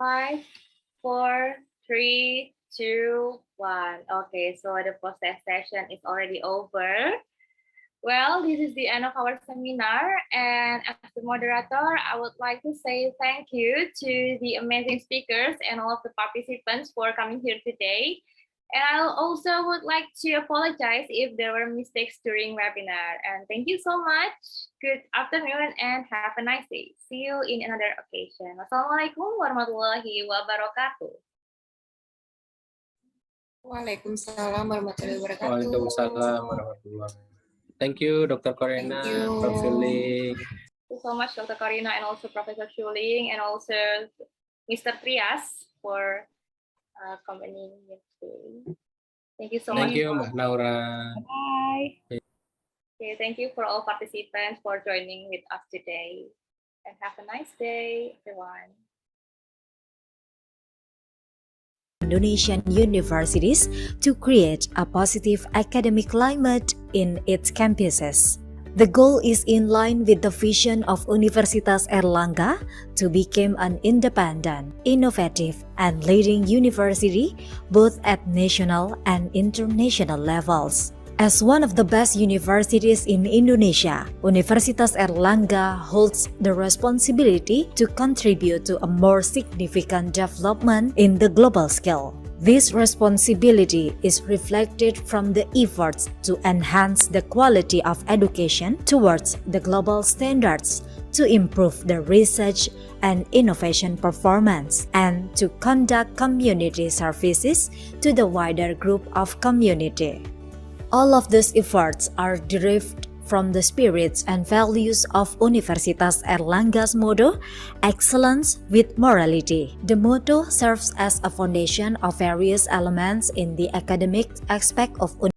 5, 4, 3, 2, 1. Okay, so the process session is already over. Well, this is the end of our seminar, and as the moderator, I would like to say thank you to the amazing speakers and all of the participants for coming here today. And I also would like to apologize if there were mistakes during webinar. And thank you so much. Good afternoon and have a nice day. See you in another occasion. Wassalamualaikum warahmatullahi wabarakatuh. Waalaikumsalam warahmatullahi wabarakatuh. Waalaikumsalam warahmatullahi wabarakatuh. Thank you, Dr. Corina, Prof. Shuling. Thank you so much, Dr. Corina, and also Professor Shuling, and also Mr. Trias for accompanying me today. Thank you so much. Thank you, Mbak Naura. Bye. Okay, thank you for all participants for joining with us today. And have a nice day, everyone. Indonesian universities to create a positive academic climate in its campuses. The goal is in line with the vision of Universitas Airlangga to become an independent, innovative, and leading university both at national and international levels. As one of the best universities in Indonesia, Universitas Airlangga holds the responsibility to contribute to a more significant development in the global scale. This responsibility is reflected from the efforts to enhance the quality of education towards the global standards, to improve the research and innovation performance, and to conduct community services to the wider group of community. All of these efforts are derived from the spirits and values of Universitas Airlangga's motto, excellence with morality. The motto serves as a foundation of various elements in the academic aspect of